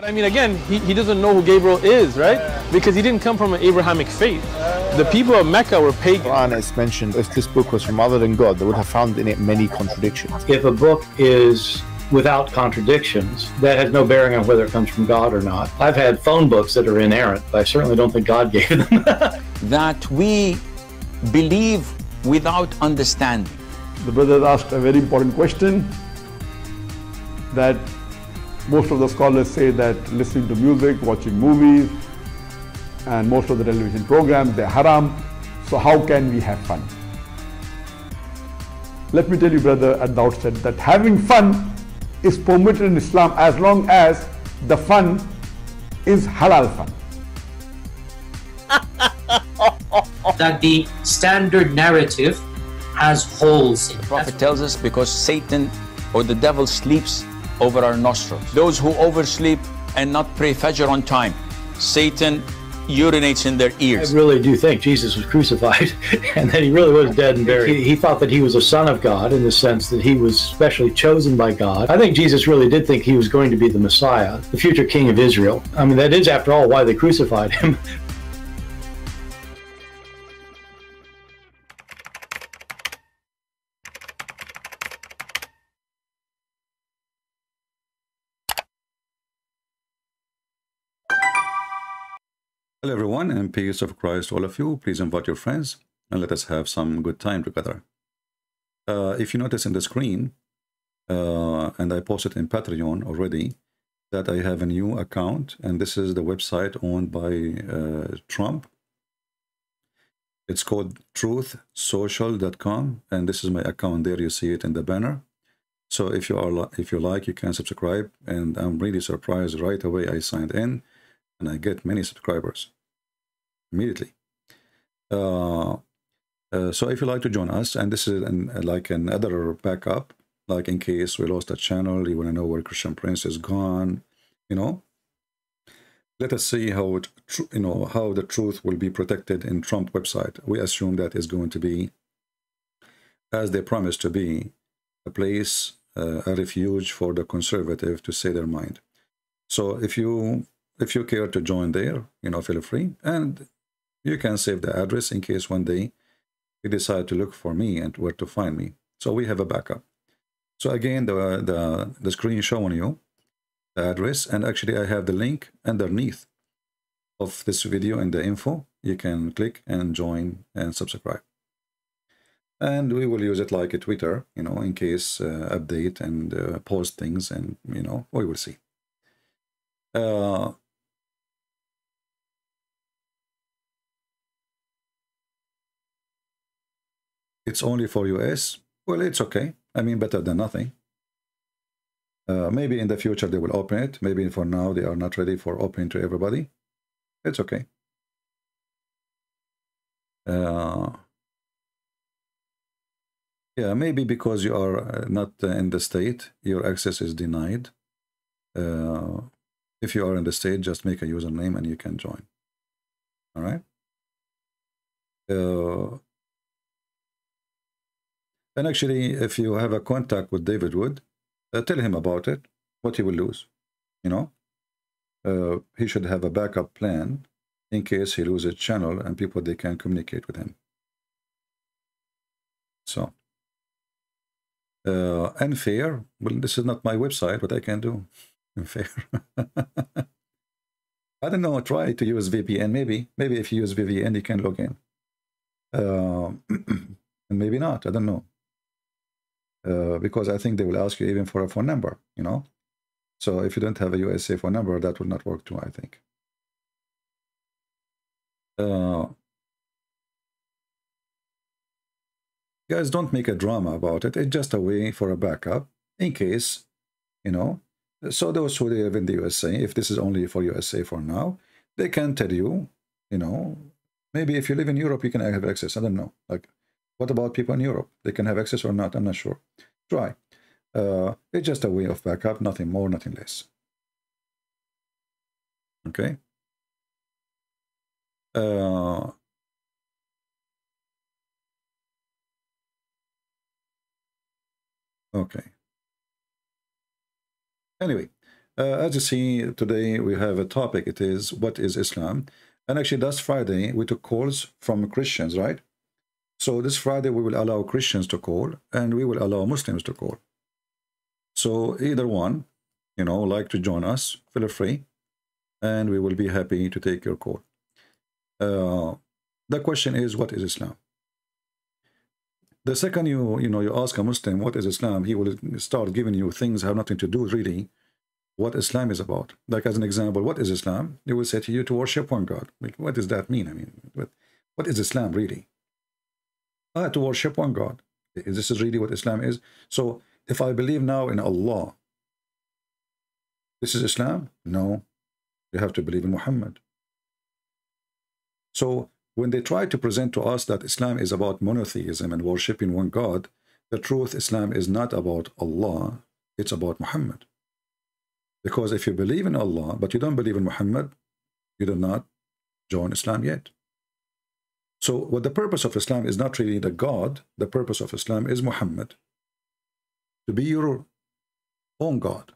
I mean, again, he doesn't know who Gabriel is, right? Because he didn't come from an Abrahamic faith. The people of Mecca were pagan. Quran is mentioned, if this book was from other than God, they would have found in it many contradictions. If a book is without contradictions, that has no bearing on whether it comes from God or not. I've had phone books that are inerrant, but I certainly don't think God gave them. That we believe without understanding. The brother asked a very important question, that most of the scholars say that listening to music, watching movies, and most of the television programs, they're haram. So how can we have fun? Let me tell you, brother, at the outset, that having fun is permitted in Islam as long as the fun is halal fun. That the standard narrative has holes in it. The Prophet tells us because Satan or the devil sleeps over our nostrils. Those who oversleep and not pray Fajr on time, Satan urinates in their ears. I really do think Jesus was crucified and that he really was dead and buried. He thought that he was a son of God in the sense that he was specially chosen by God. I think Jesus really did think he was going to be the Messiah, the future king of Israel. I mean, that is, after all, why they crucified him. Hello everyone, and peace of Christ all of you. Please invite your friends and let us have some good time together. If you notice in the screen, and I posted in Patreon already, that I have a new account, and this is the website owned by Trump. It's called truthsocial.com, and this is my account there. You see it in the banner. So if you like, you can subscribe, and I'm really surprised right away I signed in and I get many subscribers immediately. So if you like to join us, and this is like another backup, like in case we lost a channel, you want to know where Christian Prince is gone, you know, let us see how it, how the truth will be protected in Trump website. We assume that is going to be, as they promised to be, a place, a refuge for the conservative to say their mind. So if you care to join there, feel free, and you can save the address in case one day you decide to look for me and where to find me. So we have a backup. So again, the screen showing you the address, and actually I have the link underneath of this video in the info. You can click and join and subscribe. And we will use it like a Twitter, in case update and post things, and we will see. It's only for US. Well, it's okay. I mean, better than nothing. Maybe in the future they will open it. Maybe for now they are not ready for opening to everybody. It's okay. Yeah, maybe because you are not in the state, your access is denied. If you are in the state, just make a username and you can join. All right. And actually, if you have a contact with David Wood, tell him about it, what he will lose. He should have a backup plan in case he loses channel and people, they can communicate with him. So, unfair. Well, this is not my website, what I can do. Unfair. I don't know, try to use VPN. Maybe if you use VPN, you can log in. And maybe not, I don't know. Because I think they will ask you even for a phone number, So if you don't have a USA phone number, that will not work too, I think. Guys, don't make a drama about it. It's just a way for a backup in case, So those who live in the USA, if this is only for USA for now, they can tell you, maybe if you live in Europe, you can have access. I don't know. Like, what about people in Europe? They can have access or not? I'm not sure. Try. It's just a way of backup, nothing more, nothing less. Okay. Okay. Anyway, As you see, today we have a topic. It is, what is Islam? And actually, last Friday, we took calls from Christians, right? So this Friday, we will allow Christians to call, and we will allow Muslims to call. So either one, like to join us, feel free, and we will be happy to take your call. The question is, what is Islam? The second you ask a Muslim, what is Islam, he will start giving you things that have nothing to do really what Islam is about. Like as an example, what is Islam? They will say to you to worship one God. Like, what does that mean? I mean, what is Islam really? To worship one God. This is really what Islam is. So if I believe now in Allah, this is Islam? No. You have to believe in Muhammad. So when they try to present to us that Islam is about monotheism and worshiping one God, the truth, Islam is not about Allah, it's about Muhammad. Because if you believe in Allah, but you don't believe in Muhammad, you do not join Islam yet. So what the purpose of Islam is not really the God, the purpose of Islam is Muhammad. To be your own God.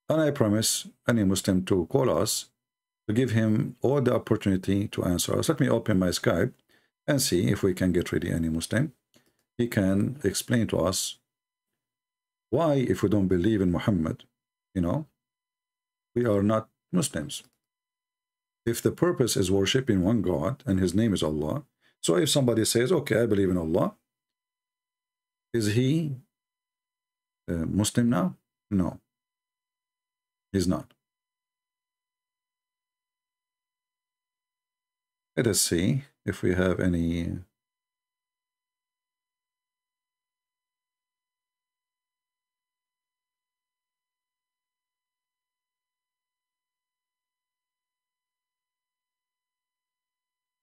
And I promise any Muslim to call us, to give him all the opportunity to answer us. Let me open my Skype and see if we can get ready any Muslim. He can explain to us why, if we don't believe in Muhammad, we are not Muslims. If the purpose is worshiping one God and his name is Allah, so if somebody says, okay, I believe in Allah, is he Muslim now? No, he's not. Let us see if we have any.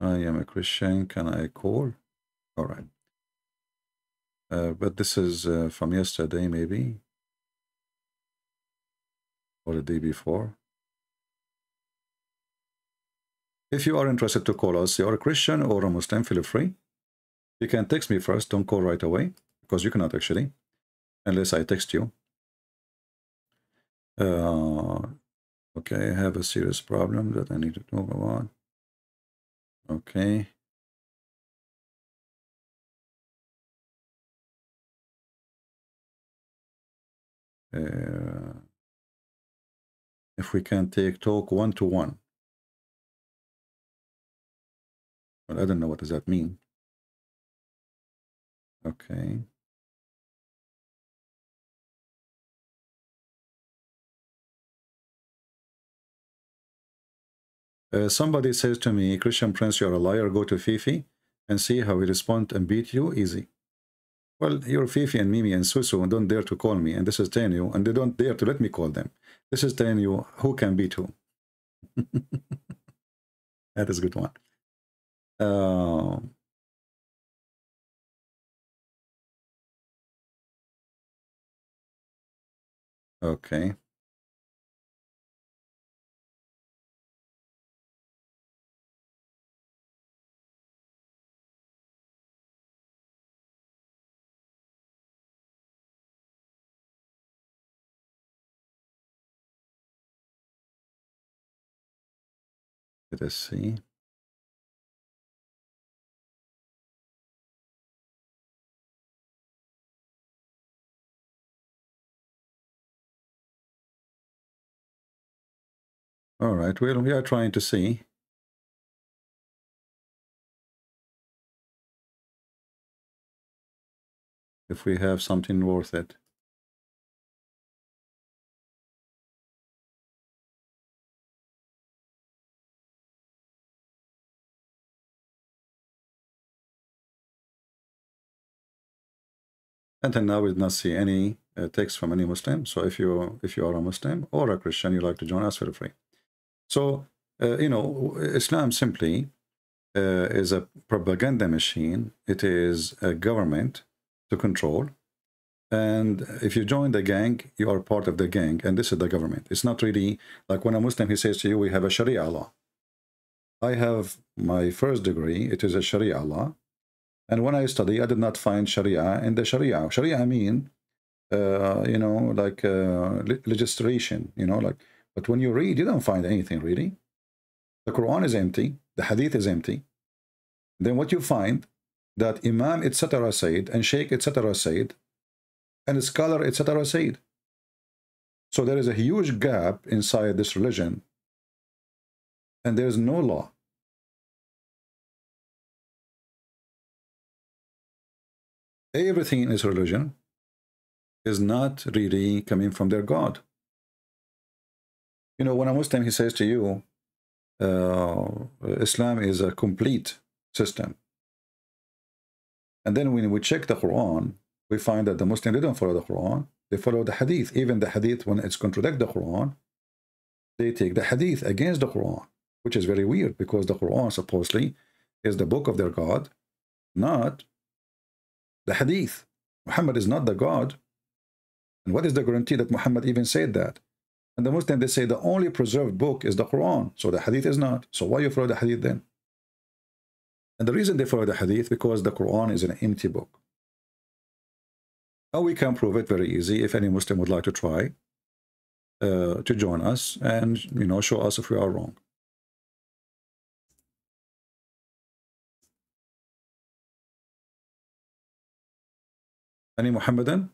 I am a Christian. Can I call? All right. But this is from yesterday, maybe, or the day before. If you are interested to call us, you are a Christian or a Muslim, feel free. You can text me first, don't call right away, because you cannot actually, unless I text you. Okay, I have a serious problem that I need to talk about. Okay. If we can talk one-to-one. Well, I don't know what does that mean. Okay. Somebody says to me, Christian Prince, you're a liar, go to Fifi and see how he responds and beat you easy. Well, you're Fifi and Mimi and Susu and don't dare to call me, and this is telling you, and they don't dare to let me call them. This is telling you who can beat who. That is a good one. Okay. Let us see. All right, well, we are trying to see. If we have something worth it. Until now, we did not see any text from any Muslim. So if you are a Muslim or a Christian, you like to join us, feel free. So Islam simply is a propaganda machine. It is a government to control. And if you join the gang, you are part of the gang, and this is the government. It's not really like when a Muslim, he says to you, we have a Sharia law. I have my first degree, it is a Sharia law. And when I study, I did not find Sharia in the Sharia. Sharia mean you know, like legislation, you know, like, but when you read, you don't find anything really. The Quran is empty, the Hadith is empty. Then what you find, that Imam etc. said, and Sheikh etc. said, and scholar etc. said. So there is a huge gap inside this religion, and there is no law. Everything in this religion is not really coming from their God. You know, when a Muslim, he says to you, Islam is a complete system. And then when we check the Quran, we find that the Muslim, they don't follow the Quran. They follow the Hadith. Even the Hadith, when it's contradict the Quran, they take the Hadith against the Quran, which is very weird, because the Quran supposedly is the book of their God, not the Hadith. Muhammad is not the God. And what is the guarantee that Muhammad even said that? And the Muslim, they say the only preserved book is the Quran. So the Hadith is not. So why you follow the Hadith then? And the reason they follow the Hadith, because the Quran is an empty book. Now we can prove it very easy. If any Muslim would like to try to join us and, you know, show us if we are wrong. Any Muhammadan?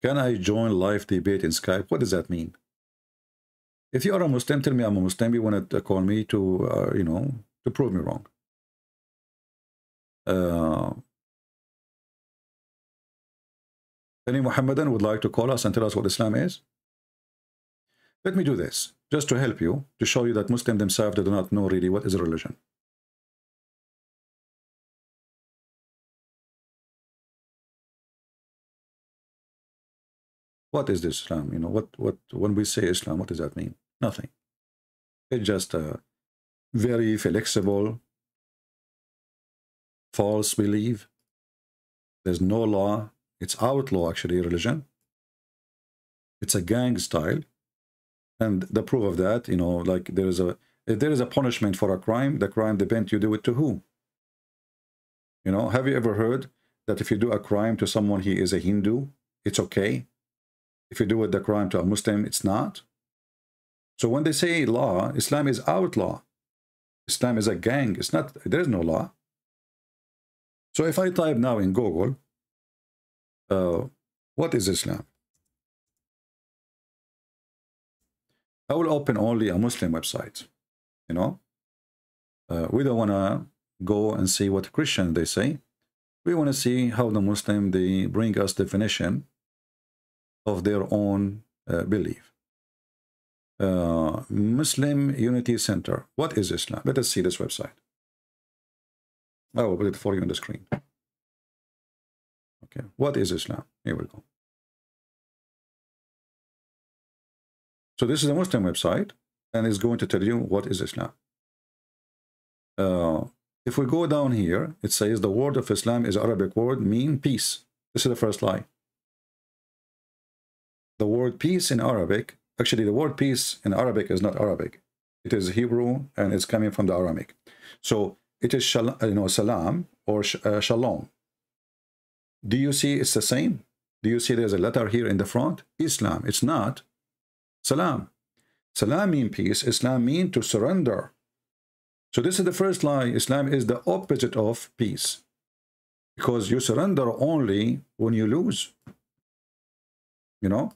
Can I join live debate in Skype? What does that mean? If you are a Muslim, tell me I'm a Muslim. You want to call me to, you know, to prove me wrong. Any Muhammadan would like to call us and tell us what Islam is? Let me do this, just to help you, to show you that Muslims themselves, they do not know really what is a religion. What is this Islam? You know, when we say Islam, what does that mean? Nothing. It's just a very flexible, false belief. There's no law. It's outlaw, actually, religion. It's a gang style. And the proof of that, you know, like if there is a punishment for a crime, the crime depends, you do it to who? You know, have you ever heard that if you do a crime to someone, he is a Hindu, it's okay? If you do the crime to a Muslim, it's not. So when they say law, Islam is outlaw. Islam is a gang. It's not, there is no law. So if I type now in Google, what is Islam? I will open only a Muslim website. You know, we don't want to go and see what Christian they say. We want to see how the Muslim, they bring us definition of their own belief. Muslim Unity Center. What is Islam? Let us see this website. I will put it for you on the screen. Okay, what is Islam? Here we go. So this is a Muslim website, and it's going to tell you what is Islam. If we go down here, it says the word of Islam is Arabic word, mean peace. This is the first lie. The word peace in Arabic, actually the word peace in Arabic is not Arabic. It is Hebrew, and it's coming from the Aramaic. So it is salam or shalom. Do you see it's the same? Do you see there's a letter here in the front? Islam. It's not salam. Salam means peace. Islam means to surrender. So this is the first lie. Islam is the opposite of peace, because you surrender only when you lose. You know,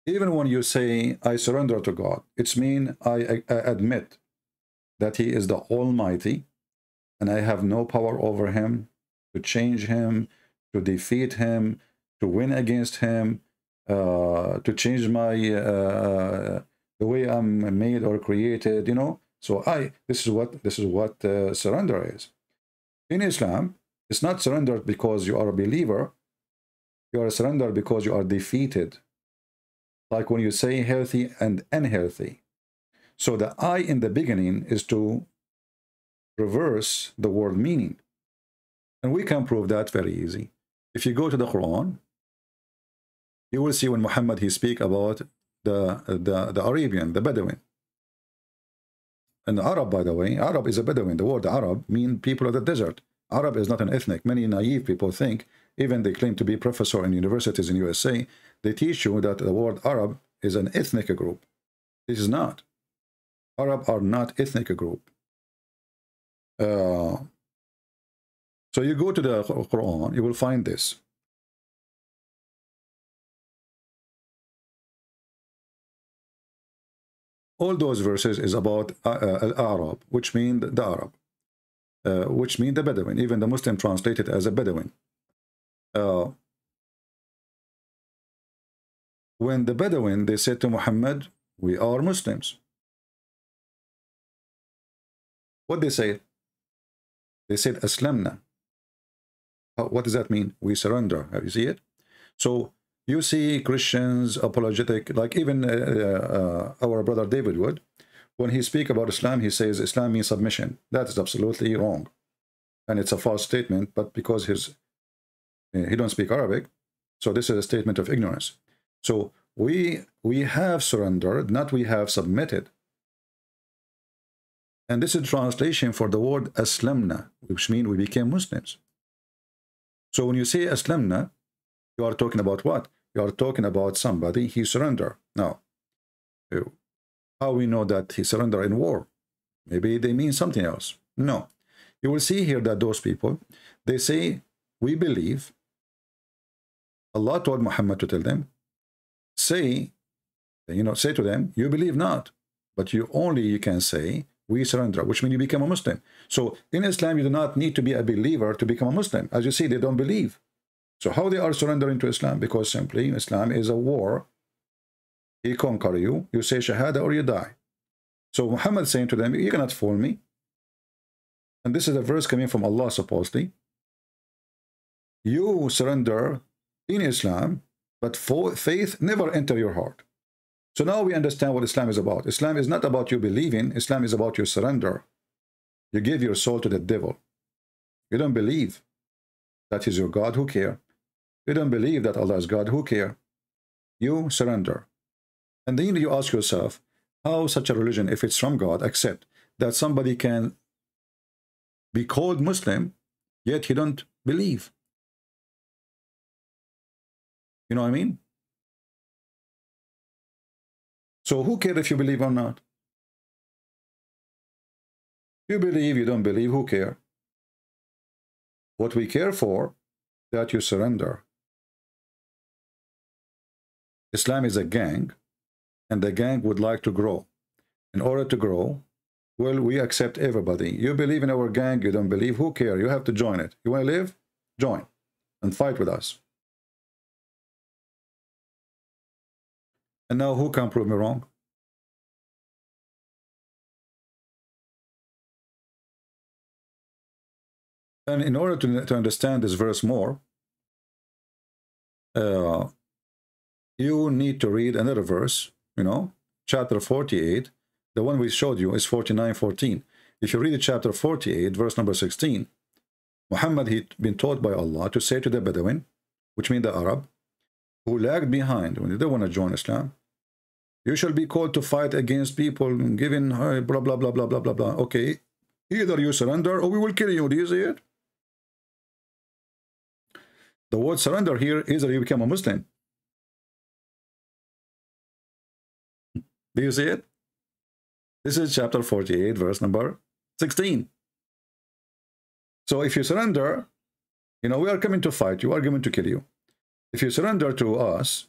even when you say I surrender to God, it's mean I admit that he is the Almighty and I have no power over him, to change him, to defeat him, to win against him, to change my the way I'm made or created, you know. So this is what surrender is. In Islam, it's not surrendered because you are a believer. You are surrendered because you are defeated. Like when you say healthy and unhealthy. So the I in the beginning is to reverse the word meaning. And we can prove that very easy. If you go to the Quran, you will see when Muhammad he speak about the Arabian, the Bedouin. And Arab, by the way, Arab is a Bedouin. The word Arab means people of the desert. Arab is not an ethnic. Many naive people think, even they claim to be professor in universities in USA, they teach you that the word Arab is an ethnic group. This is not. Arab are not ethnic group. So you go to the Quran, you will find this. All those verses is about Arab, which mean the Arab, which mean the Bedouin. Even the Muslim translated as a Bedouin. When the Bedouin, they said to Muhammad, we are Muslims. What they say? They said, Aslamna. What does that mean? We surrender. Have you see it? So you see Christians apologetic, like even our brother David would, when he speak about Islam, he says Islam means submission. That is absolutely wrong. And it's a false statement, but because he don't speak Arabic, so this is a statement of ignorance. So we have surrendered, not we have submitted. And this is translation for the word Aslamna, which means we became Muslims. So when you say Aslamna, you are talking about what? You are talking about somebody, he surrendered. Now, how we know that he surrendered in war? Maybe they mean something else. No. You will see here that those people, they say, we believe. Allah told Muhammad to tell them, say to them, you believe not. But you can say, we surrender, which means you become a Muslim. So in Islam, you do not need to be a believer to become a Muslim. As you see, they don't believe. So how they are surrendering to Islam? Because simply Islam is a war. He conquer you. You say Shahada or you die. So Muhammad saying to them, you cannot fool me. And this is a verse coming from Allah supposedly. You surrender in Islam, but faith never enter your heart. So now we understand what Islam is about. Islam is not about you believing. Islam is about your surrender. You give your soul to the devil. You don't believe that is your God, who care? You don't believe that Allah is God, who care? You surrender. And then you ask yourself, how such a religion, if it's from God, accept that somebody can be called Muslim, yet he don't believe? You know what I mean? So who cares if you believe or not? You believe, you don't believe, who cares? What we care for, that you surrender. Islam is a gang, and the gang would like to grow. In order to grow, well, we accept everybody. You believe in our gang, you don't believe, who cares? You have to join it. You want to live? Join and fight with us. And now who can prove me wrong? And in order to understand this verse more, you need to read another verse, chapter 48. The one we showed you is 49:14. If you read chapter 48, verse number 16, Muhammad, he'd been taught by Allah to say to the Bedouin, which means the Arab, who lagged behind when they don't want to join Islam, you shall be called to fight against people given blah, blah, blah, blah, blah, blah, blah. Okay, either you surrender or we will kill you. Do you see it? The word surrender here is that you become a Muslim. Do you see it? This is chapter 48, verse number 16. So if you surrender, we are coming to fight you, are coming to kill you. If you surrender to us,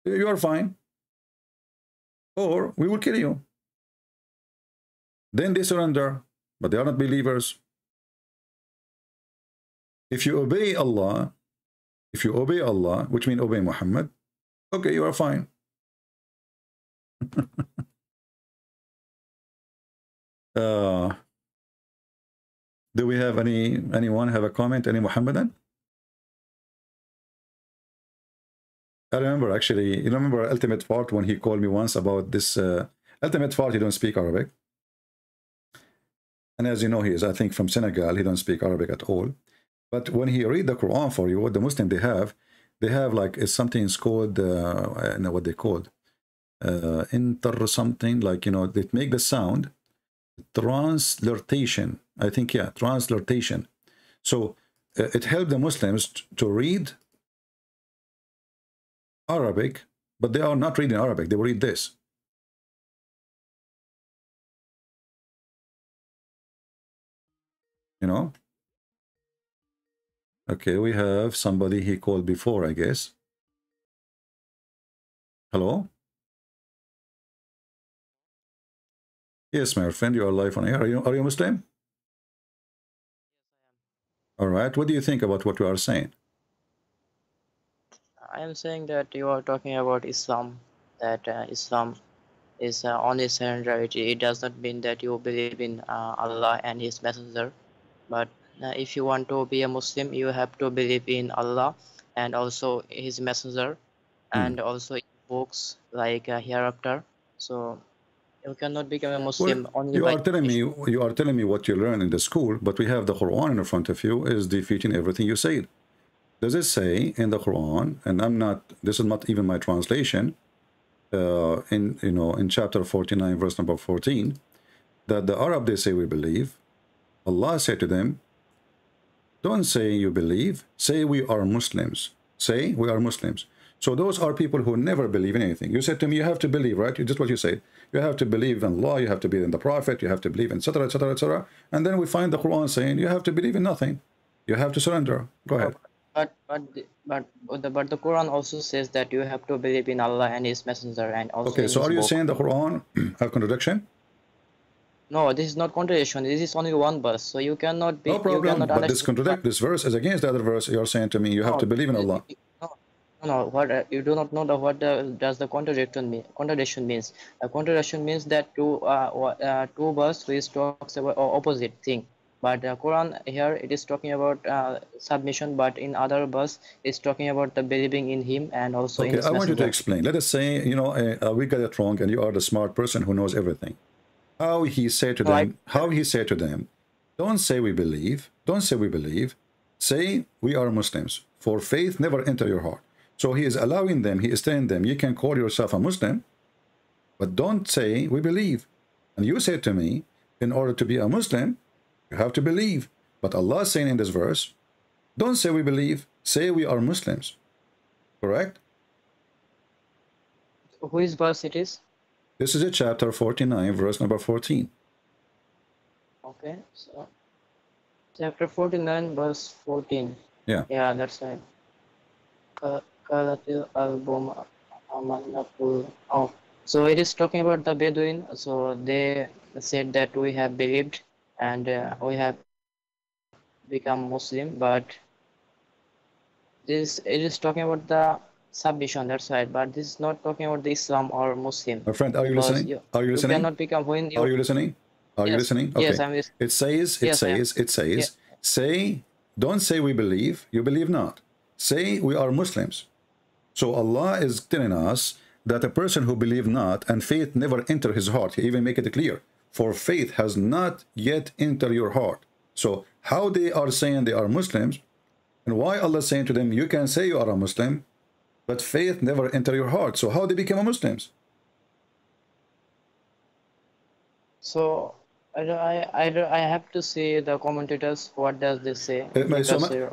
you are fine. Or we will kill you. Then they surrender, but they are not believers. If you obey Allah, which means obey Muhammad, okay, you are fine. Do we have anyone have a comment? Any Muhammadan? I remember actually, you remember Ultimate Fart when he called me once about this. Ultimate Fart, he don't speak Arabic. And as you know, he is, I think, from Senegal. He don't speak Arabic at all. But when he read the Quran for you, what the Muslim they have like, it's something called, I know what they called, inter something, like, they make the sound. Transliteration. I think, yeah, transliteration. So it helped the Muslims to read Arabic, but they are not reading Arabic. They will read this. You know? Okay, we have somebody he called before, I guess. Hello? Yes, my friend, you are live on air. Are you Muslim? All right. What do you think about what we are saying? I am saying that you are talking about Islam, that Islam is only surrenderity. It does not mean that you believe in Allah and His Messenger. But if you want to be a Muslim, you have to believe in Allah and also His Messenger, and also in books like Hereafter. So you cannot become a Muslim only you by. are telling me what you learn in the school, but we have the Quran in front of you is defeating everything you said. Does it say in the Quran? And I'm not. This is not even my translation. In chapter 49, verse number 14, that the Arab they say we believe. Allah said to them, don't say you believe, say we are Muslims. Say we are Muslims. So those are people who never believe in anything. You said to me, you have to believe, right? Just what you said. You have to believe in Allah, you have to believe in the Prophet, you have to believe in etc., etc., etc. And then we find the Quran saying, you have to believe in nothing. You have to surrender. Go ahead. But the Quran also says that you have to believe in Allah and His Messenger and also. Okay, in so his are you book. saying the Quran have contradiction? No, this is not contradiction. This is only one verse, so you cannot be. No problem. You cannot But this verse is against the other verse. You are saying to me, you have to believe in Allah. No. What you do not know does the contradiction mean? Contradiction means contradiction means that two verse which talks about opposite thing. But the Quran here it is talking about submission, but in other verse it's talking about the believing in Him and also in His I want you to Messenger. explain. Let us say, we got it wrong, and you are the smart person who knows everything. How he said to them, don't say we believe, don't say we believe, say we are Muslims, for faith never enter your heart. So he is allowing them, he is telling them, you can call yourself a Muslim, but don't say we believe. And you said to me, in order to be a Muslim, you have to believe. But Allah is saying in this verse, don't say we believe, say we are Muslims. Correct? Whose verse it is? This is a chapter 49, verse number 14. Okay, so chapter 49, verse 14. Yeah. Yeah, that's right. So it is talking about the Bedouin. So they said that we have believed and we have become Muslim, but it is talking about the submission. That's right, but this is not talking about the Islam or Muslim. My friend, are you listening? Are you listening? You cannot become when you. Are you listening? Are you listening? Okay. Yes, I'm listening. It says, say, don't say we believe, you believe not. Say we are Muslims. So Allah is telling us that a person who believe not and faith never enter his heart. He even make it clear. For faith has not yet entered your heart. So how they are saying they are Muslims, and why Allah is saying to them, you can say you are a Muslim, but faith never enter your heart. So how they become Muslims? So I have to see the commentators. What does this say?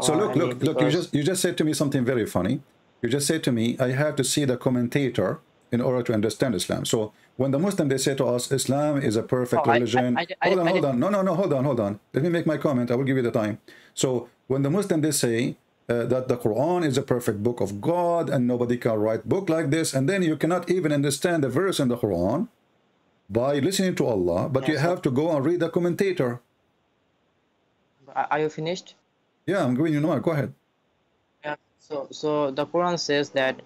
So look. You just said to me something very funny. You just said to me, I have to see the commentator in order to understand Islam. So when the Muslim they say to us, Islam is a perfect religion. Hold on. No, hold on. Let me make my comment. I will give you the time. So when the Muslim they say that the Quran is a perfect book of God and nobody can write book like this, and then you cannot even understand the verse in the Quran by listening to Allah, but you have to go and read the commentator. Are you finished? Yeah, I'm going. Go ahead. Yeah. So the Quran says that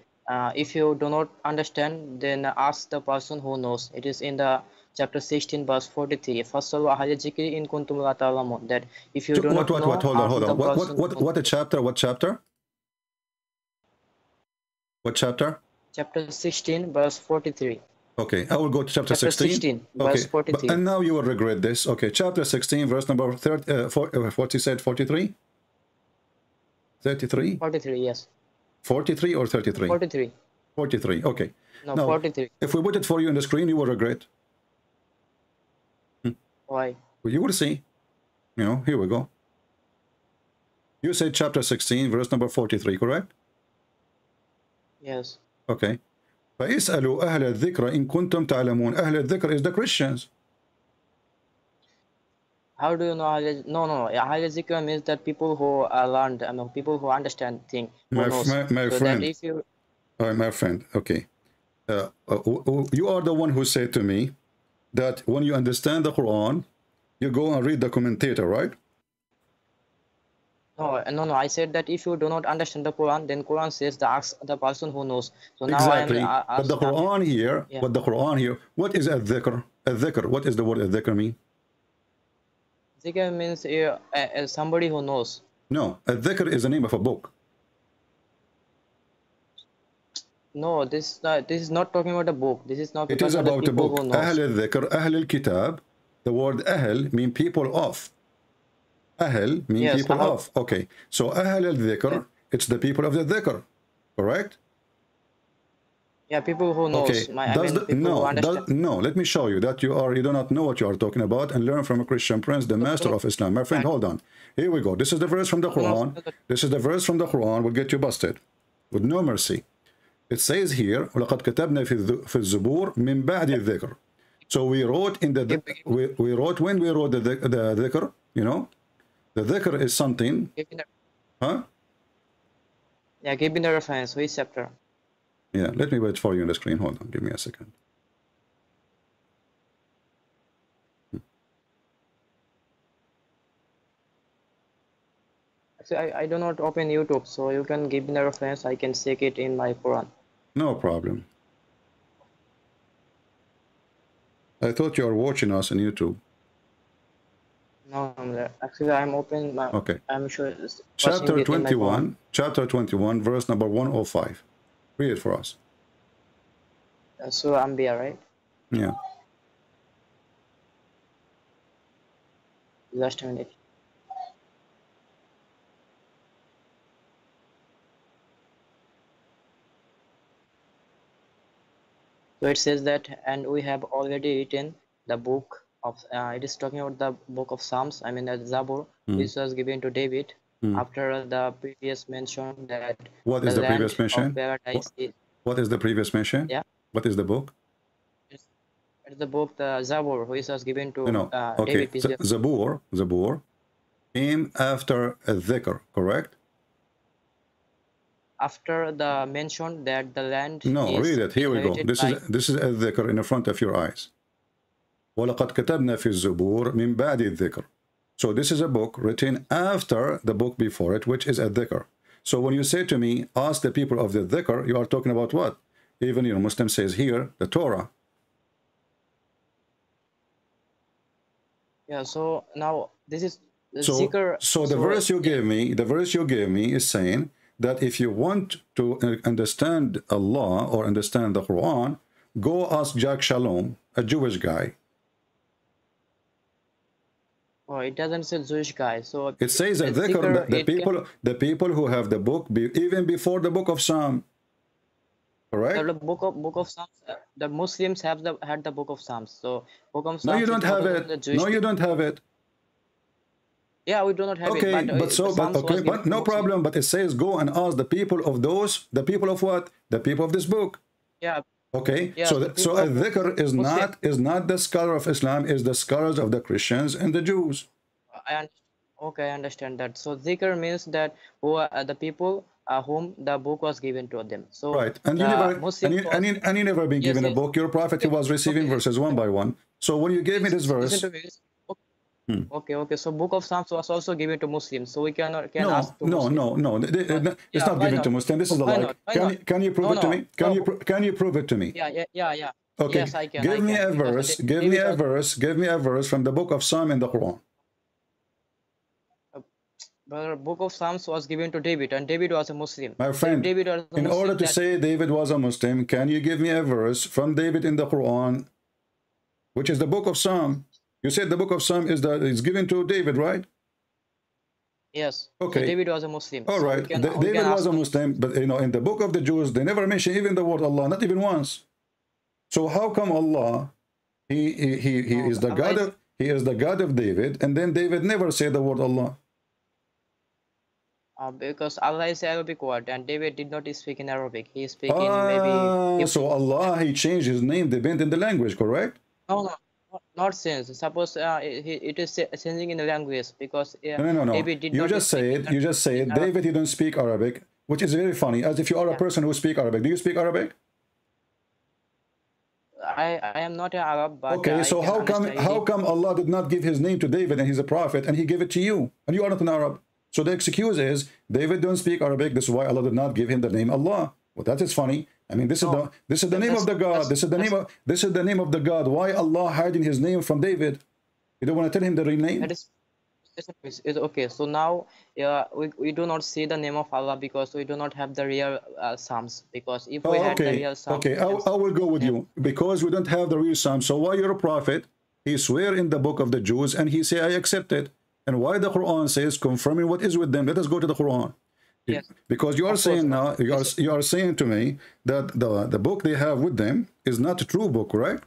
if you do not understand, then ask the person who knows. It is in the chapter 16, verse 43. In kuntum la ta'lamun. That if you do not know, hold on. What chapter? What chapter? Chapter 16, verse 43. Okay, I will go to chapter 16. Verse 43. And now you will regret this. Okay, chapter 16, verse number what you said, 43? 33? 43, yes. 43 or 33? 43. 43, okay. No, now, 43. If we put it for you on the screen, you will regret. Why? Well, you will see. You know, here we go. You said chapter 16, verse number 43, correct? Yes. Okay. فَاسْأَلُوا أَهْلَ الذِّكْرَ إِن كُنْتُمْ تَعْلَمُونَ. أهل الذكر is the Christians. How do you know Ahl? No. Ahl Zikr means that people who learned, I mean, people who understand things, who knows. My so friend. that if you... My friend, okay. You are the one who said to me that when you understand the Quran, you go and read the commentator, right? No. I said that if you do not understand the Quran, then Quran says the ask the person who knows. So now Exactly. I am. But the Quran here, yeah. but the Quran here, what is al-dhikr? Al-dhikr, what is the word al-dhikr mean? Zikr means somebody who knows. No, al-dhikr is the name of a book. No, this is not talking about a book. This is not. It is about a book. Ahl al-dhikr, Ahl al-kitab. The word Ahl mean people of. Ahl mean yes, people of. Okay, so Ahl al-dhikr, it's the people of the dhikr, correct? Yeah, people who knows. Okay. No, let me show you that you do not know what you are talking about, and learn from a Christian prince, the master of Islam. My friend, hold on. Here we go. This is the verse from the Quran. This is the verse from the Quran. Will get you busted with no mercy. It says here, وَلَقَدْ كَتَبْنَا فِي الزُّبُورِ مِنْ بَعْدِ الذِّكْرِ. So we wrote in the we wrote when we wrote the dhikr, you know, the dhikr is something. Huh? Yeah, give me the reference. Which chapter? Yeah, let me wait for you on the screen. Hold on, give me a second. Actually, I do not open YouTube, so you can give me the reference. I can check it in my Quran. No problem. I thought you are watching us on YouTube. No, actually, I'm open. Okay. I'm sure. Chapter 21, chapter 21, verse number 105. Read it for us. Surah Anbiya, right? Yeah. Just a minute. So it says that, and we have already written the book of, it is talking about the book of Psalms, I mean the Zabur, which was given to David after the previous mention that what is the previous mention? What is the previous mention? Yeah. What is the book? It's the book, the Zabur, which was given to okay. David. Zabur came after a dhikr, correct? After the mention that the land. No, read it. Here we go. This is a dhikr in the front of your eyes. وَلَقَدْ كَتَبْنَا فِي الزُّبُورِ مِنْ بَعْدِ الذِّكْرِ. So this is a book written after the book before it, which is a dhikr. So when you say to me, ask the people of the dhikr, you are talking about what? Even your Muslim says here, the Torah. Yeah, so now this is the dhikr. So the verse you gave me, is saying that if you want to understand Allah or understand the Quran, go ask Jack Shalom, a Jewish guy. Oh, it doesn't say Jewish guy. So it says that the people who have the book even before the book of Psalm. Correct? The book of Psalms, the Muslims had the book of Psalms. So book of Psalms. No, you don't have it. No, you don't have it. Yeah, we do not have it. But no problem. But it says go and ask the people of those, the people of what? The people of this book. Yeah. Okay. Yeah, so a dhikr is not the scholar of Islam, is the scholars of the Christians and the Jews. I understand that. So dhikr means that who are the people whom the book was given to them. So right. And you never been given a book. Your prophet, he was receiving verses one by one. So when you gave me this verse. Okay. So book of Psalms was also given to Muslims. So we can ask to Muslims. No. It's not given to Muslims. This is the lie. Can you prove it to me? Can you prove it to me? Yeah. Okay. Yes, I can. Give me a verse. Give me a verse from the book of Psalm in the Quran. The book of Psalms was given to David, and David was a Muslim. My friend, in order to say David was a Muslim, can you give me a verse from David in the Quran, which is the book of Psalm? You said the book of Psalm is given to David, right? Yes. Okay. So David was a Muslim. All right. David was a Muslim, but in the book of the Jews, they never mention even the word Allah, not even once. So how come Allah, he is the God of he is the God of David, and then David never said the word Allah. Because Allah is Arabic word, and David did not speak in Arabic. He speak in maybe. So Allah, he changed his name, depend in the language, correct? No, not since. Suppose it is changing in the language because No. David did you not just said David, he don't speak Arabic, which is very funny. As if you are a person who speak Arabic. Do you speak Arabic? I am not an Arab, but okay. So how come Allah did not give his name to David and he's a prophet and he gave it to you and you are not an Arab? So the excuse is David don't speak Arabic. This is why Allah did not give him the name Allah. Well, that is funny. I mean, this is the name of the God. This is the name of the God. Why Allah hiding his name from David? You don't want to tell him the real name? It's okay. So now we do not see the name of Allah because we do not have the real Psalms. Because if we had the real Psalms, okay, I will go with you because we don't have the real Psalms. So why you're a prophet? He swear in the book of the Jews and he say I accept it. And why the Quran says confirming what is with them? Let us go to the Quran. Yes. Because you are saying now, you are saying to me that the book they have with them is not a true book, right?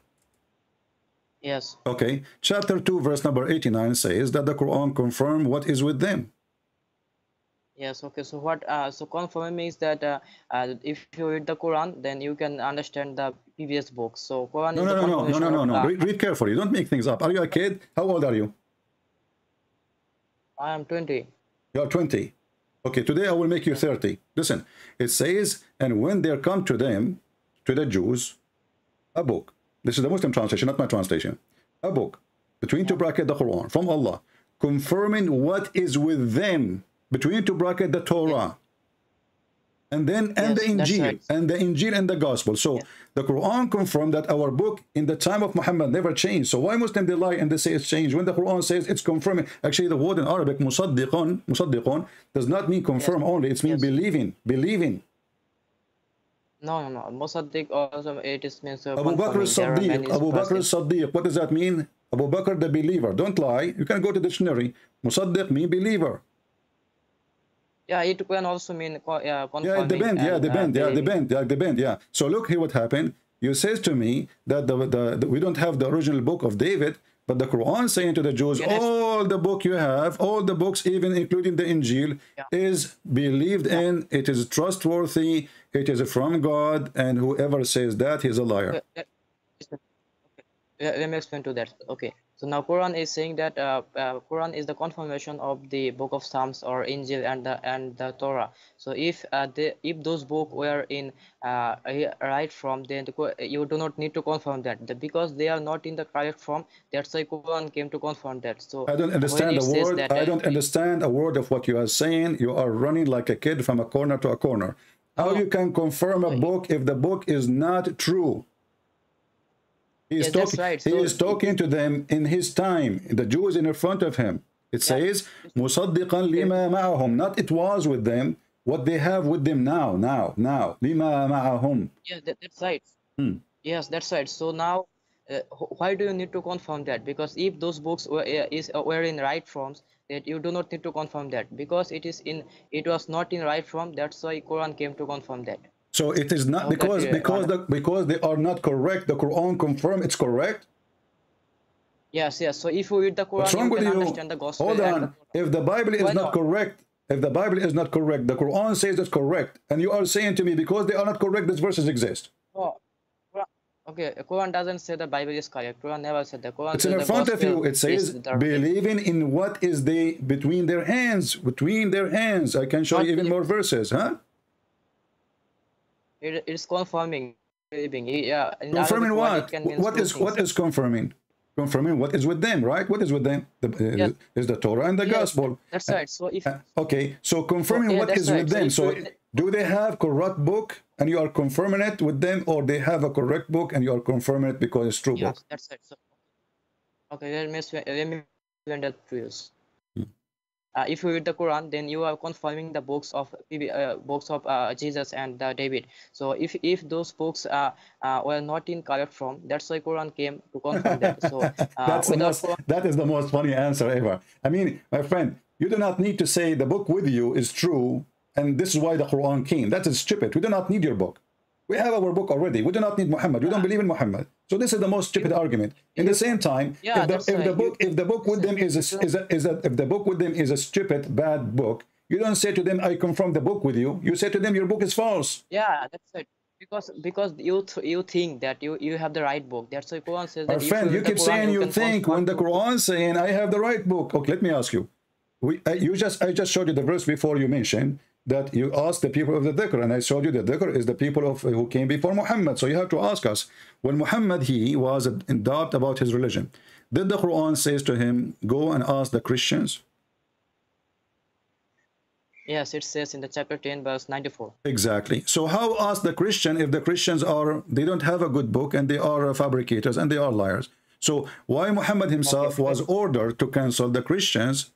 Yes. Okay. Chapter 2, verse number 89 says that the Quran confirm what is with them. Yes. Okay. So what? So confirming means that if you read the Quran, then you can understand the previous books. So Quran. No. Read carefully. Don't make things up. Are you a kid? How old are you? I am 20. You are 20. Okay, today I will make you 30. Listen, it says, and when there come to them, to the Jews, a book. This is the Muslim translation, not my translation. A book, between two brackets, the Quran, from Allah, confirming what is with them, between two brackets, the Torah. And then, and the Injil, right. And the Injil and the Gospel. So the Quran confirmed that our book in the time of Muhammad never changed. So why Muslims they lie and they say it's changed when the Quran says it's confirming? Actually, the word in Arabic, musaddiqun, does not mean confirm only. It means believing. No. Musaddiq also it is means Abu Bakr as-Siddiq. What does that mean? Abu Bakr the believer. Don't lie. You can go to the dictionary. Musaddiq mean believer. Yeah, it can also mean confirming. Yeah, it depends. Yeah. So look here what happened. You says to me that we don't have the original book of David, but the Quran saying to the Jews, all the book you have, all the books, even including the Injil, is believed in, it is trustworthy, it is from God, and whoever says that, he's a liar. Let me explain to that. Okay. So now Quran is saying that Quran is the confirmation of the book of Psalms or Injil and the Torah. So if those books were in right form, then you do not need to confirm that because they are not in the correct form. That's why Quran came to confirm that. So I don't understand the word. I don't understand a word of what you are saying. You are running like a kid from a corner to a corner. How you can confirm a book if the book is not true? He is talking to them in his time. The Jews in front of him. It says, "Musaddiqan lima ma'ahum." Not it was with them. What they have with them now. Lima ma'ahum. Yeah, that's right. Yes, that's right. So now, why do you need to confirm that? Because if those books were in right forms, that you do not need to confirm that because it was not in right form. That's why Quran came to confirm that. So it is not because they are not correct. The Quran confirm it's correct. Yes. So if you read the Quran, you can understand the gospel. Hold on. If the Bible is not correct, the Quran says it's correct, and you are saying to me because they are not correct, these verses exist. Oh, okay. Quran doesn't say the Bible is correct. Quran never said the Quran. It's in front of you. It says believing in what is between their hands. Between their hands. I can show you even more verses, huh? It is confirming. Yeah. Confirming what? What is confirming? Confirming what is with them, right? What is with them? Is the Torah and the Gospel. That's right. So if okay, so confirming what is with them. So do they have corrupt book and you are confirming it with them, or they have a correct book and you are confirming it because it's true book? That's right. So, okay, let me explain that to you. If you read the Quran, then you are confirming the books of Jesus and David. So if those books were not in correct form, that's why Quran came to confirm that. So that is the most funny answer ever. I mean, my friend, you do not need to say the book with you is true, and this is why the Quran came. That is stupid. We do not need your book. We have our book already. We do not need Muhammad. We don't believe in Muhammad. So this is the most stupid argument. In the same time, if the book with them is a stupid, bad book, you don't say to them, I confirm the book with you. You say to them, your book is false. Yeah, that's it. Because you think that you have the right book. That's why Quran says that. Our friend, you keep saying you think when the Quran saying I have the right book. Okay, let me ask you. I just showed you the verse before you mentioned that you asked the people of the dhikr, and I showed you the dhikr is the people of who came before Muhammad. So you have to ask us, when Muhammad he was in doubt about his religion, did the Quran says to him, go and ask the Christians? Yes, it says in the chapter 10 verse 94. Exactly. So how ask the Christian if the Christians they don't have a good book and they are fabricators and they are liars? So why Muhammad himself was ordered to cancel the Christians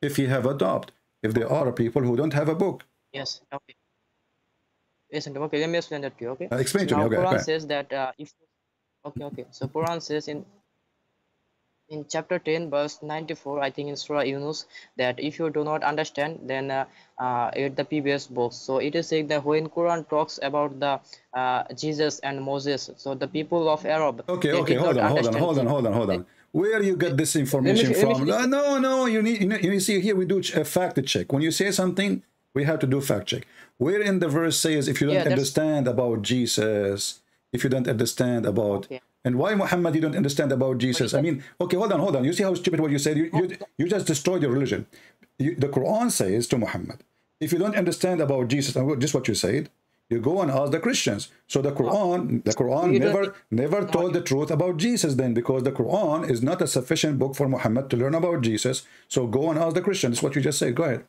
if he have a doubt, if they are people who don't have a book? Yes. Okay. Listen. Okay. Let me explain that to you. Okay. Explain so to me. Okay. Quran says that if. Okay. So Quran says in chapter 10 verse 94, I think in Surah Yunus, that if you do not understand, then the previous books. So it is saying that when Quran talks about the Jesus and Moses, so the people of Arab. Okay. Hold on. Where you get this information from? No. You see here we do a fact check. When you say something, we have to do fact check. Where in the verse says if you don't understand about Jesus, if you don't understand about. Okay. And why Muhammad you don't understand about Jesus? I mean, okay, hold on. You see how stupid what you said? You just destroyed your religion. The Quran says to Muhammad, if you don't understand about Jesus, and just what you said, you go and ask the Christians. So the Quran never told the truth about Jesus then, because the Quran is not a sufficient book for Muhammad to learn about Jesus. So go and ask the Christians. That's what you just said. Go ahead.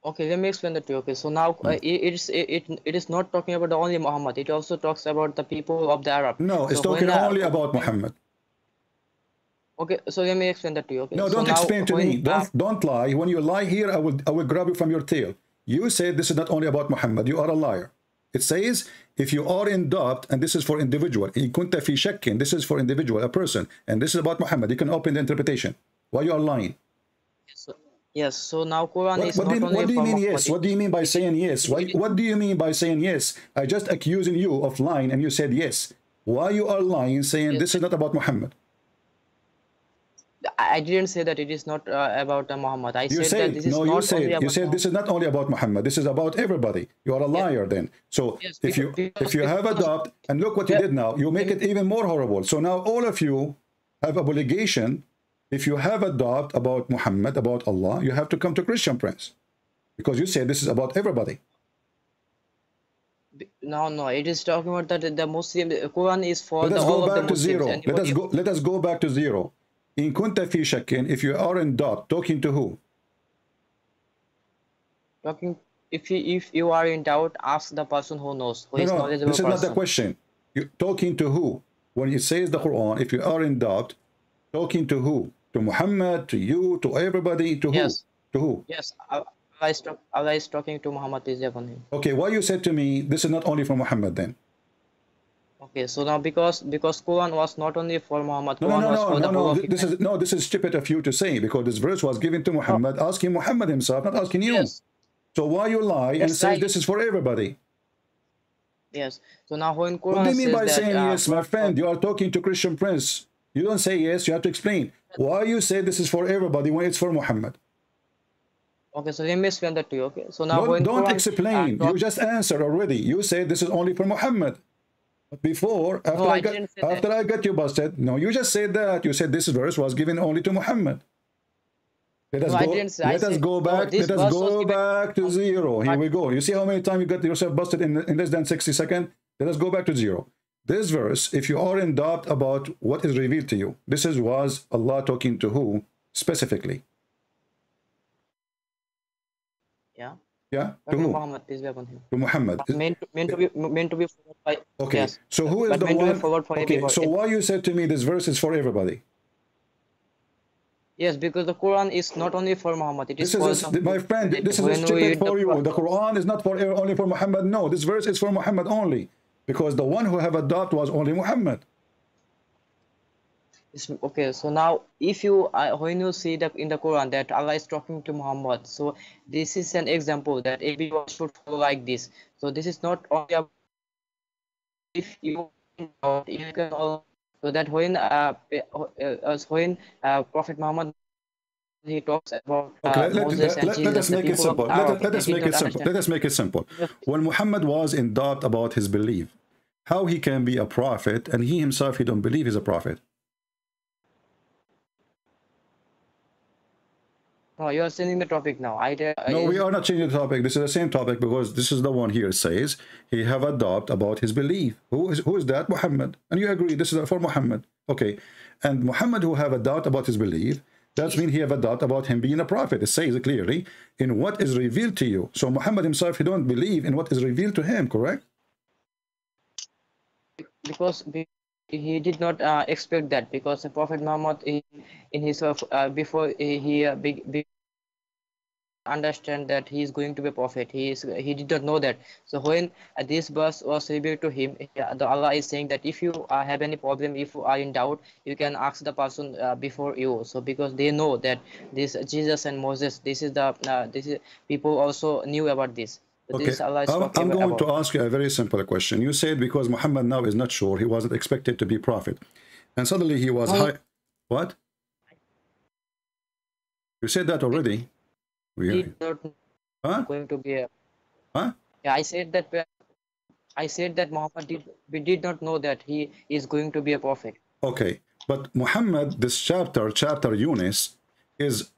Okay, let me explain that to you. Okay, so now it is not talking about only Muhammad. It also talks about the people of the Arab. No, it's talking only about Muhammad. Okay, so let me explain that to you. Okay. No, don't explain to me. Don't lie. When you lie here, I will grab you from your tail. You said this is not only about Muhammad. You are a liar. It says if you are in doubt, and this is for individual. In kunta fi shakkin, this is for individual, a person, and this is about Muhammad. You can open the interpretation. Why you are lying? Yes, so now Quran is not only what do you mean yes? What do you mean by saying yes? What do you mean by saying yes? I just accusing you of lying and you said yes. Why you are lying saying this is not about Muhammad? I didn't say that it is not about Muhammad. You said this is not only about Muhammad. This is about everybody. You are a liar then. So if you have a doubt, and look what you did now, you make it even more horrible. So now all of you have obligation. If you have a doubt about Muhammad, about Allah, you have to come to Christian Prince, because you say this is about everybody. No, it is talking about that the Muslim Quran is for all of the Muslims. Let us go back to zero. In kunta fi shakkin, if you are in doubt, talking to who? If you are in doubt, ask the person who knows, who is knowledgeable. This is not the question. You're talking to who? When it says the Quran, if you are in doubt, talking to who? To Muhammad, to you, to everybody, to who? To who? Yes, Allah is talking to Muhammad. Okay, why you said to me this is not only for Muhammad then? Okay, so now because Quran was not only for Muhammad. This is stupid of you to say, because this verse was given to Muhammad, asking Muhammad himself, not asking you. Yes. So why you lie and say this is for everybody? Yes. So now when Quran what do you mean by that, saying yes, my friend? You are talking to Christian Prince. You don't say yes, you have to explain why you say this is for everybody when it's for Muhammad. Okay, so let me explain that to you. Okay, so now don't explain. You just answered already. You said this is only for Muhammad. But before, after I got you busted, no, you just said that. You said this verse was given only to Muhammad. Let us go back to zero. Here we go. You see how many times you got yourself busted in less than 60 seconds? Let us go back to zero. This verse, if you are in doubt about what is revealed to you, was Allah talking to who specifically? Yeah. Yeah. To who? Muhammad, peace be upon him. To Muhammad. Meant to be followed by. Okay. Yes. So who is the one? Okay. So why you said to me this verse is for everybody? Yes, because the Quran is not only for Muhammad. It is my friend. This is a stupid for you. The Quran is not for only for Muhammad. No, this verse is for Muhammad only. Because the one who have a doubt was only Muhammad. Okay, so now if you when you see that in the Quran that Allah is talking to Muhammad, so this is an example that everyone should follow like this. So this is not only about if you you can all, so that when Prophet Muhammad he talks about Okay, Moses and Jesus, let us make it simple. Let us make it simple. Let us make it simple. When Muhammad was in doubt about his belief, how he can be a prophet, and he himself, he don't believe he's a prophet? No, you are changing the topic now. No, we are not changing the topic. This is the same topic, because this is the one here says he have a doubt about his belief. Who is that? Muhammad. And you agree this is for Muhammad. Okay. And Muhammad who have a doubt about his belief, that means he have a doubt about him being a prophet. It says clearly in what is revealed to you. So Muhammad himself, he don't believe in what is revealed to him, correct? Because he did not expect that, because the Prophet Muhammad in his before he understand that he is going to be a prophet, he did not know that. So when this verse was revealed to him, the Allah is saying that if you have any problem, if you are in doubt, you can ask the person before you. So because they know that this Jesus and Moses, this is people also knew about this. So okay, this Allah is I'm going to ask you a very simple question. You said because Muhammad now is not sure, he wasn't expected to be prophet, and suddenly he was high. What? You said that already. Did not going to be a. Huh? Yeah, I said that Muhammad did not know that he is going to be a prophet. Okay, but Muhammad, this chapter Yunus, is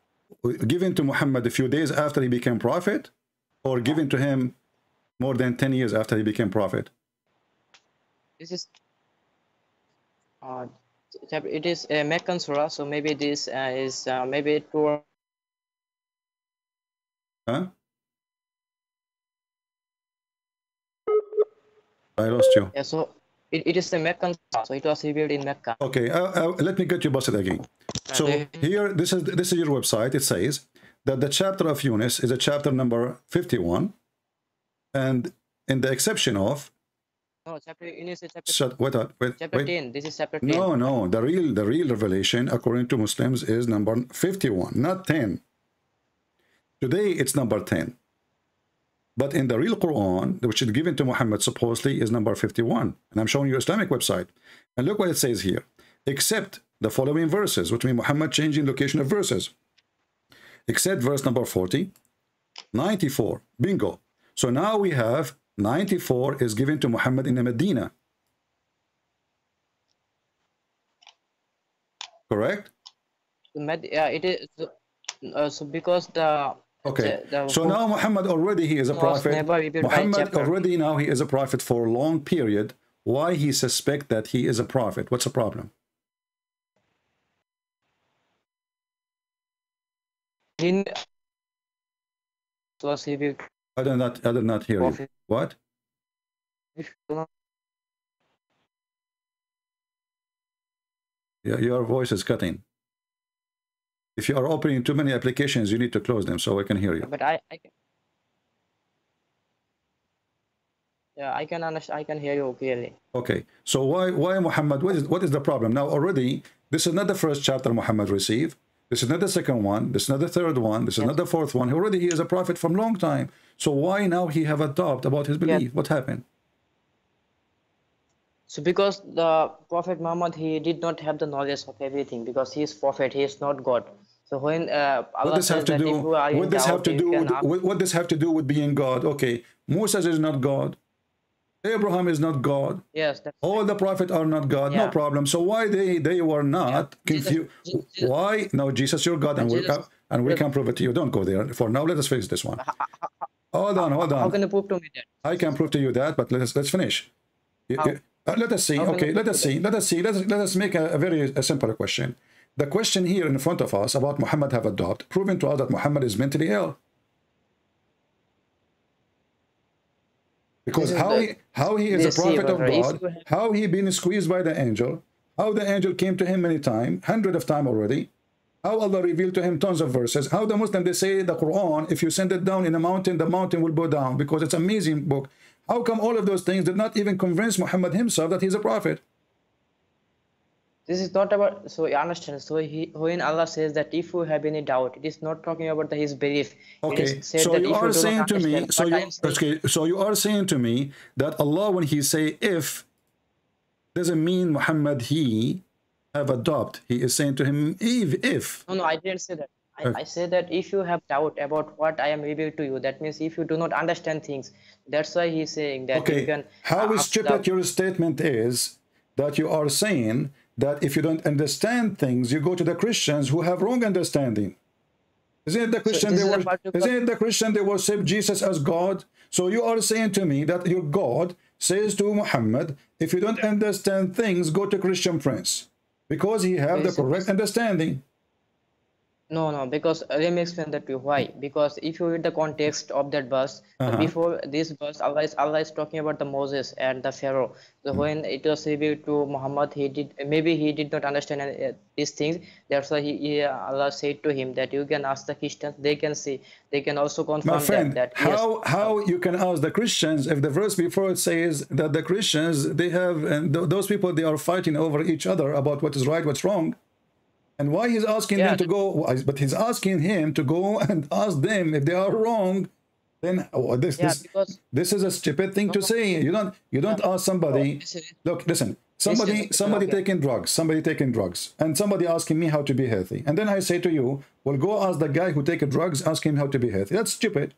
given to Muhammad a few days after he became prophet, or given to him more than 10 years after he became prophet? This is it is a Meccan surah, so maybe this is maybe 2. Huh? I lost you. Yeah, so it is the Meccan, so it was revealed in Mecca. Okay, let me get you busted again. So here, this is your website. It says that the chapter of Yunus is a chapter number 51, and in the exception of. No, chapter Yunus is chapter. Wait. 10. This is chapter 10. No. The real revelation according to Muslims is number 51, not 10. Today it's number 10. But in the real Quran, which is given to Muhammad supposedly, is number 51. And I'm showing you Islamic website. And look what it says here. Except the following verses, which mean Muhammad changing location of verses. Except verse number 40, 94. Bingo. So now we have 94 is given to Muhammad in the Medina. Correct? Yeah, it is. So because the. Okay, so now Muhammad already he is a prophet. Muhammad already now he is a prophet for a long period. Why he suspect that he is a prophet? What's the problem? I did not hear you. What? Yeah, your voice is cutting. If you are opening too many applications, you need to close them so I can hear you. But I can. Yeah, I can understand. I can hear you clearly. Okay, so why Muhammad? What is the problem? Now already, this is not the first chapter Muhammad received. This is not the second one. This is not the third one. This is not the fourth one. Already he is a prophet from long time. So why now he have a doubt about his belief? Yeah. What happened? So because the Prophet Muhammad, he did not have the knowledge of everything, because he is prophet, he is not God. So when Allah says that if you are in doubt, what does have to do with being God? Okay, Moses is not God. Abraham is not God. Yes. All the prophets are not God. Yeah. No problem. So why they were not confused? Why? No, Jesus, you're God, and we can prove it to you. Don't go there. For now, let us fix this one. Hold on. How can you prove to me that? I can prove to you that, but let's finish. Let us see. Okay, let us see. Let us make a very simple question. The question here in front of us about Muhammad have a doubt, proving to us that Muhammad is mentally ill. Because how he is a prophet of God, how he been squeezed by the angel, how the angel came to him many times, hundreds of times already, how Allah revealed to him tons of verses, how the Muslim, they say the Quran, if you send it down in a mountain, the mountain will go down because it's an amazing book. How come all of those things did not even convince Muhammad himself that he's a prophet? This is not about, so you understand, so when Allah says that if you have any doubt, it is not talking about his belief. Okay, so you are saying to me, so you are saying to me that Allah, when he say if, doesn't mean Muhammad he have adopt. He is saying to him, if. No, I didn't say that. I say that if you have doubt about what I am revealed to you, that means if you do not understand things, that's why he's saying that you can. How stupid your statement is that you are saying that if you don't understand things, you go to the Christians who have wrong understanding. Isn't it the Christian they worship Jesus as God? So you are saying to me that your God says to Muhammad, if you don't understand things, go to Christian friends, because he have the correct understanding. No, because let me explain that to you. Why? Because if you read the context of that verse, before this verse, Allah is talking about the Moses and the Pharaoh. So when it was revealed to Muhammad, he did not understand these things. That's why Allah said to him that you can ask the Christians. They can see. They can also confirm. My friend, that how you can ask the Christians if the verse before it says that the Christians they have and those people they are fighting over each other about what is right, what's wrong. And why he's asking them to go, but he's asking him to go and ask them if they are wrong. Then this is a stupid thing to say. You don't ask somebody. Look, listen. Somebody taking drugs. Somebody taking drugs, and somebody asking me how to be healthy. And then I say to you, well, go ask the guy who takes drugs. Ask him how to be healthy. That's stupid.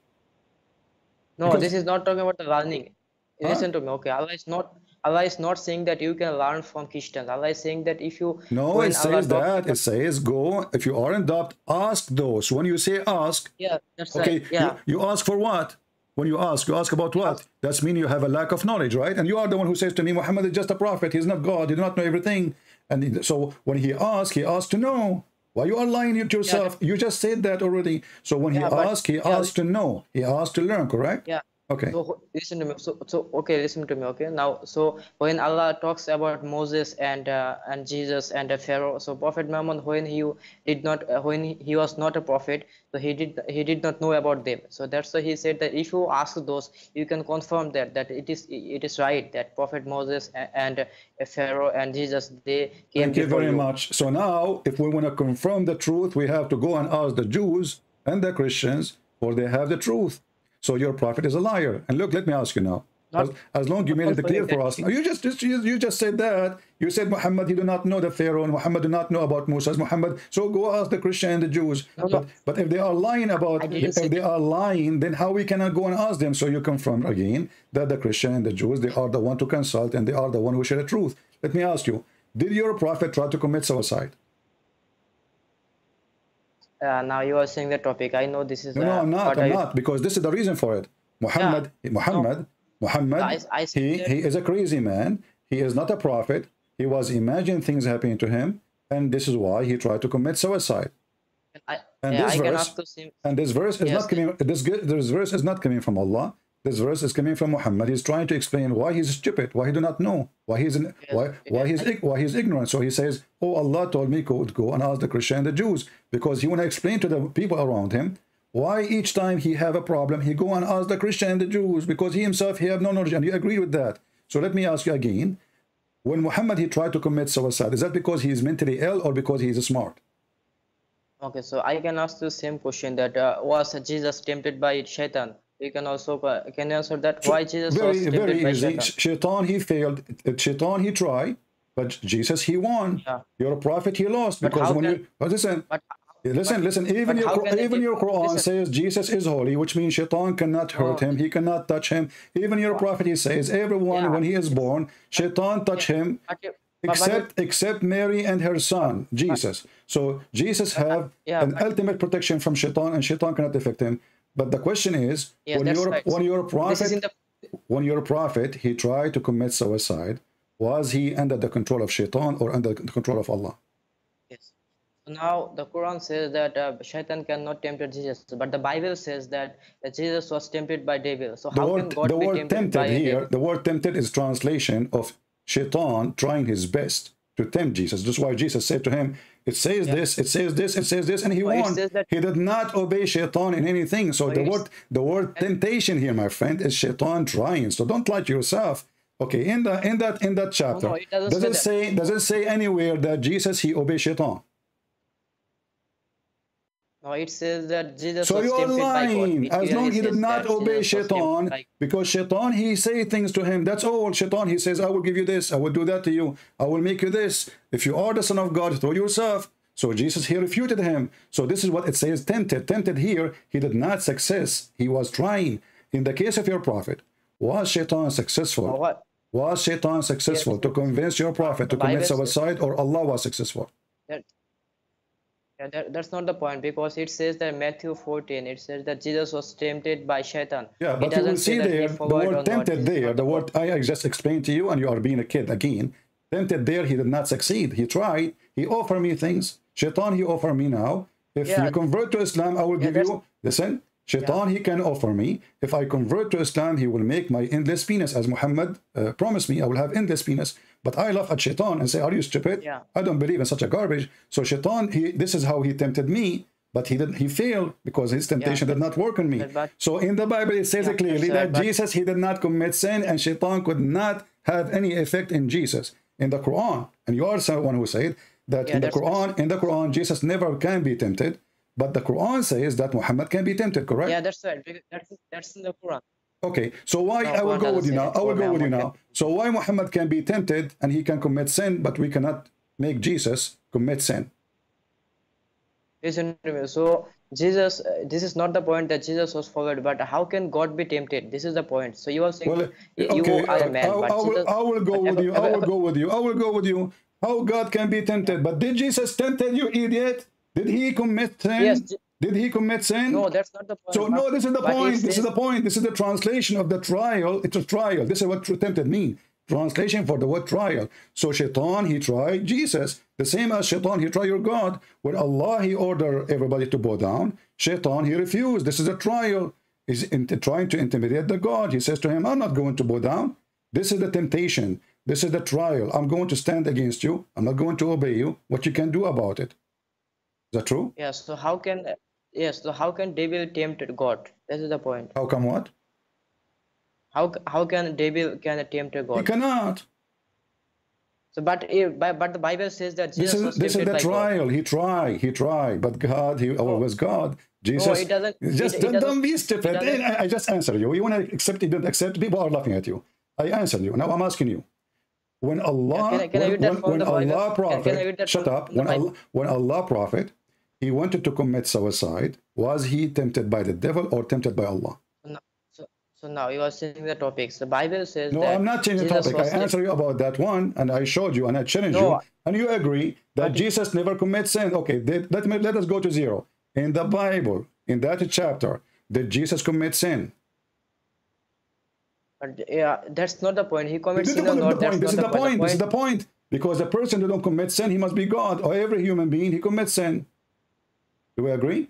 No, this is not talking about the learning. Listen to me, okay? Allah is not saying that you can learn from Christians. Allah is saying that if you... No, it says that. It says go, if you are in doubt, ask those. When you say ask... Yeah, that's okay, right. Yeah. You ask for what? When you ask about what? That's mean you have a lack of knowledge, right? And you are the one who says to me, Muhammad is just a prophet. He's not God. He does not know everything. And so when he asks to know. Why you are lying to yourself? You just said that already. So when he asks to know. He asks to learn, correct? Yeah. Okay. So listen to me. Okay, listen to me. Okay. Now, so when Allah talks about Moses and Jesus and Pharaoh, so Prophet Muhammad, when he was not a prophet, so he did not know about them. So that's why he said that if you ask those, you can confirm that it is right that Prophet Moses and Pharaoh and Jesus they came. Thank you very much. So now, if we want to confirm the truth, we have to go and ask the Jews and the Christians, or they have the truth. So your prophet is a liar. And look, let me ask you now. As long as you made it clear for us. You just said that. You said Muhammad, he do not know the Pharaoh, and Muhammad do not know about Moses. Muhammad, so go ask the Christian and the Jews. But if they are lying then how we cannot go and ask them? So you confirm again that the Christian and the Jews, they are the one to consult, and they are the one who share the truth. Let me ask you, did your prophet try to commit suicide? Now you are saying the topic. I know this is. No, I'm not, because this is the reason for it. Muhammad, he is a crazy man. He is not a prophet. He was imagining things happening to him, and this is why he tried to commit suicide. This verse is not coming from Allah. This verse is coming from Muhammad. He's trying to explain why he's stupid, why he do not know, why he's ignorant. So he says, "Oh, Allah told me to go and ask the Christian and the Jews," because he want to explain to the people around him why each time he have a problem, he go and ask the Christian and the Jews, because he himself he have no knowledge, and you agree with that. So let me ask you again: when Muhammad he tried to commit suicide, is that because he is mentally ill or because he is smart? Okay, so I can ask the same question that was Jesus tempted by Shaitan? You can also can you answer that? Why Jesus was tempted by Shaitan? Shaitan he failed. Shaitan he tried, but Jesus he won. Yeah. Your prophet he lost, because when you listen. Even your Quran says Jesus is holy, which means Shaitan cannot hurt him. He cannot touch him. Even your prophet he says everyone when he is born, Shaitan touch him. Except Mary and her son Jesus. So Jesus have an ultimate protection from Shaitan, and Shaitan cannot affect him. But the question is, when your prophet he tried to commit suicide, was he under the control of Shaitan or under the control of Allah? Yes. Now the Quran says that Shaitan cannot tempt Jesus, but the Bible says that Jesus was tempted by devil. So how can God be tempted by here? The word tempted is translation of Shaitan trying his best to tempt Jesus. That's why Jesus said to him, it says this, it says this, it says this, and he won. He did not obey Shaitan in anything. So the word temptation here, my friend, is Shaitan trying. So don't lie to yourself. Okay, in that chapter, does it say anywhere that Jesus he obeyed Shaitan? No, it says that Jesus So was you are tempted by God. lying. It As long clearly he did says not that obey Jesus was tempted Shaitan, by- because Shaitan, he say things to him. That's all. Shaitan, he says, I will give you this. I will do that to you. I will make you this. If you are the Son of God, throw yourself. So Jesus, he refuted him. So this is what it says, tempted. Tempted here, he did not success. He was trying. In the case of your prophet, was Shaitan successful? Oh, what? Was Shaitan successful to convince your prophet to commit suicide, or Allah was successful? That's not the point, because it says that Matthew 14, it says that Jesus was tempted by Shaitan. Yeah, It but you will doesn't say see that he there, the followed or word not. tempted This is there, not the point. word I just explained to you, and you are being a kid again. Tempted there, he did not succeed. He tried. He offered me things. Shaitan, he offered me now. If Yeah. you convert to Islam, I will give you, listen, Shaitan, he can offer me. If I convert to Islam, he will make my endless penis. As Muhammad promised me, I will have endless penis. But I laugh at Shaitan and say, are you stupid? Yeah. I don't believe in such a garbage. So Shaitan, this is how he tempted me. But he failed because his temptation did not work on me. So in the Bible, it says clearly that Jesus, he did not commit sin, and Shaitan could not have any effect in Jesus. In the Quran, and you are someone who said that in the Quran, Jesus never can be tempted, but the Quran says that Muhammad can be tempted, correct? Yeah, that's right. That's in the Quran. Okay, so why, No, I will Quran go with you doesn't now. say I will that. go with you Muhammad now. So why Muhammad can be tempted and he can commit sin, but we cannot make Jesus commit sin? Listen to me. So Jesus, this is not the point that Jesus was followed, but how can God be tempted? This is the point. So you are saying Well, you okay, are a man, but Jesus, I will go with you. I will go with you. I will go with you. How God can be tempted? But did Jesus tempt you, idiot? Did he commit sin? Yes. Did he commit sin? No, that's not the point. So no, this is the But it point. This is says- the point. This is the translation of the trial. It's a trial. This is what tempted mean. Translation for the word trial. So Shaitan, he tried Jesus. The same as Shaitan, he tried your God. When Allah, he ordered everybody to bow down, Shaitan, he refused. This is a trial. He's trying to intimidate the God. He says to him, I'm not going to bow down. This is the temptation. This is the trial. I'm going to stand against you. I'm not going to obey you. What you can do about it. Is that true? Yes. So how can devil tempt God? This is the point. How come what? How can devil tempt God? He cannot. So but the Bible says that Jesus was This is tempted the by trial. God. He tried, but God, he was God. Jesus, No, it doesn't. Don't be stupid. I just answered you. You want to accept? You don't accept. People are laughing at you. I answered you. Now I'm asking you. When Allah, when Allah prophet, shut up. When Allah prophet, he wanted to commit suicide. Was he tempted by the devil or tempted by Allah? So now you are changing the topics. The Bible says No, that I'm not changing the Jesus topic. was I answered you about that one, and I showed you, and I challenged you, and you agree that Jesus never commits sin. Okay, let us go to zero. In the Bible, in that chapter, did Jesus commit sin? But yeah, that's not the point. He commits This sin or not. That's is not the point. This is The the point. Because the person who don't commit sin, he must be God, or every human being, he commits sin. Do we agree?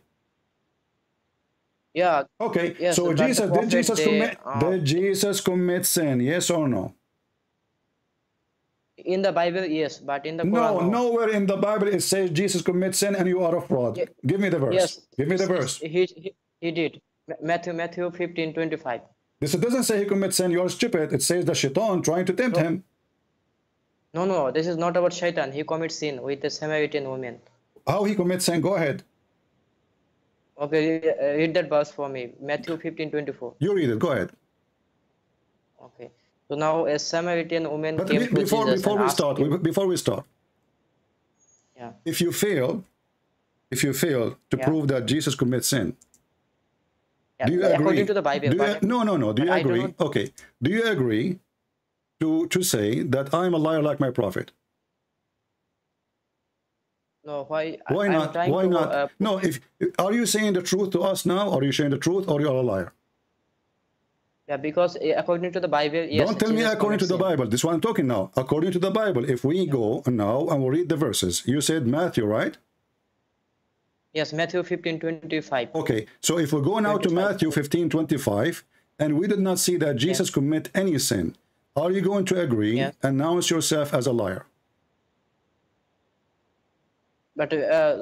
Yeah. Okay. Yes, so but Jesus, did Jesus commit sin? Yes or no? In the Bible, yes, but in the Quran, no. Nowhere in the Bible it says Jesus commits sin and you are a fraud. Yeah. Give me the verse. Yes. Give me the verse. He did. Matthew 15:25. This doesn't say he commits sin. You're stupid. It says the Shaitan trying to tempt him. No. This is not about Shaitan. He commits sin with the Samaritan woman. How he commits sin? Go ahead. Okay, read that verse for me. Matthew 15:24. You read it. Go ahead. Okay. So now a Samaritan woman But came to Jesus before we start, yeah. if you fail to prove that Jesus commits sin, do you agree? According to the Bible. No. Do you agree? Okay. Do you agree to say that I'm a liar like my prophet? No. Why? Why not? Why not? No. Are you saying the truth to us now? Or are you saying the truth, or you're a liar? Yeah, because according to the Bible, yes. Don't tell me according to the Bible. This is what I'm talking now. According to the Bible, if we go now and we'll read the verses, you said Matthew, right? Yes, Matthew 15:25. Okay, so if we go now to Matthew 15:25, and we did not see that Jesus commit any sin, are you going to agree, announce yourself as a liar? But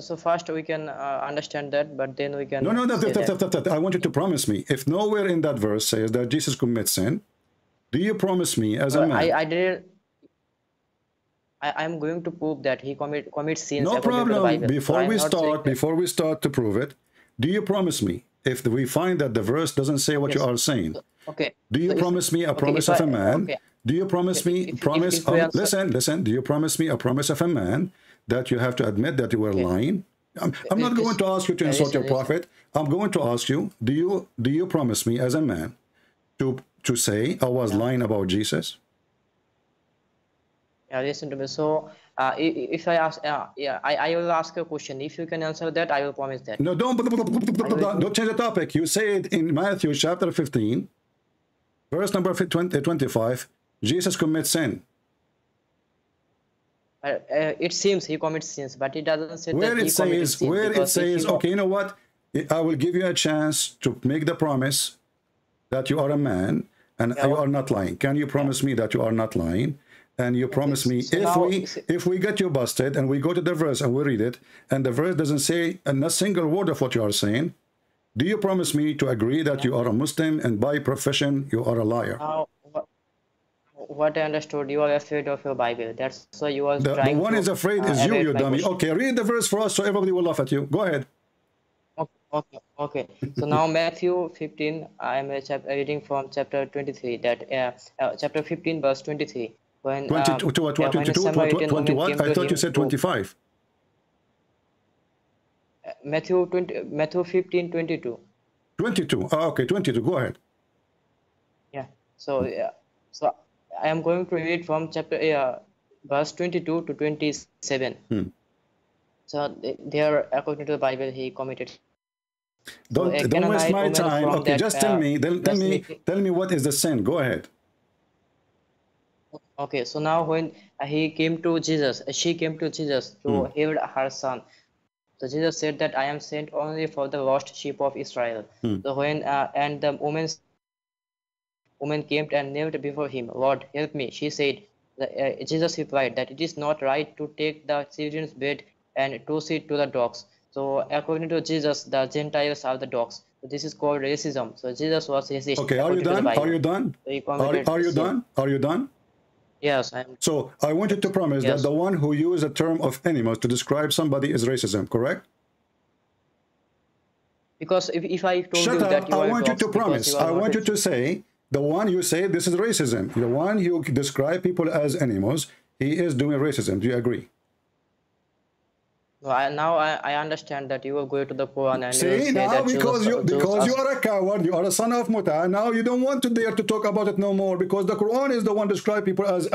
so first we can understand that, but then we can. No. I want you to promise me. If nowhere in that verse says that Jesus commits sin, do you promise me as a man? I didn't. I'm going to prove that he commits sins. No according to the problem. Bible. So Before we start to prove it, do you promise me, if we find that the verse doesn't say what you are saying, okay. do you promise me a promise of a man? Okay. Do you promise me listen, do you promise me a promise of a man that you have to admit that you were lying? I'm not going to ask you to insult your prophet. I'm going to ask you, do you promise me as a man to say I was lying about Jesus? Yeah, listen to me. So if I ask, I will ask a question. If you can answer that, I will promise that. No, don't change the topic. You say it in Matthew chapter 15, verse number 25. Jesus commits sin. It seems he commits sins, but it doesn't say where that it says, where it says, okay, you know what? I will give you a chance to make the promise that you are a man and you are not lying. Can you promise me that you are not lying? And you promise me, so if we get you busted and we go to the verse and we read it, and the verse doesn't say a single word of what you are saying, do you promise me to agree that you are a Muslim and by profession you are a liar? What I understood, you are afraid of your Bible. That's why you are trying. The one is afraid is you dummy. Okay, read the verse for us so everybody will laugh at you. Go ahead. Okay. So now Matthew 15, I am reading from chapter 23. That chapter 15, verse 23. When 20 what? I thought you said 25. Matthew 15, 22. 22. Oh, okay, 22. Go ahead. Yeah. So I am going to read from chapter verse 22 to 27. So there, according to the Bible, he committed. Don't waste my time. Okay, just tell me. Tell me what is the sin. Go ahead. Okay, so now when she came to Jesus to heal her son. So Jesus said that I am sent only for the lost sheep of Israel. So when and the woman came and knelt before him. Lord, help me. She said. Jesus replied that it is not right to take the children's bread and toss it to the dogs. So according to Jesus, the Gentiles are the dogs. So this is called racism. So Jesus was racist. Okay, are you done? Are you done? Are you done? Are you done? Yes, I am. So I want you to promise that the one who used the term of animals to describe somebody is racism, correct? Because if I told Shut you up. that you I want you to promise. I want you to say the one you say this is racism. The one you describe people as animals, he is doing racism. Do you agree? Now I understand that you will go to the Quran and see now because you are a coward, you are a son of Muta. Now you don't want to dare to talk about it no more because the Quran is the one describe people as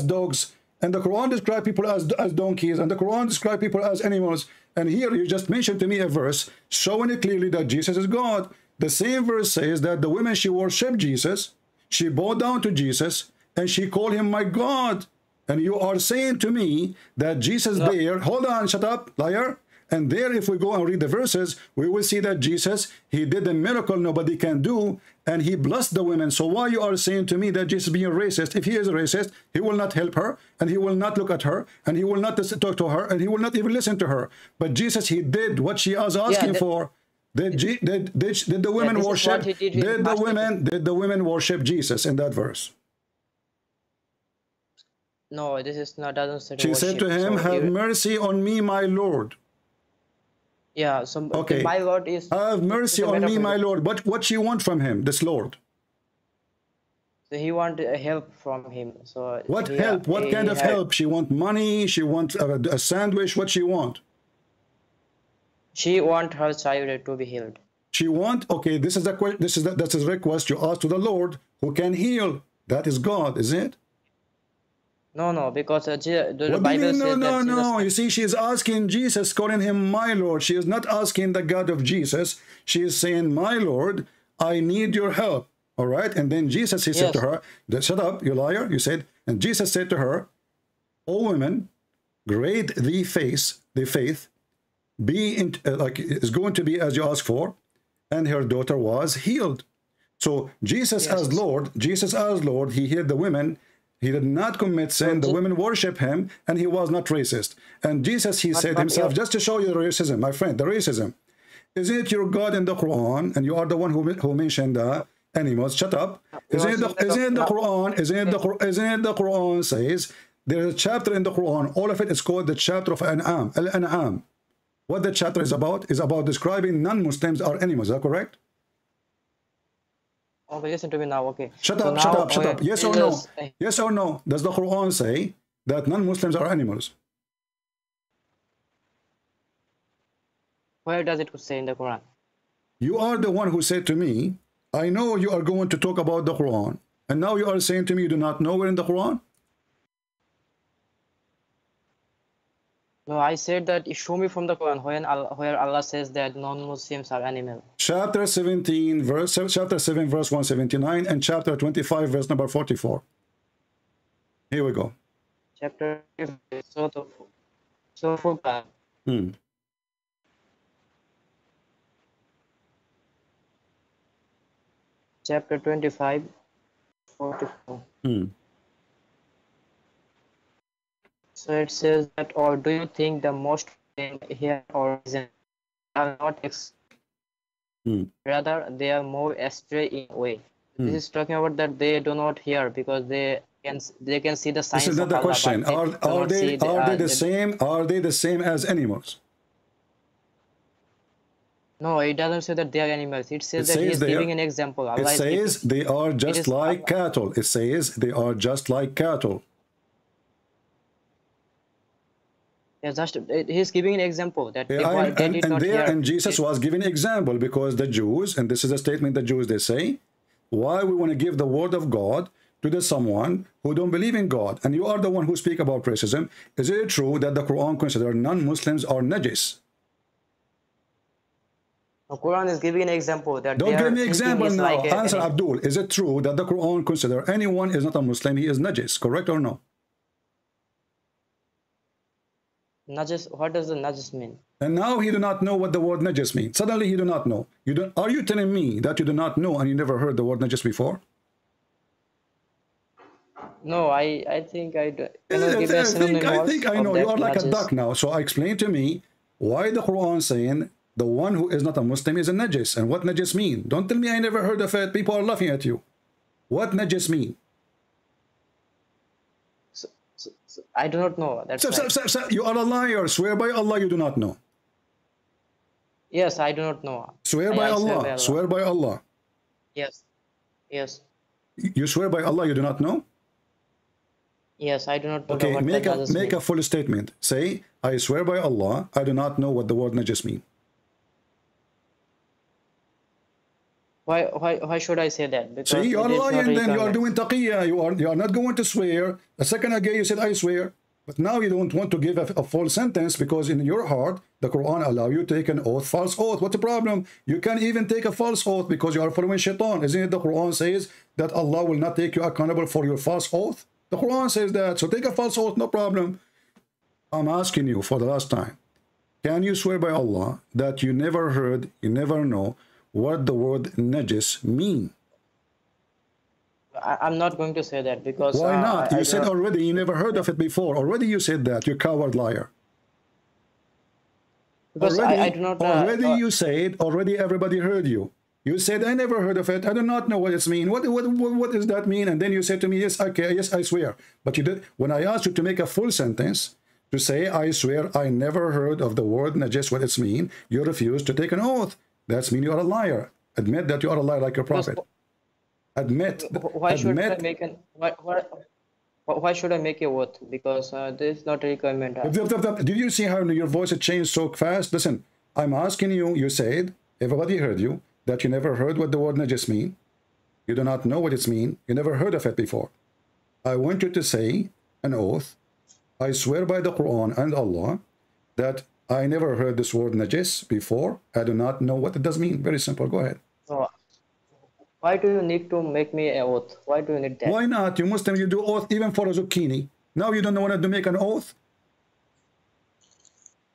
dogs, and the Quran describe people as donkeys, and the Quran describe people as animals. And here you just mentioned to me a verse showing it clearly that Jesus is God. The same verse says that the woman, she worshiped Jesus, she bowed down to Jesus, and she called him my God. And you are saying to me that Jesus there, hold on, shut up, liar. And there, if we go and read the verses, we will see that Jesus, he did a miracle nobody can do, and he blessed the women. So why you are saying to me that Jesus being racist? If he is a racist, he will not help her, and he will not look at her, and he will not talk to her, and he will not even listen to her. But Jesus, he did what she was asking for. Did the women worship? Did the women worship Jesus in that verse? No, this is not doesn't say. She said to him, "Have mercy on me, my Lord." Yeah. So okay, my Lord is. Have mercy on me, my Lord. What she want from him, this Lord? So he want help from him. So what help? What kind of help? She want money. She want a sandwich. What she want? She want her child to be healed. She want. Okay, this is that's a request you ask to the Lord who can heal. That is God, is it? No, because the Bible says that no. You see, she is asking Jesus, calling him my Lord. She is not asking the God of Jesus. She is saying, my Lord, I need your help. All right? And then Jesus, he said to her, shut up, you liar. You said, and Jesus said to her, O women, great the faith, is going to be as you ask for. And her daughter was healed. So Jesus as Lord, he healed the women. He did not commit sin. The women worship him, and he was not racist. And Jesus, he said himself, just to show you the racism, my friend, the racism. Isn't it your God in the Quran, and you are the one who mentioned the animals? Shut up. Isn't it the Quran says There is a chapter in the Quran. All of it is called the chapter of An'am. Al-An'am. What the chapter is about describing non-Muslims are animals. Is that correct? Okay, listen to me now. Okay. Shut up, shut up, shut up. Yes or no? Yes or no? Does the Quran say that non-Muslims are animals? Where does it say in the Quran? You are the one who said to me, I know you are going to talk about the Quran. And now you are saying to me you do not know where in the Quran? No, I said that you show me from the Quran where Allah says that non-Muslims are animals. Chapter 7, verse 179, and chapter 25, verse number 44. Here we go. Chapter so Furqan. Chapter 25, 44. So it says that, or do you think the most here or are not rather they are more astray in a way. This is talking about that they do not hear because they can see the signs. This is not the question. Are they the same? Are they the same as animals? No, it doesn't say that they are animals. It says that he is giving an example. It says they are just like cattle. It says they are just like cattle. Yeah, he's giving an example that and Jesus was giving an example because the Jews, and this is a statement the Jews they say, why we want to give the word of God to the someone who don't believe in God, and you are the one who speak about racism. Is it true that the Quran considers non-Muslims are najis? The Quran is giving an example that don't give me example now. Like answer Abdul. Is it true that the Quran considers anyone is not a Muslim, he is najis? Correct or no? Najis, what does the najis mean? And now he do not know what the word najis means. Suddenly he do not know. Are you telling me that you do not know and you never heard the word najis before? No, I think I do. I think I know. You are like a duck now. So explain to me why the Quran saying the one who is not a Muslim is a najis, and what najis mean? Don't tell me I never heard of it. People are laughing at you. What najis mean? I do not know. That's you are a liar. Swear by Allah you do not know. Yes, I do not know. Swear by Allah. Swear by Allah. Yes. Yes. You swear by Allah you do not know? Yes, I do not know. Okay, make a full statement. Say, I swear by Allah, I do not know what the word najis mean. Why should I say that? Because see, you are lying, then you are doing taqiyya. You are not going to swear. A second ago you said I swear. But now you don't want to give a false sentence because in your heart, the Quran allows you to take an oath, false oath. What's the problem? You can't even take a false oath because you are following shaitan. Isn't it the Quran says that Allah will not take you accountable for your false oath? The Quran says that. So take a false oath, no problem. I'm asking you for the last time. Can you swear by Allah that you never heard, you never know what the word najis mean? I'm not going to say that because why not? You said already you never heard of it before. Already you said that. You coward liar. Because already, I do not. Already you said. Already everybody heard you. You said I never heard of it. I do not know what it means. What does that mean? And then you said to me, yes, okay, yes, I swear. But you did when I asked you to make a full sentence to say I swear I never heard of the word najis, what it means. You refused to take an oath. That's mean you are a liar. Admit that you are a liar like your prophet. Admit. Why should I make an why should I make a oath? Because this is not a requirement. Did you see how your voice had changed so fast? Listen, I'm asking you. You said everybody heard you that you never heard what the word najis mean. You do not know what it mean. You never heard of it before. I want you to say an oath. I swear by the Quran and Allah that I never heard this word najis before. I do not know what it does mean. Very simple. Go ahead. So, why do you need to make me an oath? Why do you need that? Why not? You Muslim, you do oath even for a zucchini. Now you don't want to make an oath?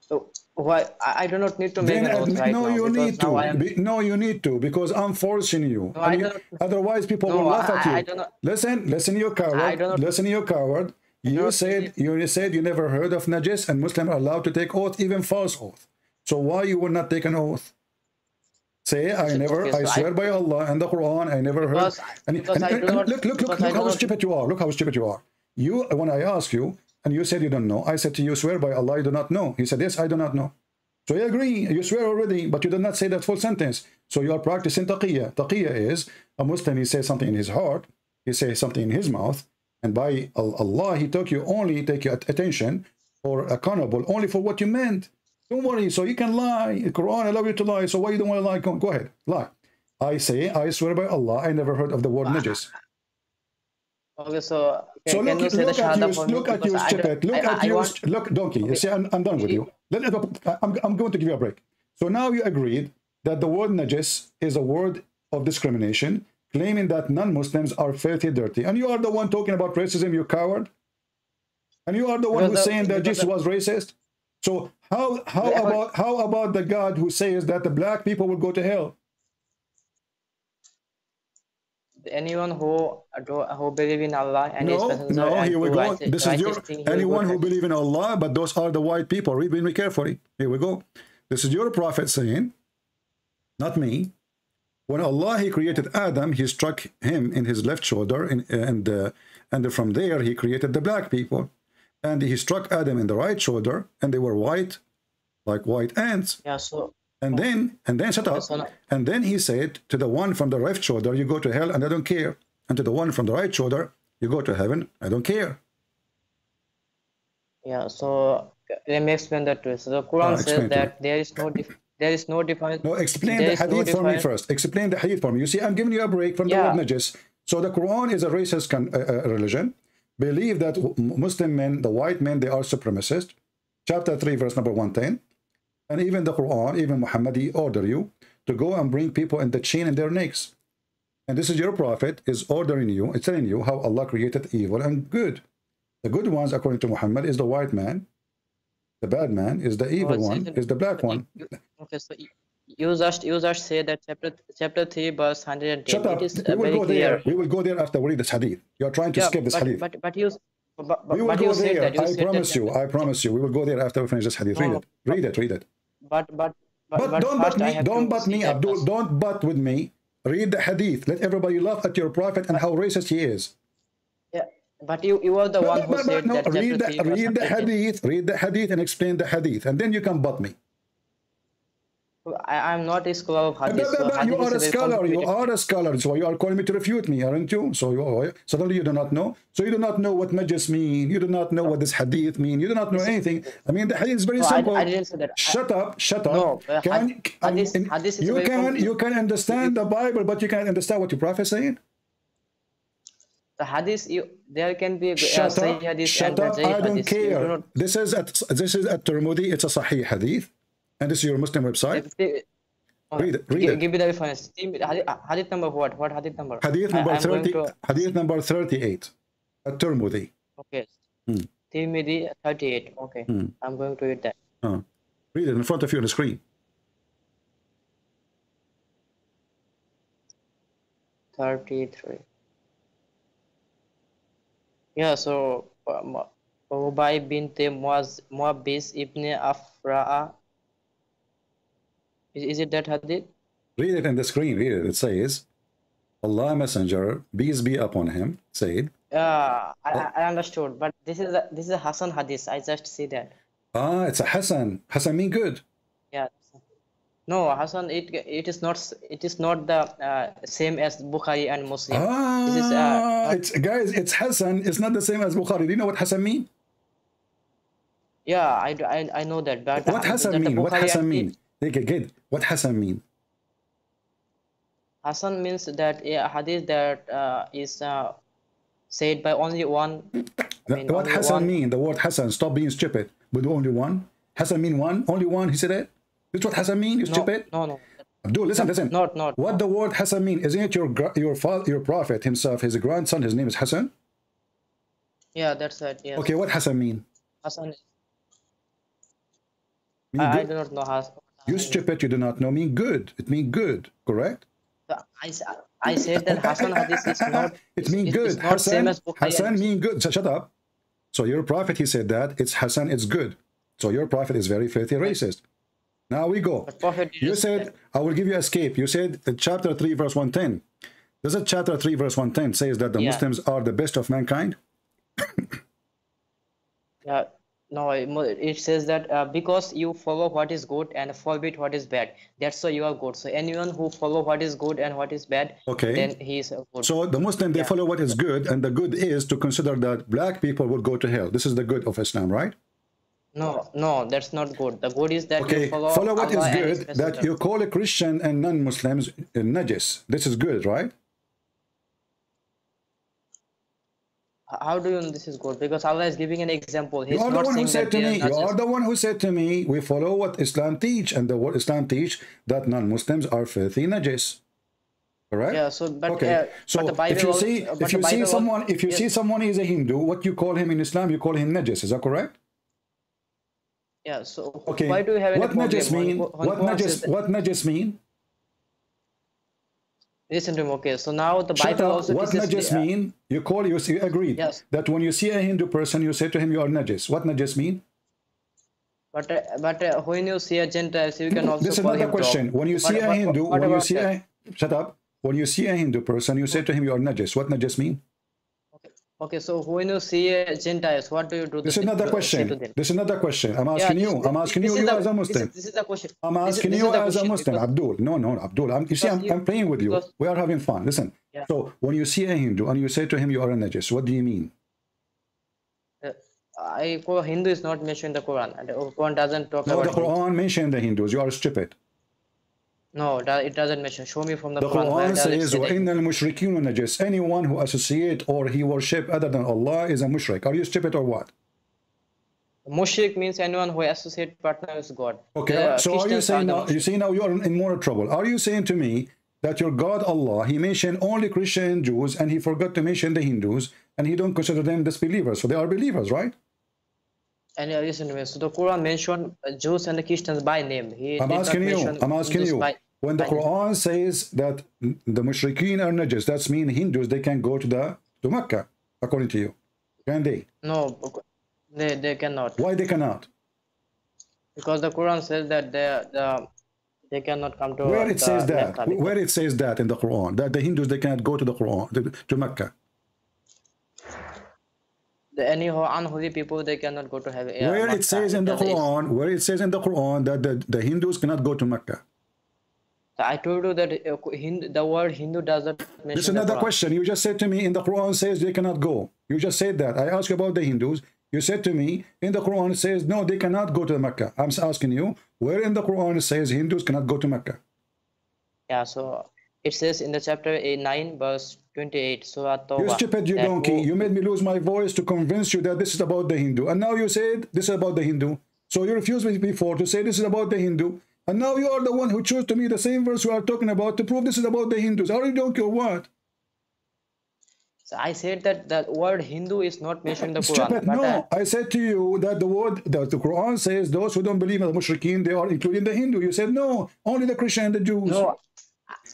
So, why? I do not need to make an oath right now. You need to. No, you need to because I'm forcing you. No, otherwise, people will laugh at you. Listen, you coward. Listen, you coward. You said you never heard of najis, and Muslims are allowed to take oath, even false oath. So why you will not take an oath? Say I swear by Allah and the Quran, I never heard. Look how stupid you are. Look how stupid you are. You, when I asked you, and you said you don't know, I said to you, swear by Allah, you do not know. He said, yes, I do not know. So you agree, you swear already, but you did not say that full sentence. So you are practicing taqiyya. Taqiyya is a Muslim, he says something in his heart, he says something in his mouth, and by Allah, he take you attention or accountable only for what you meant. Don't worry, so you can lie. The Quran allows you to lie, so why you don't want to lie? Go ahead, lie. I say, I swear by Allah, I never heard of the word najis. Okay, so look at you, stupid. Look, donkey. You see, I'm done with you. I'm going to give you a break. So now you agreed that the word najis is a word of discrimination, claiming that non-Muslims are filthy, dirty. And you are the one talking about racism, you coward. And you are the one who's saying that Jesus was racist. So how about the God who says that the black people will go to hell? Anyone who believe in Allah and His Messenger. No, here we go. This is your anyone who believe in Allah, but those are the white people. Read me carefully. Here we go. This is your prophet saying, not me. When Allah he created Adam, he struck him in his left shoulder, and from there he created the black people, and he struck Adam in the right shoulder, and they were white, like white ants. Yeah. So. And then shut up. And then he said to the one from the left shoulder, you go to hell, and I don't care. And to the one from the right shoulder, you go to heaven, I don't care. Yeah. So let me explain that to you. So the Quran says that there is no defined. No, explain the hadith for me first. Explain the hadith for me. You see, I'm giving you a break from the word najis. So the Quran is a racist religion. Believe that Muslim men, the white men, they are supremacist. Chapter 3, verse number 110. And even the Quran, even Muhammad, he order you to go and bring people in the chain in their necks. And this is your prophet is ordering you, it's telling you how Allah created evil and good. The good ones, according to Muhammad, is the white man. The bad man is the evil one, is the black one. Okay, so you just say that chapter 3, verse 110. Shut up. We will go there. We will go there after we read this hadith. You are trying to skip this hadith. We will go there. I promise you. We will go there after we finish this hadith. Read it. But don't butt me, Abdul. Don't butt with me. Read the hadith. Let everybody laugh at your prophet and how racist he is. Yeah, but you are the one who said that. Read the hadith and explain the hadith, and then you can butt me. I'm not a scholar of hadith. You are a scholar. You are a scholar. So you are calling me to refute me, aren't you? So suddenly you do not know. So you do not know what najis mean. You do not know what this hadith mean. You do not know anything. I mean, the hadith is very simple. I didn't say that. Shut up. No, you can understand the Bible, but you can't understand what your prophet is saying. The hadith, there can be a shut up. I don't care. This is at Tirmidhi. It's a Sahih hadith. And this is your Muslim website. Read it. Give me the reference. Hadith number what? What hadith number? Hadith number 30. Hadith number 38. At Tirmidhi. Okay. Tirmidhi 38. Okay. I'm going to read that. Read it in front of you on the screen. 33. Yeah. So Ubay bint Muabbis ibn Afra'a. Is it that hadith? Read it in the screen. Read it. It says, Allah Messenger, peace be upon him, said. I understood, but this is a Hasan hadith. I just see that. It's a Hasan. Hasan mean good. Yeah. No, Hasan. It is not the same as Bukhari and Muslim. It's Hasan. It's not the same as Bukhari. Do you know what Hasan mean? Yeah, I know that. But what Hasan mean? What Hasan mean? Good. What Hasan mean? Hasan means that a hadith that is said by only one. What Hasan mean? The word Hasan. Stop being stupid. With only one. Hasan mean one. Only one. He said it. That's what Hasan mean. You stupid. No. Abdul, listen. Not. What the word Hasan mean? Isn't it your prophet himself? His grandson. His name is Hasan. Yeah, that's right. Yes. Okay. What Hasan mean? Hasan. I do not know Hasan. You stupid, you do not know. Mean good. It means good, correct? I said that Hasan hadith is not. It means good. Hasan mean good. So shut up. So your prophet, he said that it's Hasan, it's good. So your prophet is very filthy racist. Now we go. You said, I will give you escape. You said chapter 3, verse 110. Does it chapter 3, verse 110 says that the Muslims are the best of mankind? Yeah, no, it says that because you follow what is good and forbid what is bad, that's why you are good. So anyone who follow what is good and what is bad, Okay. then he is good. So the Muslim, they follow what is good, and the good is to consider that black people will go to hell. This is the good of Islam, right? No, no, that's not good. The good is that Okay, you follow what is Allah and good, His that Messenger. you call a Christian and non-Muslims najis. This is good, right? How do you know this is good? Because Allah is giving an example. He's You are the not one who saying said that to they are me, not you are just- the one who said to me, we follow what Islam teach, and the what Islam teach that non-Muslims are filthy najis. Correct? Yeah, so but Okay. So but the Bible if you also- see but if the you see Bible someone also- if you yes. see someone is a Hindu, what you call him in Islam, you call him najis. Is that correct? Yeah, so Okay. why do you have any what najis problem? mean? What najis mean? Listen to me, okay. So now the Shut Bible up. also What teaches najis mean? You agreed Yes. that when you see a Hindu person, you say to him, you are najis. What najis mean? But when you see a Gentile, you can also This is call not the him question. dog. When you see a Hindu, shut up. When you see a Hindu person, you say to him, you are najis. What najis mean? Okay, so when you see a Gentiles, what do you do? This is not the say to question. them? This is not the question. I'm asking you. I'm asking you as a Muslim. This is the question. I'm This is- asking this you is the as a question, Muslim, because- Abdul. No, Abdul. I'm playing with you. because- We are having fun. Listen. Yeah. So when you see a Hindu and you say to him, you are a najis, what do you mean? Hindu is not mentioned in the Quran, and the Quran doesn't talk No, about the Quran mentioned the Hindus. You are stupid. No, it doesn't mention. Show me from the The Quran. Where Quran does it says, say that? وَإِنَّ الْمُشْرِكِينَ najis. Anyone who associate or he worship other than Allah is a mushrik. Are you stupid or what? Mushrik means anyone who associate partner with God. Okay, The so are you Christians saying the now, you mushrik. see now you are in more trouble. Are you saying to me that your God Allah, he mentioned only Christian and Jews and he forgot to mention the Hindus and he don't consider them disbelievers? So they are believers, right? And listen to me. So the Quran mentioned Jews and the Christians by name. He I'm did not asking mention Hindus you. When the by name. Quran says that the mushrikeen are najis, that's mean Hindus, they can go to Mecca, according to you. Can they? No, they cannot. Why they cannot? Because the Quran says that they cannot come to Where it says that? Mecca because- Where it says that in the Quran? That the Hindus, they cannot go to the Quran, to Mecca. any unholy people, they cannot go to heaven. Where it says in the Quran that the Hindus cannot go to Mecca. I told you that the word Hindu does not mention. This is another the Quran. question. You just said to me in the Quran says they cannot go. You just said that. I asked you about the Hindus. You said to me in the Quran it says no, they cannot go to Mecca. I'm asking you where in the Quran it says Hindus cannot go to Mecca. Yeah, so it says in the chapter 9 verse 28. So You stupid, you donkey. You made me lose my voice to convince you that this is about the Hindu. And now you said this is about the Hindu. So you refused me before to say this is about the Hindu. And now you are the one who chose to me the same verse we are talking about to prove this is about the Hindus. Are you donkey or what? So I said that the word Hindu is not mentioned in the Quran. Stupid, but, no. I said to you that the Quran says those who don't believe in the mushrikeen, they are including the Hindu. You said no, only the Christian and the Jews. No,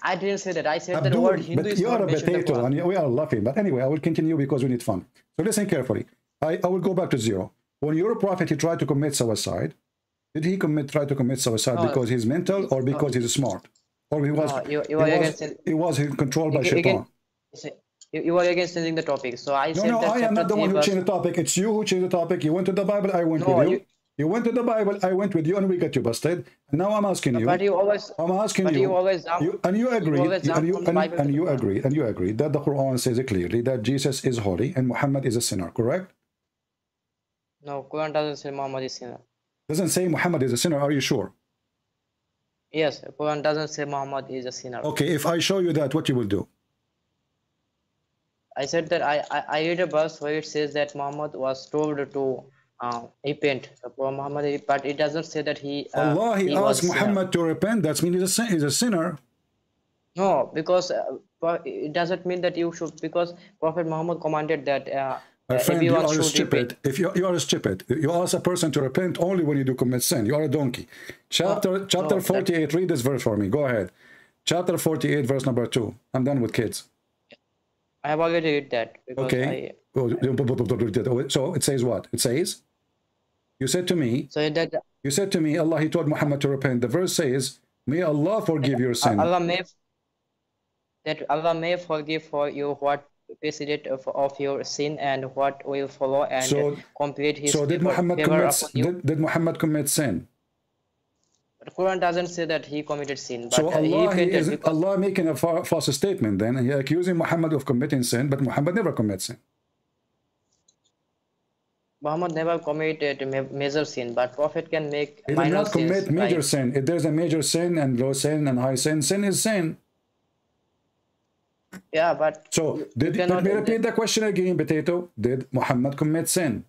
I didn't say that. I said that the Abdul, word Hindu but is you are not a mentioned in the potato Quran. and we are laughing. But anyway, I will continue because we need fun. So listen carefully. I will go back to zero. When your prophet, he tried to commit suicide, did he try to commit suicide No. because he's mental or because he's smart? Or he was, No, you are against it. he was controlled by shaitan? You are against changing the topic. So I No, said no, that I am chapter not the 3 one who verse- changed the topic. It's you who changed the topic. You went to the Bible, I went No, with you. You went to the Bible, I went with you, and we got you busted. And now I'm asking you. But you always. I'm asking but you. you always jump. And you agree. always jump from the Bible to the Quran. And you agree that the Quran says clearly that Jesus is holy and Muhammad is a sinner. Correct? No, Quran doesn't say Muhammad is sinner. Doesn't say Muhammad is a sinner. Are you sure? Yes, Quran doesn't say Muhammad is a sinner. Okay. If I show you that, what you will do? I said that I read a verse where it says that Muhammad was told to repent. Muhammad, but it doesn't say that he. Allah, he was asked a sinner. Muhammad to repent. That means he's a sinner. No, because it doesn't mean that you should. Because Prophet Muhammad commanded that My friend, you everyone are should stupid. repent. If you are stupid, you ask a person to repent only when you do commit sin. You are a donkey. Chapter 48. Read this verse for me. Go ahead. Chapter 48, verse number 2. I'm done with kids. I have already read that. Because Okay. So it says what? It says, you said to me, Allah, he told Muhammad to repent. The verse says, may Allah forgive your sin. Allah may forgive for you what preceded of your sin and what will follow, and complete his so did favor, Muhammad favor commit, upon you. did Muhammad commit sin? The Quran doesn't say that he committed sin, but So Allah, he repented is because Allah making a false statement then? He accusing Muhammad of committing sin, but Muhammad never commits sin. Muhammad never committed major sin, but Prophet can make He did minor not commit sins. major sin. If there's a major sin and low sin and high sin, sin is sin. Yeah, but so let me repeat the question again, Potato. Did Muhammad commit sin?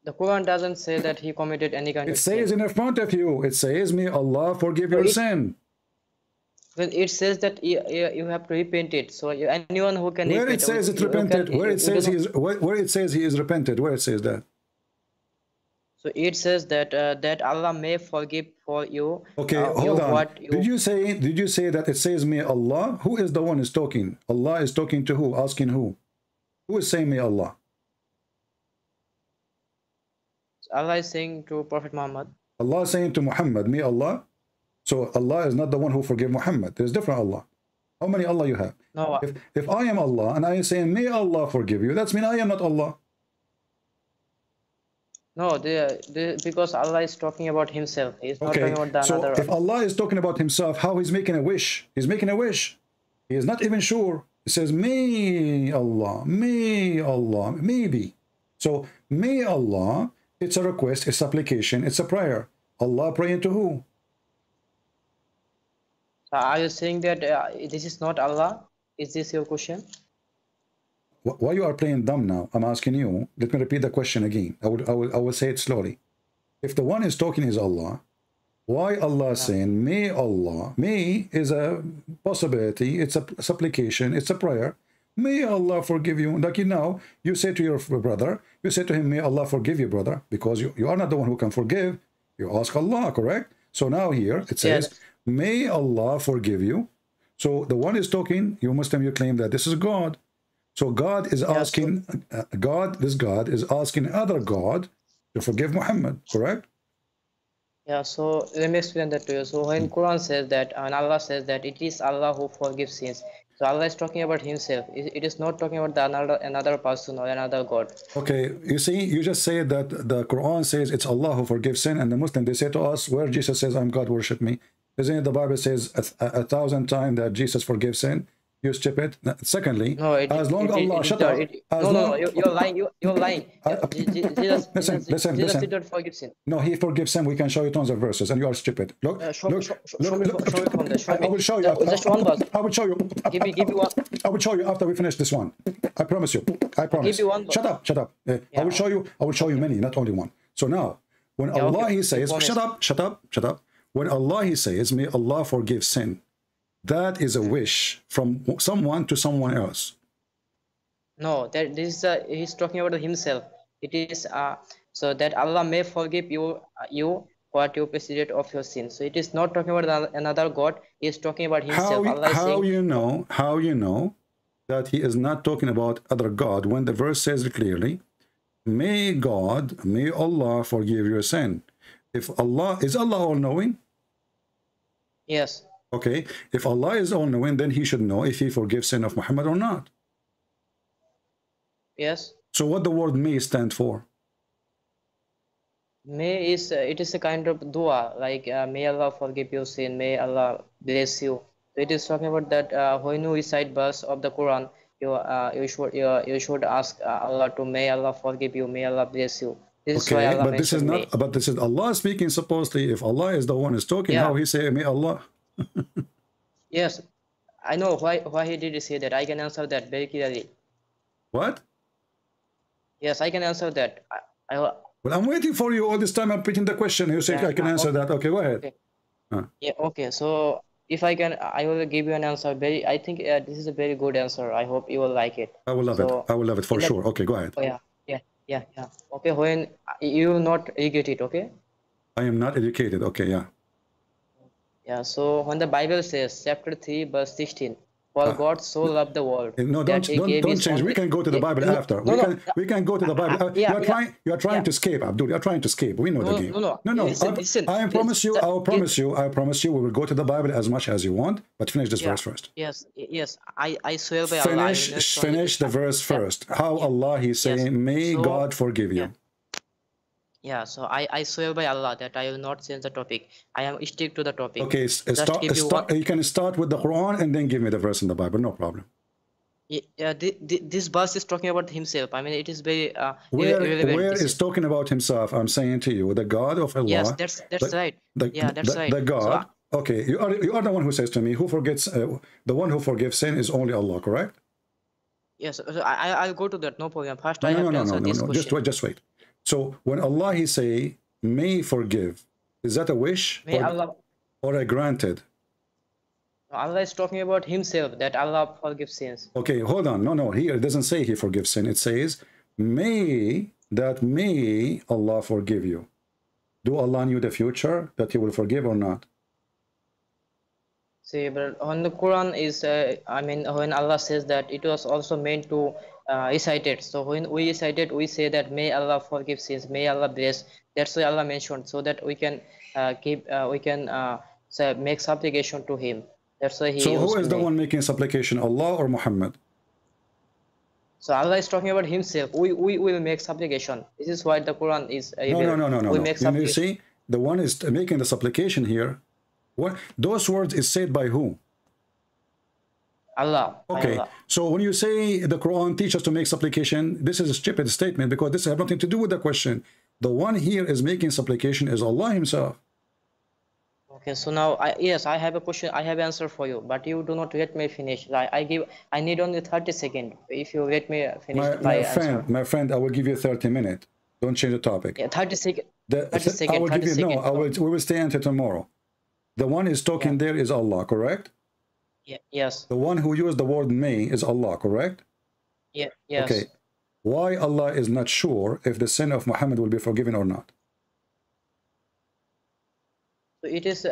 The Quran doesn't say that he committed any kind of sin. It says in front of you. It says, "May Allah forgive your sin." Well, it says that you have to repent it. So anyone who can where it says it repented, where it says he is repented, where it says that. So it says that that Allah may forgive for you. Okay, hold on. Did you say that it says may Allah? Who is the one is talking? Allah is talking to who? Asking who? Who is saying may Allah? Allah is saying to Prophet Muhammad. Allah is saying to Muhammad, may Allah. So Allah is not the one who forgive Muhammad. There's different Allah. How many Allah you have? No. If I am Allah and I am saying may Allah forgive you, that's mean I am not Allah. No, because Allah is talking about himself. He's not talking about the another. So if Allah is talking about himself, how he's making a wish? He's making a wish. He is not even sure. He says, may Allah, maybe. So may Allah, it's a request, it's supplication, it's a prayer. Allah praying to who? Are you saying that this is not Allah? Is this your question? Why you are playing dumb now? I'm asking you. Let me repeat the question again. I will say it slowly. If the one is talking is Allah, why Allah saying may Allah? May is a possibility. It's a supplication. It's a prayer. May Allah forgive you. Like now, you say to your brother, you say to him, may Allah forgive you, brother, because you are not the one who can forgive. You ask Allah, correct? So now here it says, yes, may Allah forgive you. So the one is talking, you Muslim, you claim that this is God. So God is asking, this God is asking other God to forgive Muhammad, correct? Yeah, so let me explain that to you. So when Quran says that, and Allah says that it is Allah who forgives sins. So Allah is talking about himself. It is not talking about another person or another God. Okay, you see, you just say that the Quran says it's Allah who forgives sin, and the Muslim, they say to us, where Jesus says, I'm God, worship me. Isn't it the Bible says 1,000 times that Jesus forgives sin? You stupid. Secondly, as long as Allah shut up. No, you're lying. You're lying. Jesus listen. didn't forgive sin. No, he forgives sin. We can show you tons of verses, and you are stupid. Look, show me from there. I will show you. Just one verse. I will show you. Give me one. I will show you after we finish this one. I promise you. I promise. Give you one. Shut up. I will show you. I will show you many, not only one. So now, when Allah he says, shut up. When Allah he says, may Allah forgive sin. That is a wish from someone to someone else. No, he's talking about himself. It is so that Allah may forgive you what you preceded of your sin. So it is not talking about another God. He is talking about himself. How you know that he is not talking about other God when the verse says it clearly? May Allah forgive your sin. If Allah is Allah all-knowing? Yes. Okay, if Allah is all-knowing, then he should know if he forgives sin of Muhammad or not. Yes. So what the word may stand for? May is it is a kind of dua, like may Allah forgive your sin, may Allah bless you. So it is talking about that when you recite verse of the Quran, you should ask Allah to may Allah forgive you, may Allah bless you. This okay, is why Allah but this is not. But this is Allah speaking. Supposedly, if Allah is the one is talking, how he say may Allah? Yes, I know why he did say that. I can answer that very clearly. What? Yes, I can answer that. Well, I'm waiting for you all this time. I'm putting the question. You say I can answer that. Okay, go ahead. Okay. Yeah. Okay. So if I can, I will give you an answer. I think this is a very good answer. I hope you will like it. I will love it. I will love it for sure. Okay, go ahead. Oh yeah. Okay, when you will not regret it. Okay. I am not educated. Okay, yeah. Yeah, so when the Bible says, chapter 3, verse 16, For God so loved the world. No, don't change. We can go to the Bible after. We can go to the Bible. You are trying to escape, Abdul. You are trying to escape. We know the game. No. Listen, I promise you. We will go to the Bible as much as you want, but finish this verse first. Yes. I swear by Allah. Finish the verse first. How Allah He saying, may God forgive you. Yeah, so I swear by Allah that I will not change the topic. I am stick to the topic. Okay, you can start with the Quran and then give me the verse in the Bible, no problem. Yeah, this verse is talking about himself. I mean, it is very where is talking about himself? I'm saying to you, the God of Allah. Yes, that's right. That's right. The God. Okay, you are the one who says to me, who forgets the one who forgives sin is only Allah, correct? Yes, I'll go to that. No problem. First, I have to answer this question. Just wait. So when Allah He say may forgive, is that a wish or a granted? Allah is talking about Himself, that Allah forgives sins. Okay, hold on. No. Here it doesn't say He forgives sin. It says may Allah forgive you. Do Allah knew the future that He will forgive or not? See, but on the Quran is, when Allah says that it was also meant to recite it. So when we recite it, we say that may Allah forgive sins, may Allah bless. That's why Allah mentioned, so that we can make supplication to Him. That's why He. So who is the one making supplication, Allah or Muhammad? So Allah is talking about Himself. We will make supplication. This is why the Quran is. No. We make supplication. You see, the one is making the supplication here. What those words is said by who? Allah. Okay, Allah. So when you say the Quran teaches us to make supplication, this is a stupid statement because this has nothing to do with the question. The one here is making supplication is Allah Himself. Okay, so now I have a question. I have an answer for you, but you do not let me finish. I need only 30 seconds. If you let me finish my friend, I will give you 30 minutes. Don't change the topic. Yeah, 30 seconds. We will stay until tomorrow. The one is talking there is Allah, correct? Yes. The one who used the word may is Allah, correct? Yes. Okay. Why Allah is not sure if the sin of Muhammad will be forgiven or not? So it is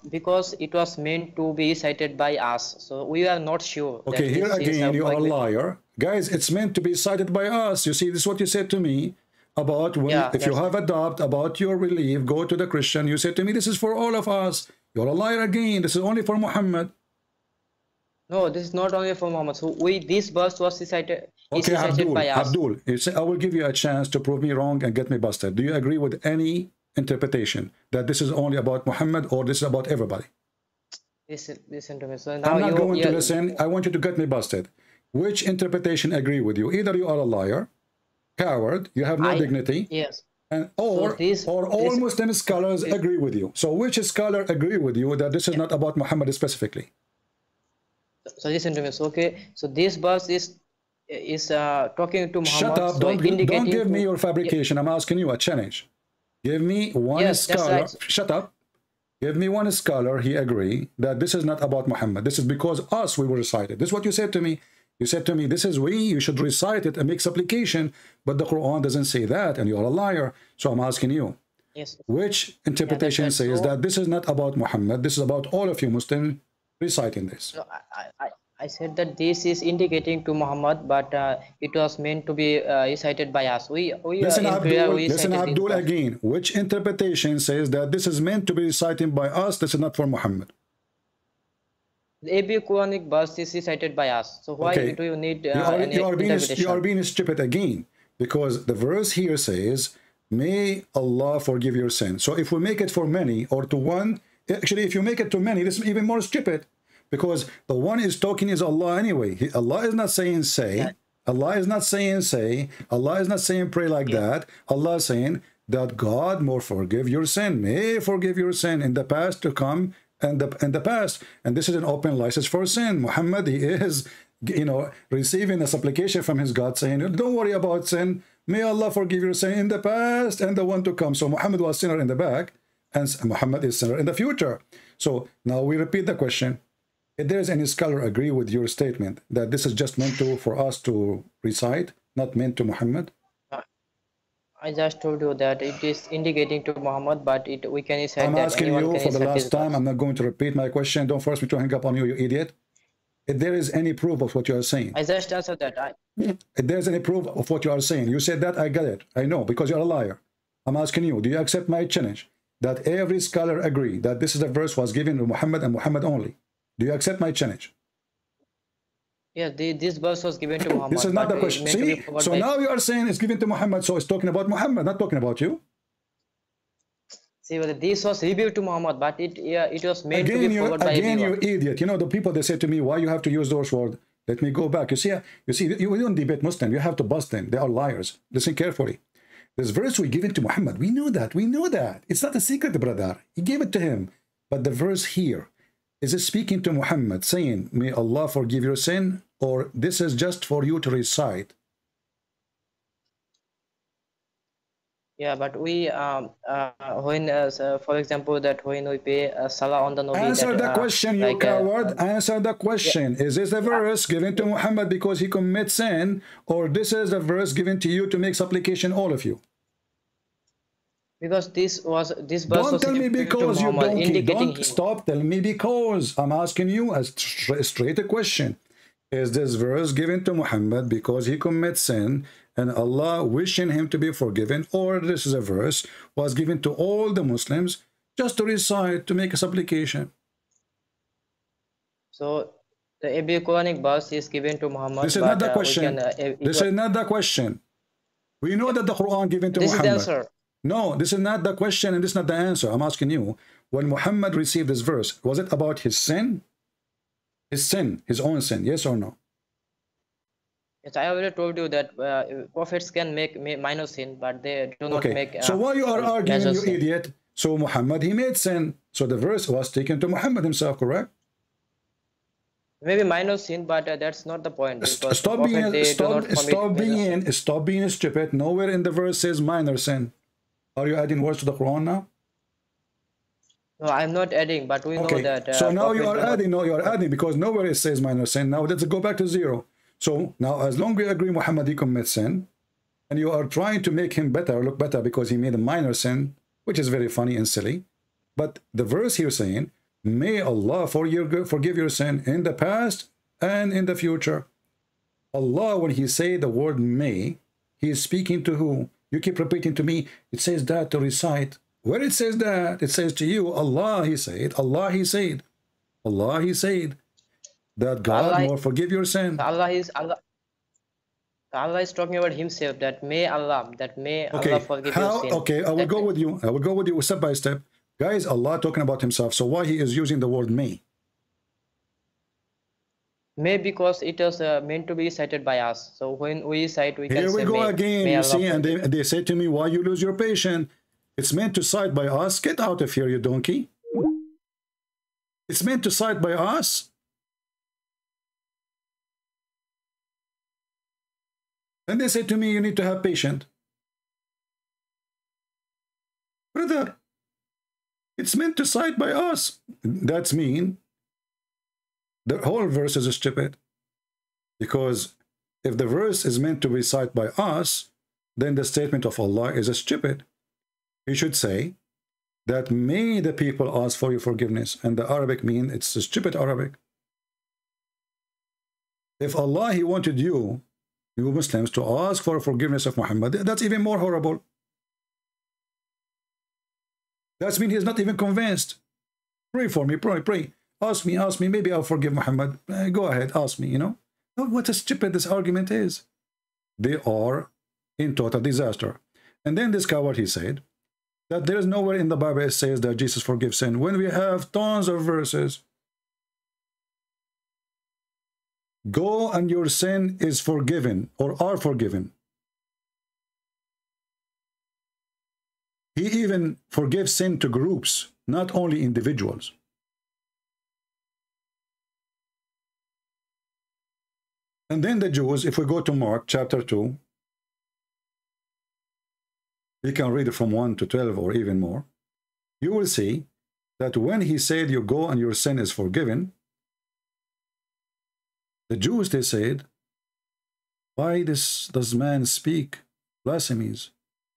because it was meant to be cited by us. So we are not sure. Okay, here again, you are a liar. Guys, it's meant to be cited by us. You see, this is what you said to me about if you have a doubt about your belief, go to the Christian. You said to me, this is for all of us. You're a liar again. This is only for Muhammad. No, this is not only for Muhammad. So this verse was cited. Okay, Abdul, you say, I will give you a chance to prove me wrong and get me busted. Do you agree with any interpretation that this is only about Muhammad or this is about everybody? Listen to me. So now I'm not going to listen. I want you to get me busted. Which interpretation agree with you? Either you are a liar, coward, you have no dignity. Yes. And all Muslim scholars agree with you. So which scholar agree with you that this is not about Muhammad specifically? So listen to me. So so this verse is talking to Muhammad. Shut up! Don't give me your fabrication. I'm asking you a challenge. Give me one scholar. Right. Shut up. Give me one scholar. He agree that this is not about Muhammad. This is because we will recite it. This is what you said to me. You said to me, this is you should recite it and make supplication, but the Quran doesn't say that, and you're a liar. So I'm asking you, which interpretation says that this is not about Muhammad, this is about all of you Muslims reciting this? So I said that this is indicating to Muhammad, but it was meant to be recited by us. Listen, Abdul, again. Which interpretation says that this is meant to be recited by us, this is not for Muhammad? Every Quranic verse is recited by us. So why do you need you are being stupid again, because the verse here says, may Allah forgive your sin. So if we make it for many or to one, actually if you make it to many, this is even more stupid, because the one is talking is Allah anyway. Allah is not saying say. Allah is not saying say. Allah is not saying pray like that. Allah is saying that God more forgive your sin, may forgive your sin in the past to come and the past. And this is an open license for sin. Muhammad, he is, receiving a supplication from his God saying, don't worry about sin. May Allah forgive your sin in the past and the one to come. So Muhammad was sinner in the back and Muhammad is sinner in the future. So now we repeat the question. If there's any scholar agree with your statement that this is just meant for us to recite, not meant to Muhammad? I just told you that it is indicating to Muhammad, but we can recite I'm asking you for the last time. I'm not going to repeat my question. Don't force me to hang up on you, you idiot. If there is any proof of what you are saying. I just answered that. If there's any proof of what you are saying, you said that, I get it. I know, because you're a liar. I'm asking you, do you accept my challenge that every scholar agree that this is a verse was given to Muhammad and Muhammad only? Do you accept my challenge? Yeah, this verse was given to Muhammad. This is not the question. See, so now you are saying it's given to Muhammad, so it's talking about Muhammad, not talking about you. See, well, this was revealed to Muhammad, but it was meant to be followed by everyone. Again, you idiot. You know, the people, they say to me, why you have to use those words? Let me go back. You see, you don't debate Muslim. You have to bust them. They are liars. Listen carefully. This verse we given to Muhammad. We know that. We know that. It's not a secret, brother. He gave it to him. But the verse here, is it speaking to Muhammad, saying, may Allah forgive your sin, or this is just for you to recite? Yeah, but we when for example, that when we pay salah on the Nabi, answer the question, you coward. Answer the question. Yeah. Is this a verse given to Muhammad because he commits sin, or this is a verse given to you to make supplication, all of you? Because this verse don't tell me because you donkey. Don't stop. Tell me because. I'm asking you a straight question. Is this verse given to Muhammad because he commits sin and Allah wishing him to be forgiven, or this is a verse was given to all the Muslims just to recite, to make a supplication? So the every Quranic verse is given to Muhammad. This is not the question. This is not the question. We know that the Quran given to Muhammad. This is the answer. No, this is not the question and this is not the answer. I'm asking you, when Muhammad received this verse, was it about his sin? His sin, his own sin, yes or no? Yes, I already told you that prophets can make minor sin, but they do not make. So why you are arguing, you idiot? So Muhammad, he made sin. So the verse was taken to Muhammad himself, correct? Maybe minor sin, but that's not the point. Stop being stupid. Nowhere in the verse says minor sin. Are you adding words to the Quran now? No, I'm not adding, but we know that. So now you are adding. No, you are adding because nowhere it says minor sin. Now let's go back to zero. So now, as long as we agree Muhammad he commits sin, and you are trying to make him better, look better because he made a minor sin, which is very funny and silly. But the verse here saying, may Allah forgive your sin in the past and in the future. Allah, when he say the word may, he is speaking to who? You keep repeating to me, it says that to recite. Where it says that, it says to you, Allah, he said, Allah, he said, Allah, he said, that God will forgive your sin. Allah is talking about himself, that may Allah forgive your sin. Okay, I will go with you. I will go with you step by step. Guys, Allah talking about himself. So why he is using the word may? May because it was meant to be cited by us. So when we cite, we can say here we go again. You see, and they say to me, why you lose your patience? It's meant to cite by us. Get out of here, you donkey. It's meant to cite by us. And they say to me, you need to have patience. Brother, it's meant to cite by us. That's mean. The whole verse is stupid. Because if the verse is meant to be cited by us, then the statement of Allah is stupid. He should say that may the people ask for your forgiveness. And the Arabic mean it's a stupid Arabic. If Allah, he wanted you Muslims to ask for forgiveness of Muhammad, that's even more horrible. That means he's not even convinced. Pray for me, pray. Ask me, maybe I'll forgive Muhammad. Go ahead, ask me, you know. What a stupid this argument is. They are in total disaster. And then this coward, he said, that there is nowhere in the Bible it says that Jesus forgives sin, when we have tons of verses. Go and your sin is forgiven or are forgiven. He even forgives sin to groups, not only individuals. And then the Jews, if we go to Mark chapter 2, we can read it from 1 to 12 or even more. You will see that when he said you go and your sin is forgiven, the Jews, they said, why does man speak blasphemies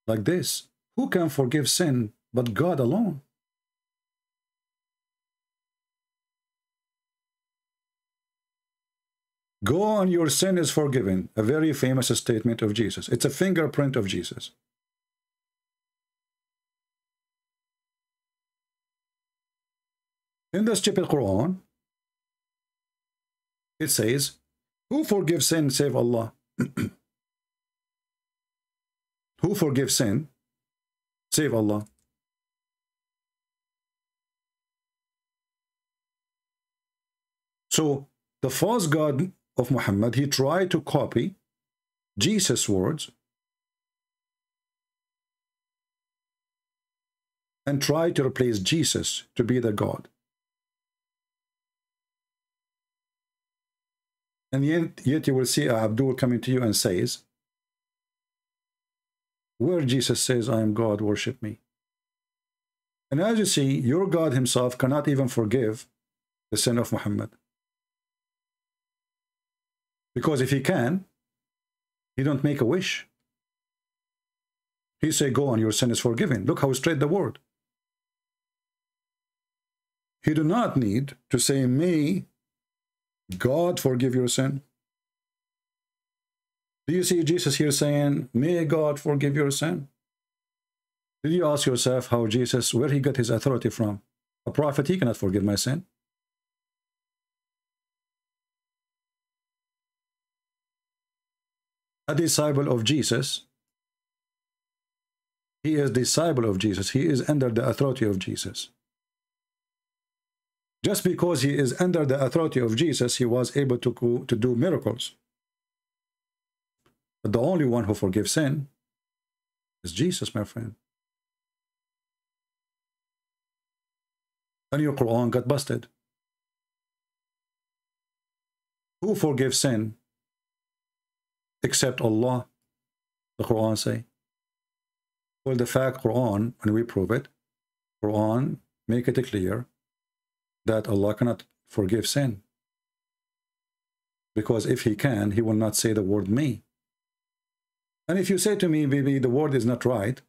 like this? Who can forgive sin but God alone? Go and your sin is forgiven. A very famous statement of Jesus. It's a fingerprint of Jesus. In the stupid Quran, it says, who forgives sin save Allah? Who forgives sin save Allah? So the false god of Muhammad, he tried to copy Jesus' words and tried to replace Jesus to be the God. And yet you will see Abdul coming to you and says, where Jesus says, I am God, worship me. And as you see, your God himself cannot even forgive the sin of Muhammad. Because if he can, he don't make a wish. He say, go and your sin is forgiven. Look how straight the word. He do not need to say, may God forgive your sin. Do you see Jesus here saying, may God forgive your sin? Did you ask yourself how Jesus, where he got his authority from? A prophet, he cannot forgive my sin. A disciple of Jesus, he is disciple of Jesus. He is under the authority of Jesus. Just because he is under the authority of Jesus, he was able to do miracles. But the only one who forgives sin is Jesus, my friend. And your Quran got busted. Who forgives sin except Allah? The Quran say. Well, the fact Quran, and we prove it, Quran make it clear that Allah cannot forgive sin. Because if he can, he will not say the word me. And if you say to me, baby, the word is not right,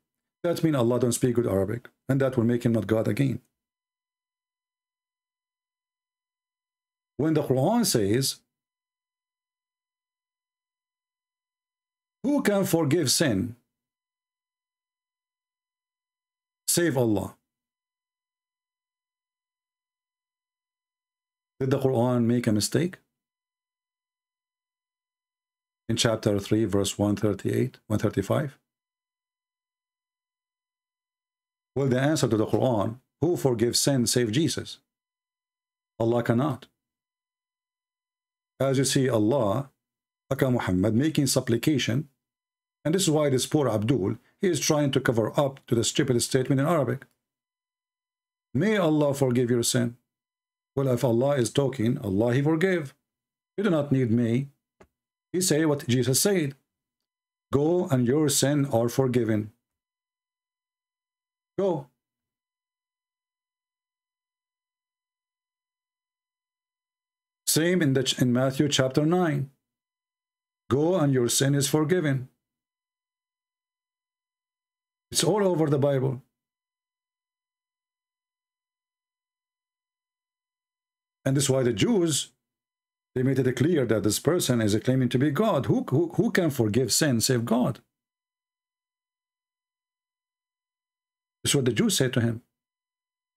that means Allah don't speak good Arabic, and that will make him not God again. When the Quran says, who can forgive sin save Allah? Did the Quran make a mistake? In chapter 3, verse 138, 135? Well, the answer to the Quran, who forgives sin save Jesus? Allah cannot. As you see, Allah, Aka Muhammad, making supplication, and this is why this poor Abdul, he is trying to cover up to the stupid statement in Arabic. May Allah forgive your sin. Well, if Allah is talking, Allah he forgave. You do not need me. He say what Jesus said. Go and your sin are forgiven. Go. Same in Matthew chapter 9. Go and your sin is forgiven. It's all over the Bible. And this is why the Jews, they made it clear that this person is claiming to be God. Who can forgive sin save God? This is what the Jews said to him.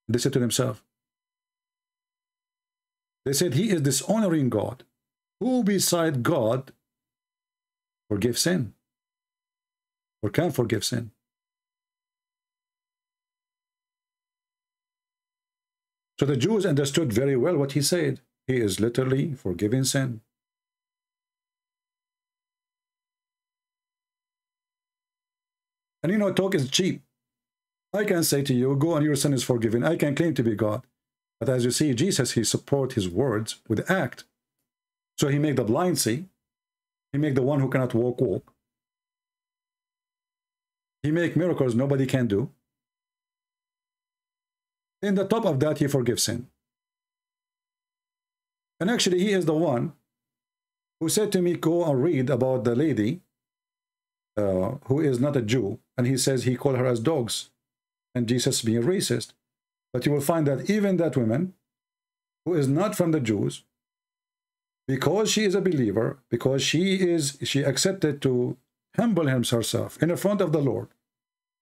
They said to themselves. They said, he is dishonoring God. Who beside God forgive sin? Or can forgive sin? So the Jews understood very well what he said. He is literally forgiving sin. And you know, talk is cheap. I can say to you, go and your sin is forgiven. I can claim to be God. But as you see, Jesus, he support his words with act. So he make the blind see. He make the one who cannot walk. He make miracles nobody can do. In the top of that, he forgives sin. And actually, he is the one who said to me, go and read about the lady who is not a Jew. And he says he called her as dogs. And Jesus being racist. But you will find that even that woman, who is not from the Jews, Because she is a believer, because she accepted to humble herself in front of the Lord.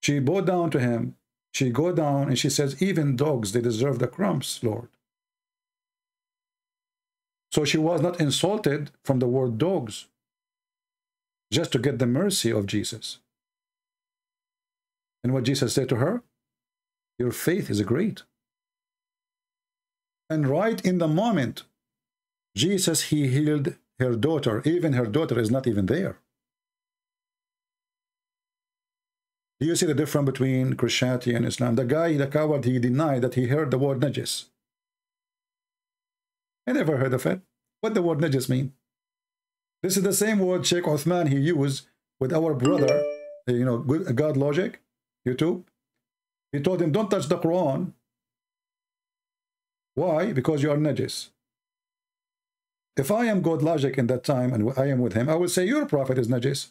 She bowed down to him. She go down and she says, even dogs, they deserve the crumbs, Lord. So she was not insulted from the word dogs, just to get the mercy of Jesus. And what Jesus said to her, your faith is great. And right in the moment, Jesus, he healed her daughter. Even her daughter is not even there. Do you see the difference between Christianity and Islam? The guy, the coward, he denied that he heard the word najis. I never heard of it. What the word najis mean? This is the same word Sheikh Uthman he used with our brother, you know, God Logic, YouTube. He told him, don't touch the Quran. Why? Because you are najis. If I am God Logic in that time and I am with him, I will say, your prophet is najis.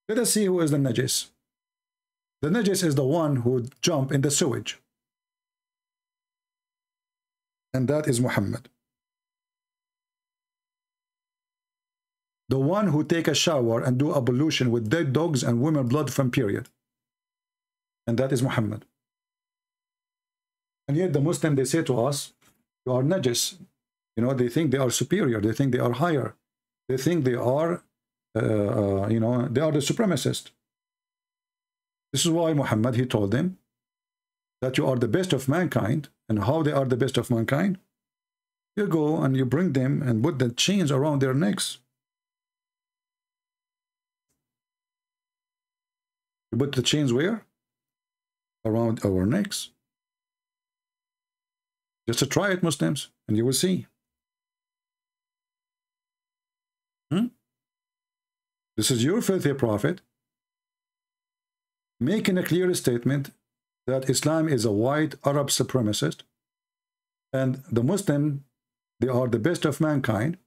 Let us see who is the najis. The najis is the one who jump in the sewage. And that is Muhammad. The one who take a shower and do ablution with dead dogs and women blood from period. And that is Muhammad. And yet the Muslim, they say to us, you are najis. You know, they think they are superior. They think they are higher. They think they are, you know, they are the supremacist. This is why Muhammad, he told them that you are the best of mankind. And how they are the best of mankind? You go and you bring them and put the chains around their necks. You put the chains where? Around our necks. Just to try it, Muslims, and you will see. This is your filthy prophet making a clear statement that Islam is a white Arab supremacist, and the Muslim, they are the best of mankind.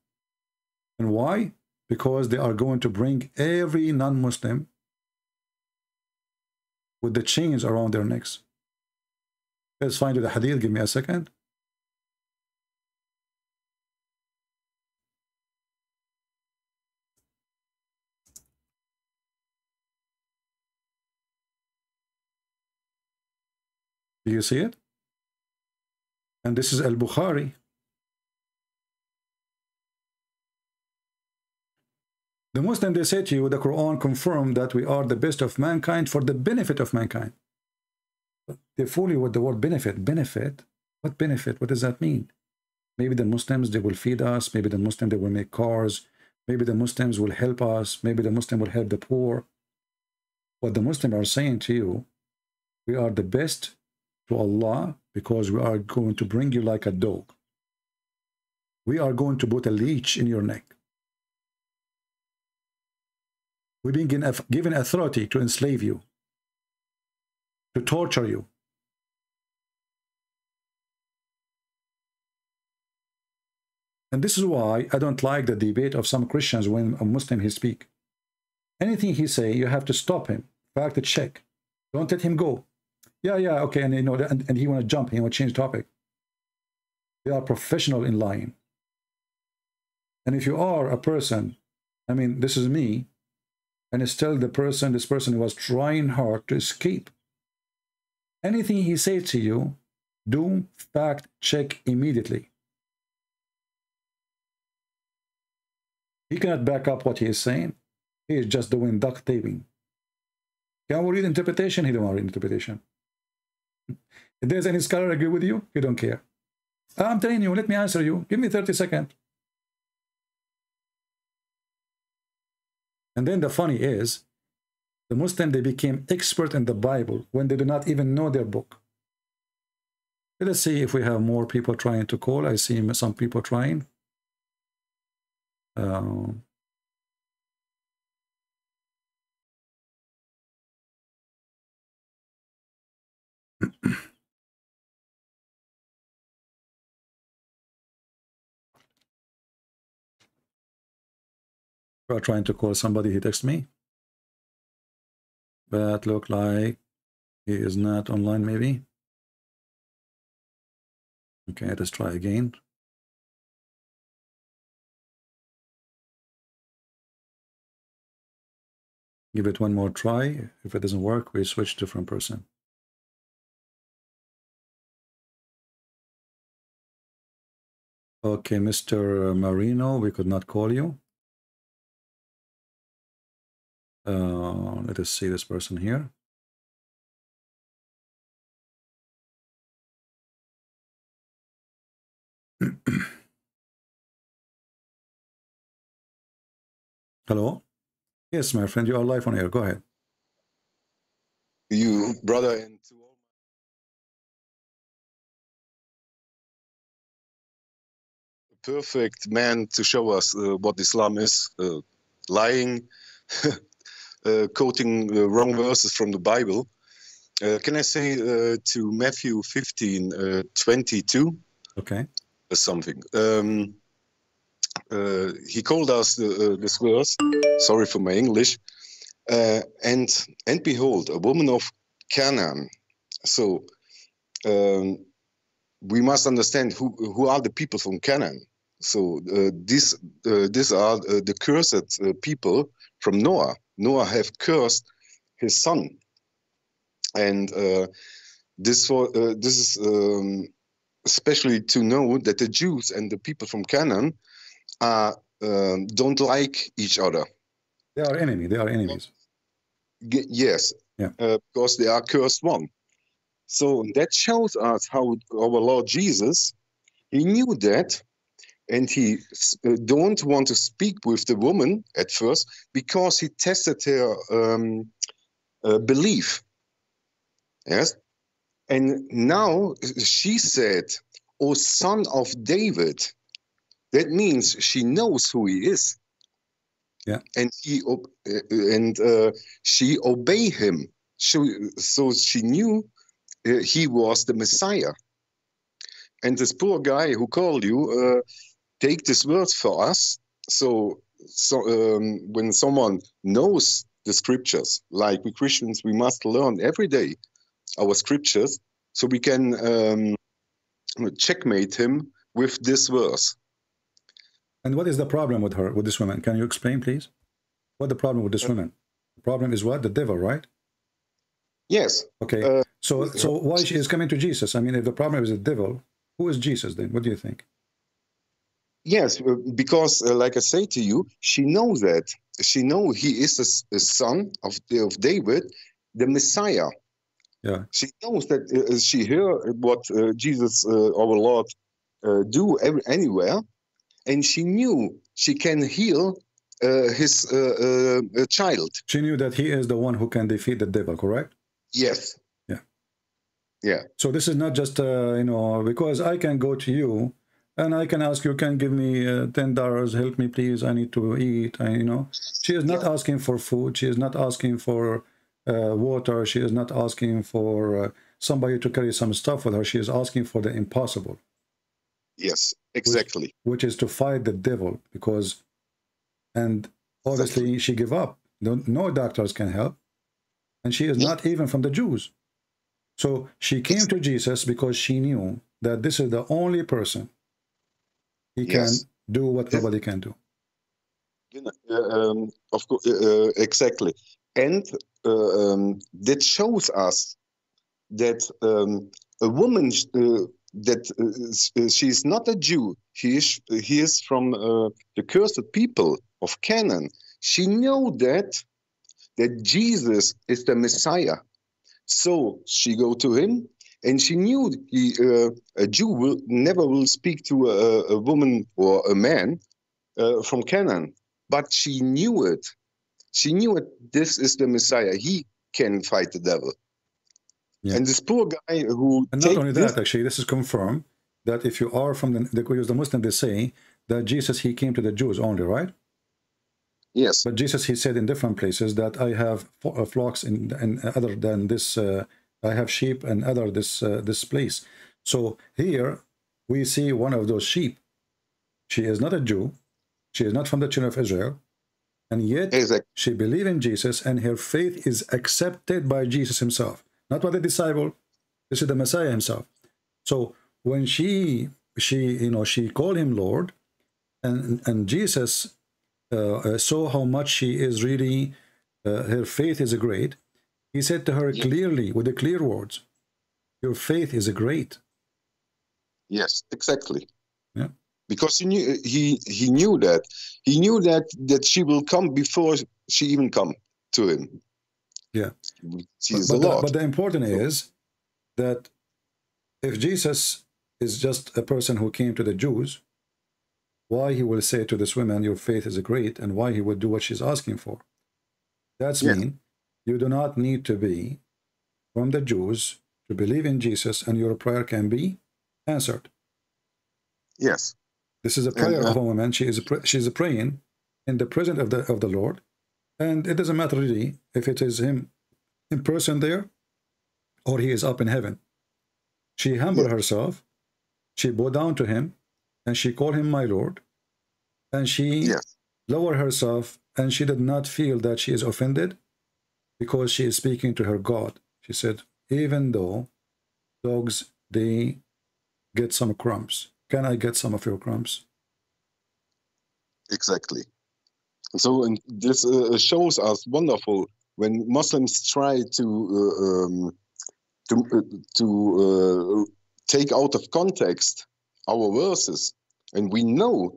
And why? Because they are going to bring every non-Muslim with the chains around their necks. Let's find the hadith. Give me a second. Do you see it? And this is Al-Bukhari. The Muslim, they say to you, the Quran confirmed that we are the best of mankind for the benefit of mankind. They fool you with the word benefit. Benefit? What benefit? What does that mean? Maybe the Muslims, they will feed us. Maybe the Muslims, they will make cars. Maybe the Muslims will help us. Maybe the Muslim will help the poor. What the Muslims are saying to you, we are the best to Allah because we are going to bring you like a dog. We are going to put a leech in your neck. We've been given authority to enslave you, to torture you. And this is why I don't like the debate of some Christians when a Muslim he speak. Anything he say, you have to stop him. Fact check. Don't let him go. Yeah, okay, and you know, and he want to jump, he want to change topic. They are professional in lying. And if you are a person, I mean, this is me, and still this person was trying hard to escape. Anything he says to you, do fact check immediately. He cannot back up what he is saying. He is just doing duct taping. Can we read interpretation? He don't want to read interpretation. If there's any scholar agree with you, you don't care. I'm telling you, let me answer you. Give me 30 seconds. And then the funny is, the Muslim, they became expert in the Bible when they do not even know their book. Let us see if we have more people trying to call. I see some people trying. We are trying to call somebody. He texted me. But look like he is not online, maybe. Okay, let's try again. Give it one more try. If it doesn't work, we switch to different person. Okay, Mr. Marino, we could not call you. Let us see this person here. Hello? Yes, my friend, you are live on air. Go ahead. You, brother, and to all perfect man to show us what Islam is, lying, quoting wrong verses from the Bible. Can I say to Matthew 15:22? Okay. Something. He called us this verse. Sorry for my English. And behold, a woman of Canaan. So we must understand who are the people from Canaan. So these are the cursed people from Noah. Noah have cursed his son, and this is especially to know that the Jews and the people from Canaan are don't like each other. They are enemy. They are enemies. Yes, yeah. Because they are cursed one. So that shows us how our Lord Jesus, he knew that, and he don't want to speak with the woman at first because he tested her belief. Yes, and now she said, "O son of David." That means she knows who he is. Yeah, and she obeyed him. So she knew he was the Messiah. And this poor guy who called you, take this words for us. So when someone knows the scriptures, like we Christians, we must learn every day our scriptures, so we can checkmate him with this verse. And what is the problem with her, with this woman? Can you explain, please? What the problem with this woman? The problem is what? The devil, right? Yes. Okay. So why she is coming to Jesus? I mean, if the problem is the devil, who is Jesus then? What do you think? Yes, because like I say to you, she knows that. She knows he is a son of David, the Messiah. Yeah. She knows that she heard what Jesus, our Lord, do anywhere. And she knew she can heal his child. She knew that he is the one who can defeat the devil, correct? Yes. Yeah. Yeah. So this is not just, you know, because I can go to you and I can ask you, can give me $10, help me please, I need to eat, you know. She is not asking for food. She is not asking for water. She is not asking for somebody to carry some stuff with her. She is asking for the impossible. Yes, exactly. Which is to fight the devil, because, and obviously she gave up. No doctors can help, and she is not even from the Jews. So she came to Jesus because she knew that this is the only person he can do what nobody can do. Of course, exactly. And that shows us that a woman that she is not a Jew. He is from the cursed people of Canaan. She knew that Jesus is the Messiah. So she go to him, and she knew a Jew never will speak to a woman or a man from Canaan. But she knew it. She knew it. This is the Messiah. He can fight the devil. Yeah. And this poor guy who... And not only that, actually, this is confirmed that if you are from the Muslim, they say that Jesus, he came to the Jews only, right? Yes. But Jesus, he said in different places that I have flocks and other than this, I have sheep and other this place. So here we see one of those sheep. She is not a Jew. She is not from the children of Israel. And yet she believes in Jesus, and her faith is accepted by Jesus himself. Not by the disciple. This is the Messiah himself. So when she called him Lord, and Jesus saw how much she is really her faith is great, he said to her clearly, with the clear words, your faith is great. Yes, exactly. Yeah. Because he knew that she will come before she even come to him. Yeah. She is the Lord. But the important is that if Jesus is just a person who came to the Jews, why he will say to this woman, your faith is great, and why he would do what she's asking for. That's mean you do not need to be from the Jews to believe in Jesus, and your prayer can be answered. Yes. This is a prayer of a woman. She's praying in the presence of the Lord, and it doesn't matter really if it is him in person there or he is up in heaven. She humbled herself, she bowed down to him, and she called him my Lord, and she lowered herself, and she did not feel that she is offended because she is speaking to her God. She said, even though dogs, they get some crumbs, can I get some of your crumbs? Exactly. So and this shows us wonderful when Muslims try to take out of context our verses, and we know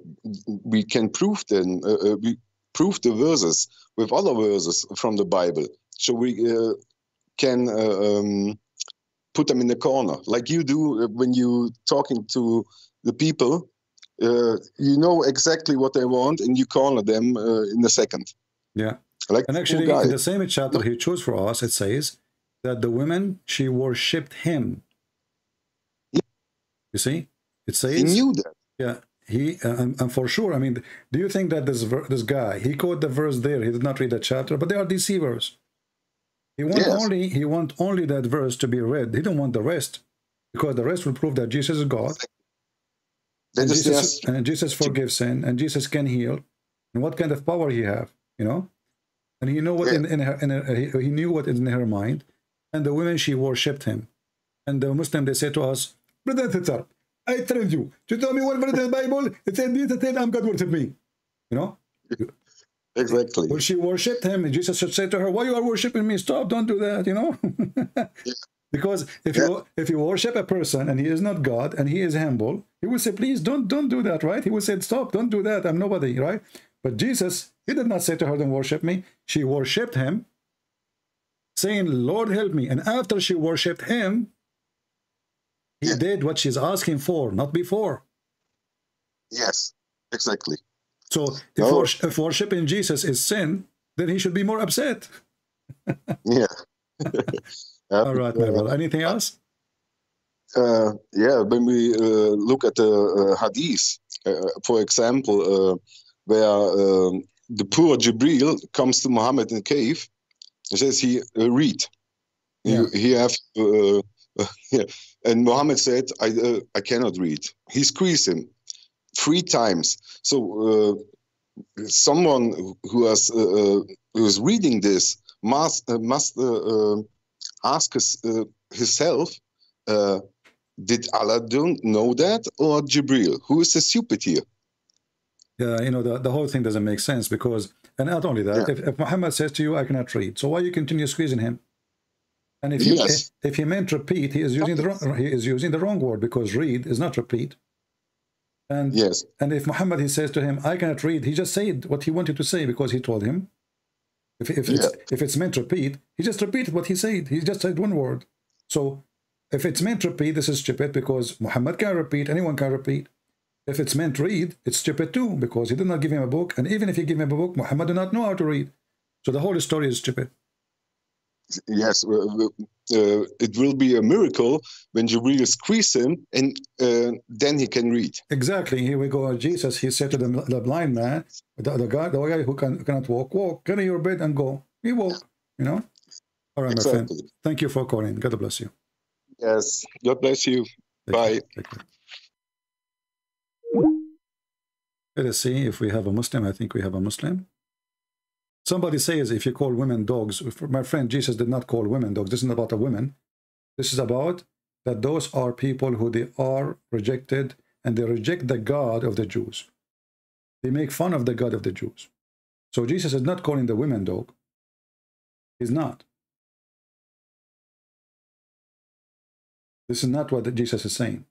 we can prove them. We prove the verses with other verses from the Bible, so we can put them in the corner, like you do when you talking to the people. You know exactly what they want, and you corner them in a second. Yeah. Like and actually, in the same chapter he chose for us, it says that the women, she worshipped him. You see, it says he knew that. Yeah, he and for sure. I mean, do you think that this guy, he quoted the verse there? He did not read the chapter, but they are deceivers. He want only that verse to be read. He don't want the rest, because the rest will prove that Jesus is God. And Jesus forgives sin, and Jesus can heal, and what kind of power he have, you know? And he know what he knew what is in her mind, and the women, she worshipped him. And the Muslim, they say to us, brother and sister, I trained you to tell me what verse in the Bible. It said this, it said I'm God worship me, you know? Exactly. Well, she worshipped him, and Jesus should say to her, why you are worshiping me? Stop, don't do that, you know? Because if you worship a person and he is not God and he is humble, he will say, please don't do that, right? He will say, stop, don't do that, I'm nobody, right? But Jesus, he did not say to her, don't worship me. She worshipped him, saying, Lord, help me. And after she worshipped him, he did what she's asking for, not before. Yes, exactly. So if worshiping Jesus is sin, then he should be more upset. Yeah. All right, my brother. Anything else? Yeah, when we look at the hadith, for example, where the poor Jibril comes to Muhammad in the cave, he says, read. He have and Muhammad said, I cannot read. He squeezed him 3 times. So someone who is reading this must ask himself, did Allah don't know that, or Jibril? Who is the stupid here? Yeah, you know, the whole thing doesn't make sense, because, and not only that, if Muhammad says to you, I cannot read, so why you continue squeezing him? And if he meant repeat, he is using the wrong word, because read is not repeat. And and if Muhammad, he says to him, I cannot read, he just said what he wanted to say, because he told him. If it's meant repeat, he just repeated what he said. He just said one word. So if it's meant repeat, this is stupid, because Muhammad can repeat, anyone can repeat. If it's meant read, it's stupid too, because he did not give him a book. And even if he gave him a book, Muhammad did not know how to read. So the whole story is stupid. Yes, it will be a miracle when Jibril squeezes him, and then he can read. Exactly. Here we go. Jesus, he said to the blind man, the guy who cannot walk, get in your bed and go. He walked, you know? All right, my friend. Thank you for calling. God bless you. Yes, God bless you. Bye. Take care. Let us see if we have a Muslim. I think we have a Muslim. Somebody says if you call women dogs, my friend, Jesus did not call women dogs. This isn't about a woman. This is about that those are people who they are rejected, and they reject the God of the Jews. They make fun of the God of the Jews. So Jesus is not calling the women dog. He's not. This is not what Jesus is saying.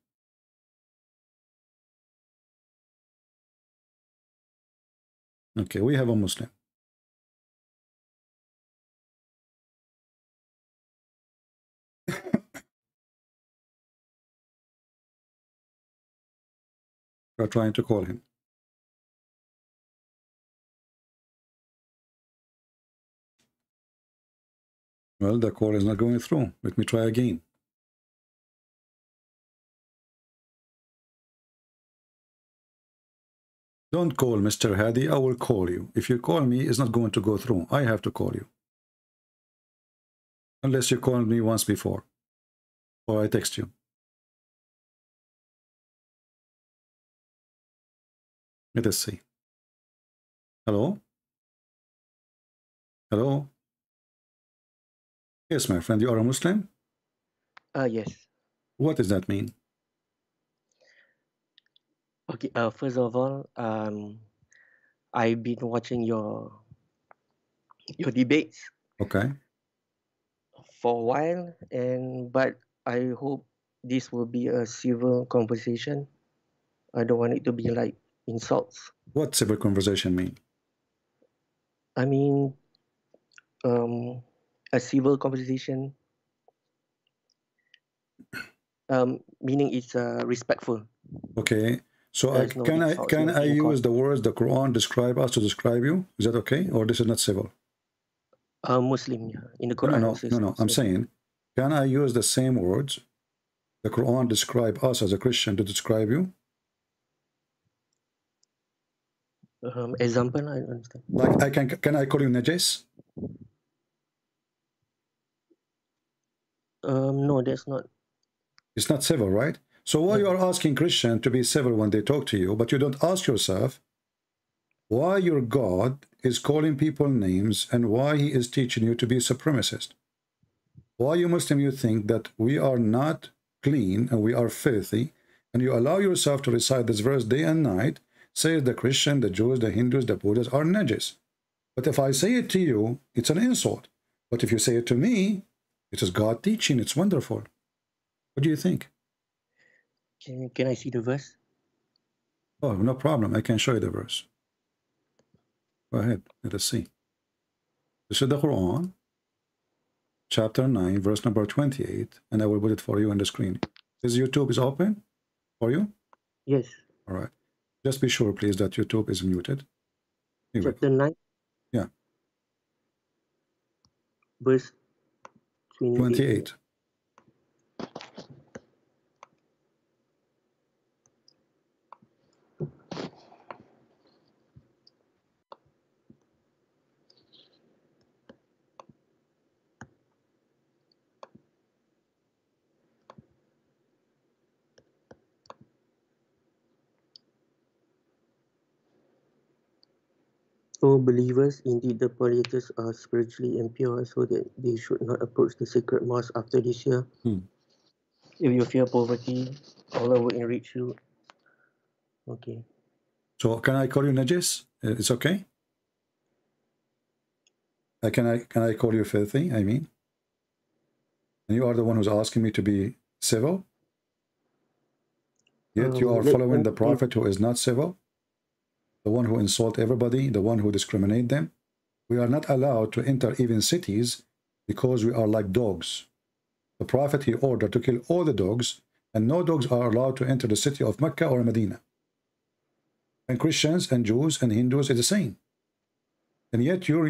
Okay, we have a Muslim. We're trying to call him. Well, the call is not going through. Let me try again. Don't call Mr. Hadi, I will call you. If you call me, it's not going to go through. I have to call you. Unless you called me once before. Or I text you. Let us see. Hello? Hello? Yes, my friend, you are a Muslim? Yes. What does that mean? Okay. First of all, I've been watching your debates Okay. for a while, but I hope this will be a civil conversation. I don't want it to be like insults. What civil conversation mean? I mean, a civil conversation, meaning it's respectful. Okay. So There's no can insults, no I being use the words the Quran describe us to describe you? Is that okay? Or this is not civil? Muslim, yeah. In the Quran, it says No. I'm Muslim. saying, can I use the same words the Quran describe us as a Christian to describe you? Example, I don't understand. Like can I call you Najis? No, that's not. It's not civil, right? So why you are asking Christian to be civil when they talk to you, but you don't ask yourself why your God is calling people names and why he is teaching you to be supremacist? Why you Muslim you think that we are not clean and we are filthy, and you allow yourself to recite this verse day and night, says the Christian, the Jews, the Hindus, the Buddhists are najis. But if I say it to you, it's an insult. But if you say it to me, it is God teaching. It's wonderful. What do you think? Can I see the verse? Oh, no problem. I can show you the verse. Go ahead. Let us see. This is the Quran, chapter 9, verse number 28, and I will put it for you on the screen. Is YouTube is open for you? Yes. All right. Just be sure, please, that YouTube is muted. Here Chapter 9? Yeah. Verse 28. O believers, indeed the polytheists are spiritually impure, so that they should not approach the sacred mosque after this year. If you fear poverty, Allah will enrich you. Okay. So can I call you Najis? It's okay? Can I call you filthy, I mean? And you are the one who's asking me to be civil? Yet you are following the Prophet who is not civil? The one who insult everybody, the one who discriminate them? We are not allowed to enter even cities because we are like dogs. The Prophet, he ordered to kill all the dogs, and no dogs are allowed to enter the city of Mecca or Medina. And Christians and Jews and Hindus are the same. And yet you,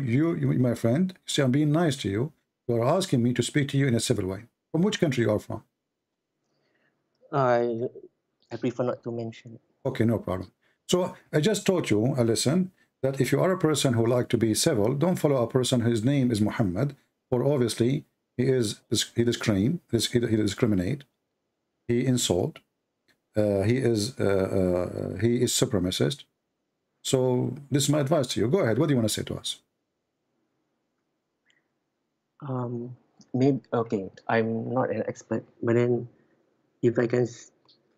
my friend, see, I'm being nice to you. You are asking me to speak to you in a civil way. From which country you are from? I prefer not to mention. Okay, no problem. So I just taught you a lesson that if you are a person who like to be civil, don't follow a person whose name is Muhammad, or obviously he discriminate, he insult, he is supremacist. So this is my advice to you. Go ahead. What do you want to say to us? Maybe okay. I'm not an expert, but then if I can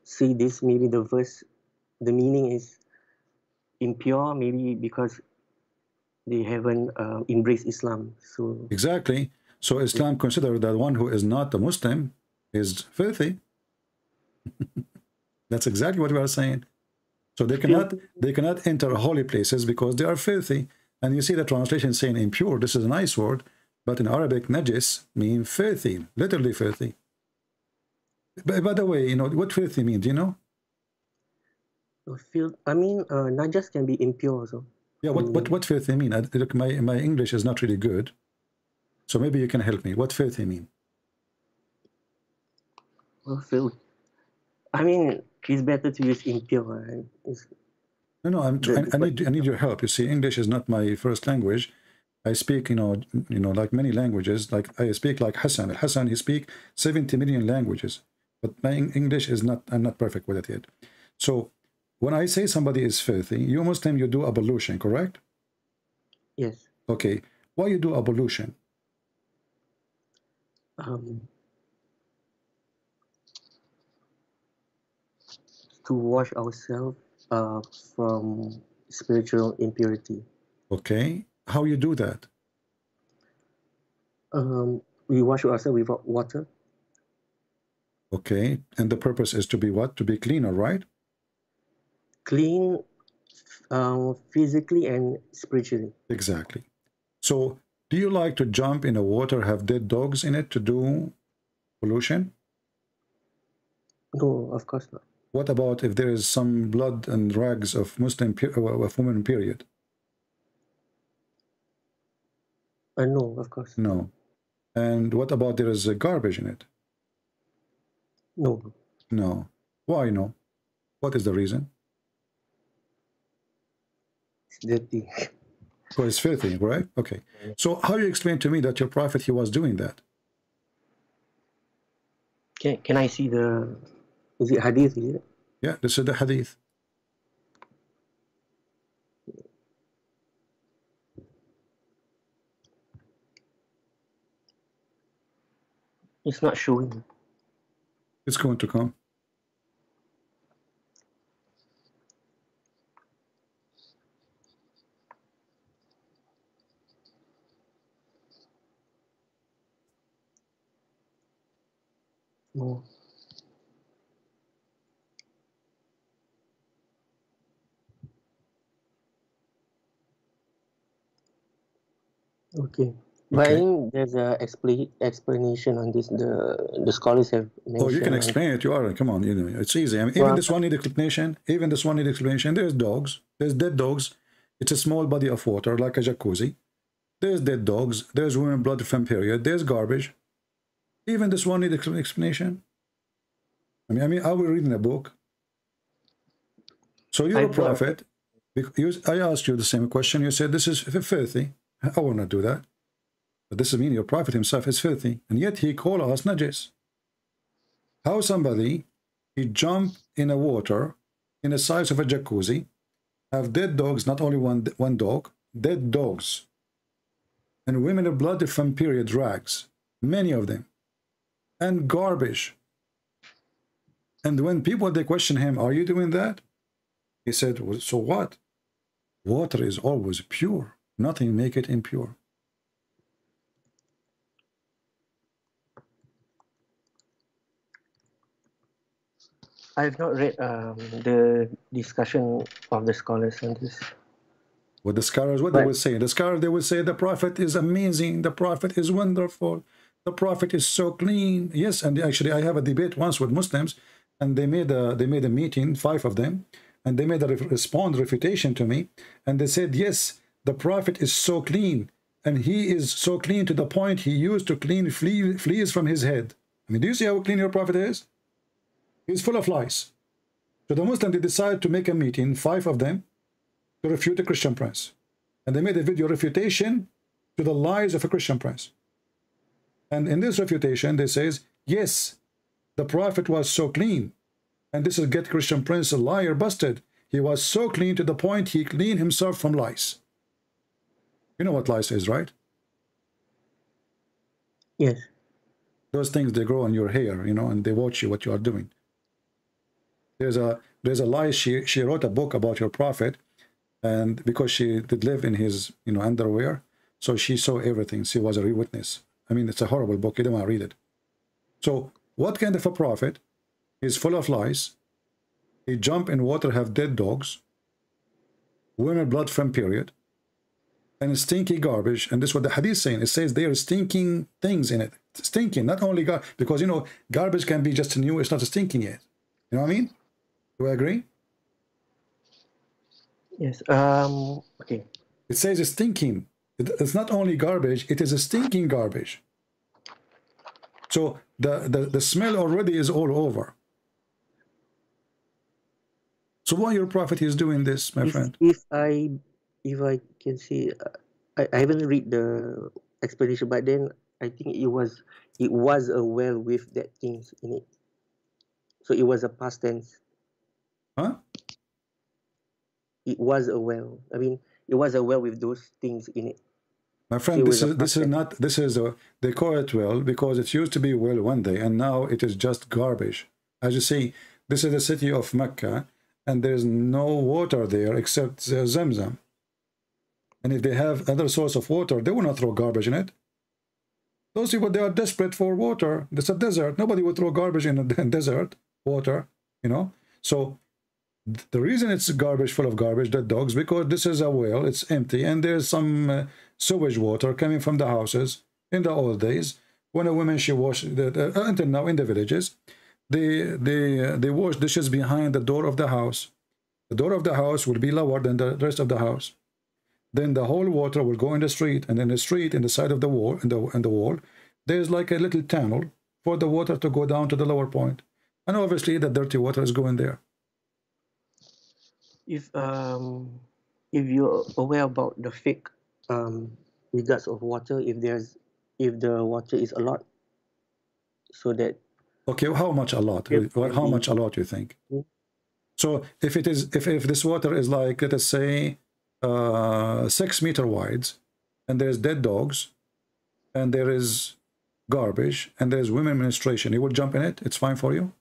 see this, maybe the verse, the meaning is impure, maybe because they haven't embraced Islam. So exactly. So Islam considers that one who is not a Muslim is filthy. That's exactly what we are saying. So they cannot enter holy places because they are filthy. And you see the translation saying impure. This is a nice word, but in Arabic, najis means filthy, literally filthy. By the way, you know what filthy means? Do you know? I mean, najas can be impure also. Yeah. What filthy mean? Look, my English is not really good, so maybe you can help me. What filthy mean? Well, I mean, it's better to use impure. Right? No, I need your help. You see, English is not my first language. I speak, you know, like many languages. Like I speak like Hassan. Hassan, he speak 70 million languages, but my English is not. I'm not perfect with it yet. So when I say somebody is filthy, you Muslim, you do ablution, correct? Yes. Okay. Why you do ablution? To wash ourselves from spiritual impurity. Okay. How you do that? We wash ourselves with water. Okay. And the purpose is to be what? To be cleaner, right? Clean physically and spiritually. Exactly. So do you like to jump in the water, have dead dogs in it to do pollution? No, of course not. What about if there is some blood and rags of of women period? No, of course. No. And what about there is a garbage in it? No. No. Why no? What is the reason? It's dirty. So it's filthy, right? Okay. So how you explain to me that your prophet, he was doing that? Can I see the... Is it hadith, is it? Yeah, this is the hadith. It's not showing. It's going to come. No. Okay. But I think there's a explanation on this. The scholars have mentioned. Oh, you can explain it. You are. Come on, you know, it's easy. I mean, even this one need explanation. Even this one need explanation. There's dogs. There's dead dogs. It's a small body of water, like a jacuzzi. There's dead dogs. There's women blood from period. There's garbage. Even this one need explanation. I mean, are we reading a book? So you're a prophet. I asked you the same question. You said this is filthy. I will not do that. But this is mean your prophet himself is filthy, and yet he called us najis. How somebody he jump in a water in the size of a jacuzzi, have dead dogs, not only one dog, dead dogs, and women of blood from period rags, many of them, and garbage. And when people they question him, are you doing that? He said, well, so what? Water is always pure. Nothing make it impure. I've not read the discussion of the scholars on this. What the scholars, what they will say? The scholars, they will say the prophet is amazing. The prophet is wonderful. The prophet is so clean. Yes, and actually I have a debate once with Muslims, and they made a meeting, 5 of them, and they made a refutation to me, and they said, yes, the prophet is so clean, and he is so clean to the point he used to clean fleas from his head. I mean, do you see how clean your prophet is? He's full of lies. So the Muslims, they decided to make a meeting, 5 of them, to refute the Christian prince. And they made a video refutation to the lies of a Christian prince. And in this refutation, they says, yes, the prophet was so clean. And this is get Christian prince a liar busted. He was so clean to the point he cleaned himself from lies. You know what lies is, right? Yes. Those things, they grow on your hair, you know, and they watch you, what you are doing. There's a lie, she wrote a book about your prophet, And because she did live in his, underwear, so she saw everything. She was a witness. I mean, it's a horrible book. You don't want to read it. So what kind of a prophet is full of lies? He jump in water, have dead dogs, women blood from period, and stinky garbage. And this is what the hadith is saying. It says there are stinking things in it. Stinking, not only because garbage can be just new, it's not stinking yet. You know what I mean? Do I agree? Yes. Okay. It says it's stinking. It's not only garbage, it is a stinking garbage. So the smell already is all over. So why your prophet is doing this, my friend? If I can see, I haven't read the explanation, but then I think it was a well with that things in it. So it was a past tense. Huh? It was a well. I mean, it was a well with those things in it. My friend, they call it well because it used to be well one day, and now it is just garbage. As you see, this is the city of Mecca, and there's no water there except Zamzam. And if they have other source of water, they will not throw garbage in it. Those people, they are desperate for water. It's a desert. Nobody would throw garbage in a desert water, So the reason it's garbage, full of garbage, dead dogs, because this is a well, it's empty, and there's some sewage water coming from the houses. In the old days, when a woman, she washed, until now in the villages, they wash dishes behind the door of the house. The door of the house will be lower than the rest of the house. Then the whole water will go in the street, and in the street, in the side of the wall, in the wall, there's like a little tunnel for the water to go down to the lower point. And obviously the dirty water is going there. If you're aware about the fake regards of water, if the water is a lot, so that okay, how much a lot? How much a lot you think? So if this water is like, let us say 6 meter wide, and there's dead dogs, and there is garbage, and there's women menstruation, you will jump in it? It's fine for you?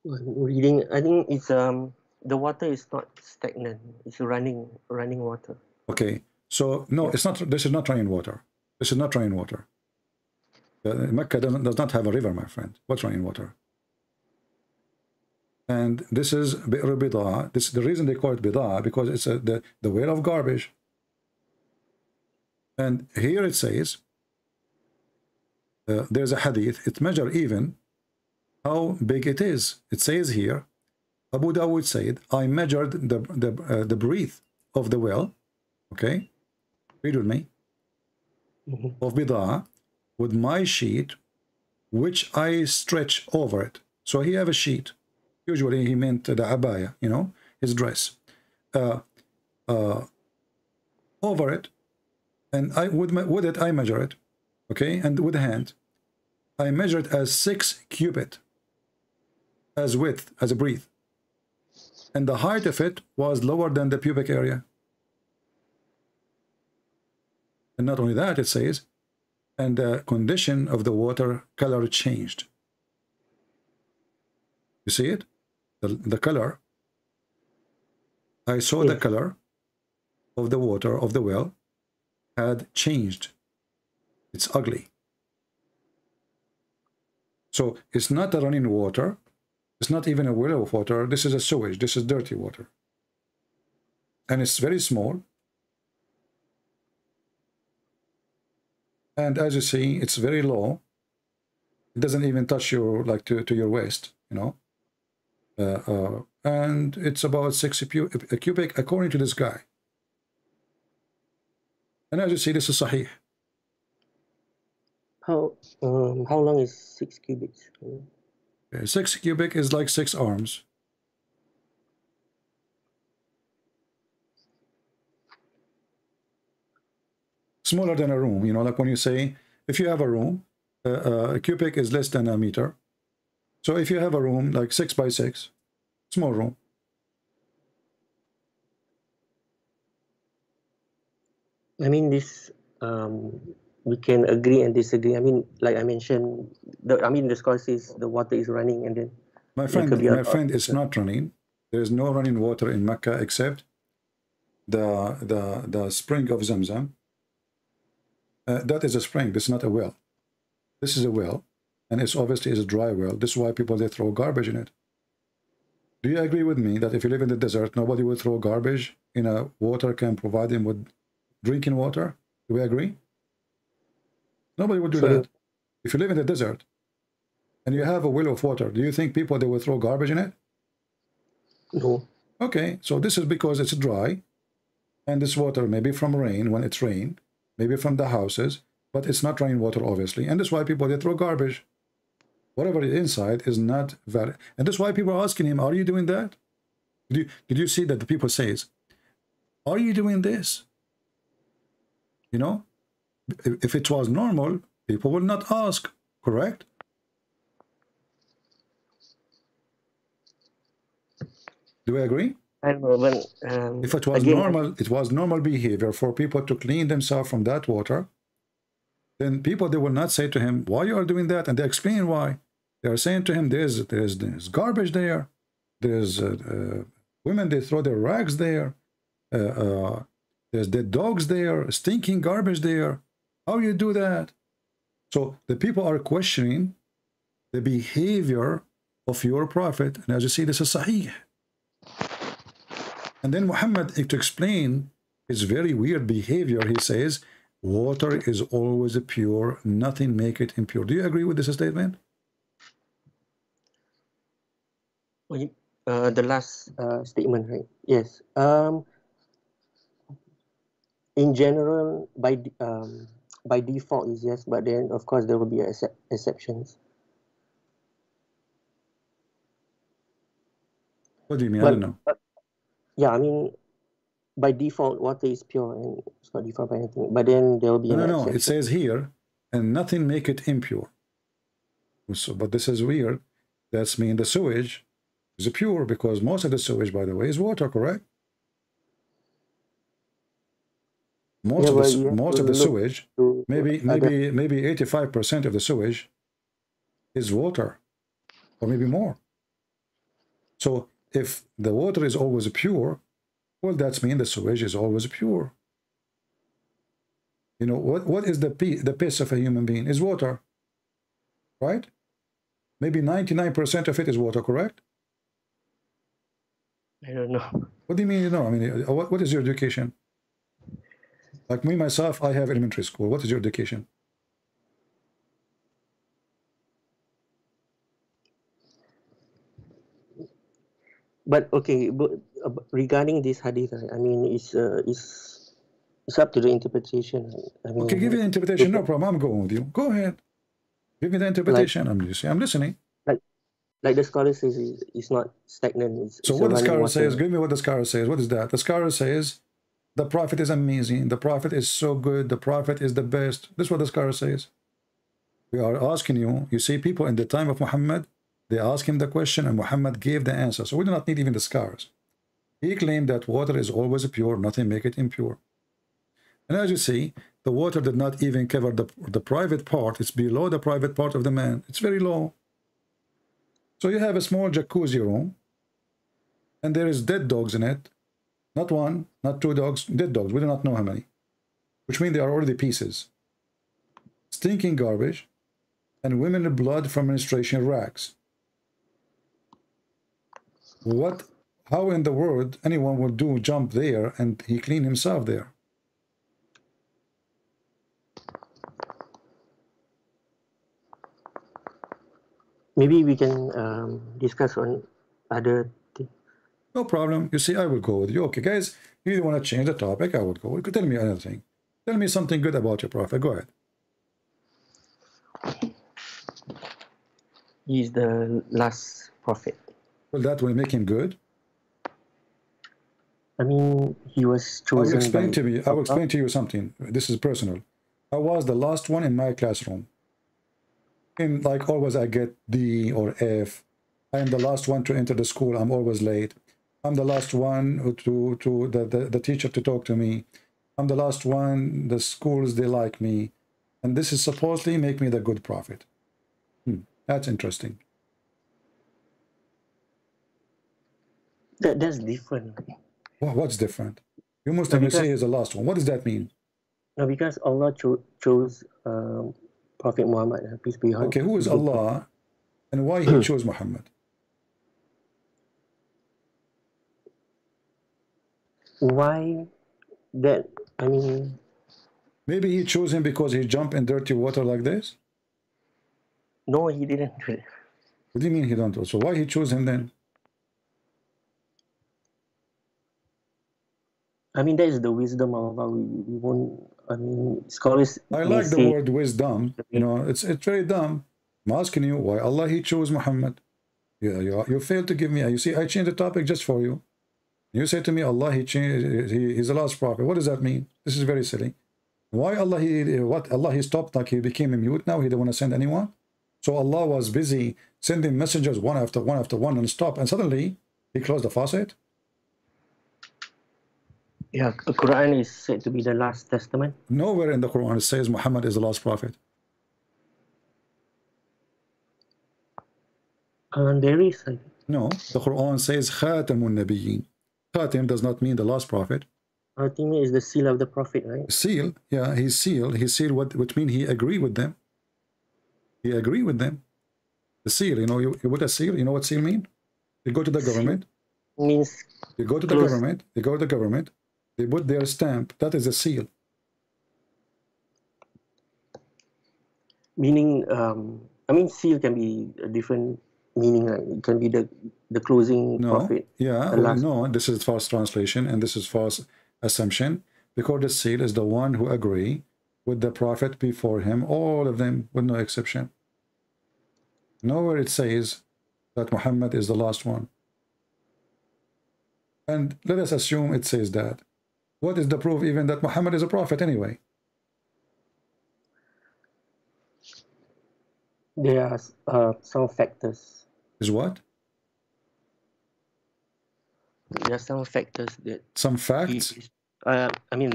Reading, I think it's the water is not stagnant; it's running water. Okay, so no, it's not. This is not running water. This is not running water. Mecca does not have a river, my friend. What's running water? And this is Bi'r Bida. This the reason they call it Bida, because it's the well of garbage. And here it says there's a hadith. It measures even how big it is. It says here, Abu Dawud said, I measured the breadth of the well, okay, read with me, of Bida with my sheet, which I stretch over it. So he have a sheet. Usually he meant the abaya, his dress, over it, and I with it I measure it, okay, and with the hand I measure it as 6 cubit. As width, as a breadth, and the height of it was lower than the pubic area. And not only that, it says, and the condition of the water color changed. You see it? The color. I saw the color of the water of the well had changed. It's ugly. So it's not a running water. It's not even a well of water. This is a sewage. This is dirty water. And it's very small. And as you see, it's very low. It doesn't even touch your, like, to your waist, and it's about 6 cubic, according to this guy. And as you see, this is sahih. How long is 6 cubits? 6 cubic is like 6 arms. Smaller than a room, like when you say, if you have a room, a cubic is less than a meter. So if you have a room like 6 by 6, small room. I mean, this we can agree and disagree. I mean, like I mentioned, the scholar says the water is running, and then my friend, it's not running. There is no running water in Mecca except the spring of Zamzam. That is a spring. This is not a well. This is a well, and it's obviously is a dry well. This is why people they throw garbage in it. Do you agree with me that if you live in the desert, nobody will throw garbage in a water can provide them with drinking water? Do we agree? Nobody would do that. If you live in the desert and you have a well of water, do you think people they will throw garbage in it? No. Okay, so this is because it's dry, and this water maybe from rain when it's rain, maybe from the houses, but it's not rain water obviously, and that's why people they throw garbage. Whatever is inside is not valid, and that's why people are asking him, "Are you doing that?" Did you see that the people says, "Are you doing this?" You know, if it was normal, people would not ask. Correct? Do we agree? I don't know, but if it was again, normal, it was normal behavior for people to clean themselves from that water. Then people they will not say to him, "Why you are doing that?" And they explain why. They are saying to him, "There's garbage there. There's women they throw their rags there. There's dead dogs there, stinking garbage there. How you do that?" So the people are questioning the behavior of your prophet, and as you see, this is sahih. And then Muhammad, to explain his very weird behavior, he says, water is always pure, nothing make it impure. Do you agree with this statement? The last statement, right? Yes. In general, by default is yes, but then of course there will be exceptions. What do you mean? I don't know. Yeah, I mean, by default, water is pure and it's not default by anything. But then there will be no. It says here, and nothing make it impure. So, but this is weird. That's mean the sewage is pure because most of the sewage, by the way, is water. Correct? Most of the sewage, maybe 85% of the sewage is water, or maybe more. So if the water is always pure, well, that's mean the sewage is always pure. You know, what is the piss of a human being? Is water, right? Maybe 99% of it is water, correct? I don't know. What do you mean you know? I mean, what is your education? Like me, myself, I have elementary school. What is your education? But okay, but regarding this hadith, I mean, it's up to the interpretation. I mean, okay, give me the interpretation. No problem. I'm going with you. Go ahead. Give me the interpretation. Like, I'm listening. Like the scholar says, it's not stagnant. So what the scholar says? Give me what the scholar says. What is that? The scholar says the prophet is amazing. The prophet is so good. The prophet is the best. This is what the scholar says. We are asking you. You see, people in the time of Muhammad, they asked him the question and Muhammad gave the answer. So we do not need even the scholars. He claimed that water is always pure, nothing make it impure. And as you see, the water did not even cover the private part. It's below the private part of the man. It's very low. So you have a small jacuzzi room and there is dead dogs in it. Not one, not two dogs, dead dogs. We do not know how many. Which means they are already pieces. Stinking garbage and women blood from menstruation rags. How in the world anyone would jump there and he clean himself there? Maybe we can discuss on other things. No problem. You see, I will go with you. Okay, guys, if you want to change the topic, I would go. You could tell me another thing. Tell me something good about your prophet. Go ahead. He is the last prophet. Well, that will make him good. I mean, he was chosen. I will explain to you something. This is personal. I was the last one in my classroom. And like always, I get D or F. I am the last one to enter the school. I'm always late. I'm the last one to the teacher to talk to me. I'm the last one. The schools, they like me. And this is supposedly make me the good prophet. That's interesting. That's different. What's different? You Muslim, you say he's the last one. What does that mean? No, because Allah chose Prophet Muhammad, peace be upon him. Okay, who is Allah and why he chose Muhammad? Why that? I mean, maybe he chose him because he jumped in dirty water like this? No, he didn't do it. What do you mean he don't do it? So why he chose him then? I mean, that is the wisdom of Allah. We won't, I mean, scholars... I like the word wisdom. You know, it's very dumb. I'm asking you why Allah he chose Muhammad. You failed to give me... You see, I changed the topic just for you. You say to me, Allah he's the last prophet. What does that mean? This is very silly. Why Allah he stopped, like he became a mute now? He didn't want to send anyone? So Allah was busy sending messengers one after one after one and stop, and suddenly he closed the faucet? Yeah, the Quran is said to be the last testament. Nowhere in the Quran it says Muhammad is the last prophet. There is. No, the Quran says Khatamun Nabiyyin. Khatim does not mean the last prophet. Khatim is the seal of the prophet, right? Seal, yeah, he's sealed. He's sealed, which means he agreed with them. He agreed with them. The seal, you know, what a seal? You know what seal mean? You go to the government. Means you go to the government. You go to the government. They put their stamp. That is a seal. Meaning, I mean, seal can be a different meaning. Like it can be the closing prophet. Yeah, no, this is false translation and this is false assumption, because the seal is the one who agree with the prophet before him, all of them with no exception. Nowhere it says that Muhammad is the last one. And let us assume it says that. What is the proof even that Muhammad is a prophet anyway? There are some factors. Is what? There are some factors that... Some facts? I mean,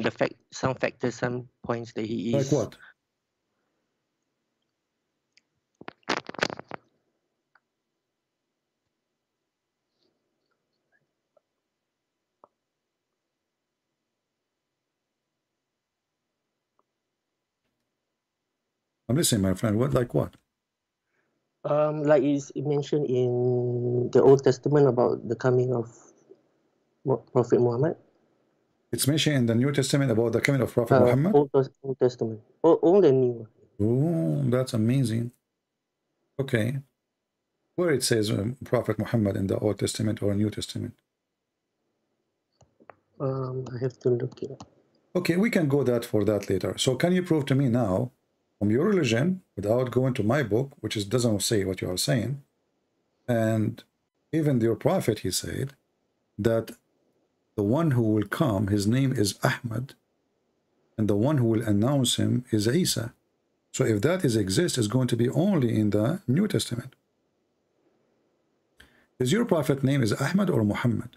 some factors, some points that he is... Like what? I'm listening, my friend. What, like what? Like it's mentioned in the Old Testament about the coming of Prophet Muhammad. It's mentioned in the New Testament about the coming of Prophet Muhammad? Old Testament. Old and New. Oh, that's amazing. Okay. Where it says Prophet Muhammad in the Old Testament or New Testament? I have to look it up. Okay, we can go for that later. So can you prove to me now, from your religion, without going to my book, which doesn't say what you are saying, and even your prophet, he said, that the one who will come, his name is Ahmed, and the one who will announce him is Isa. So if that exists, it's going to be only in the New Testament. Is your prophet name is Ahmed or Muhammad?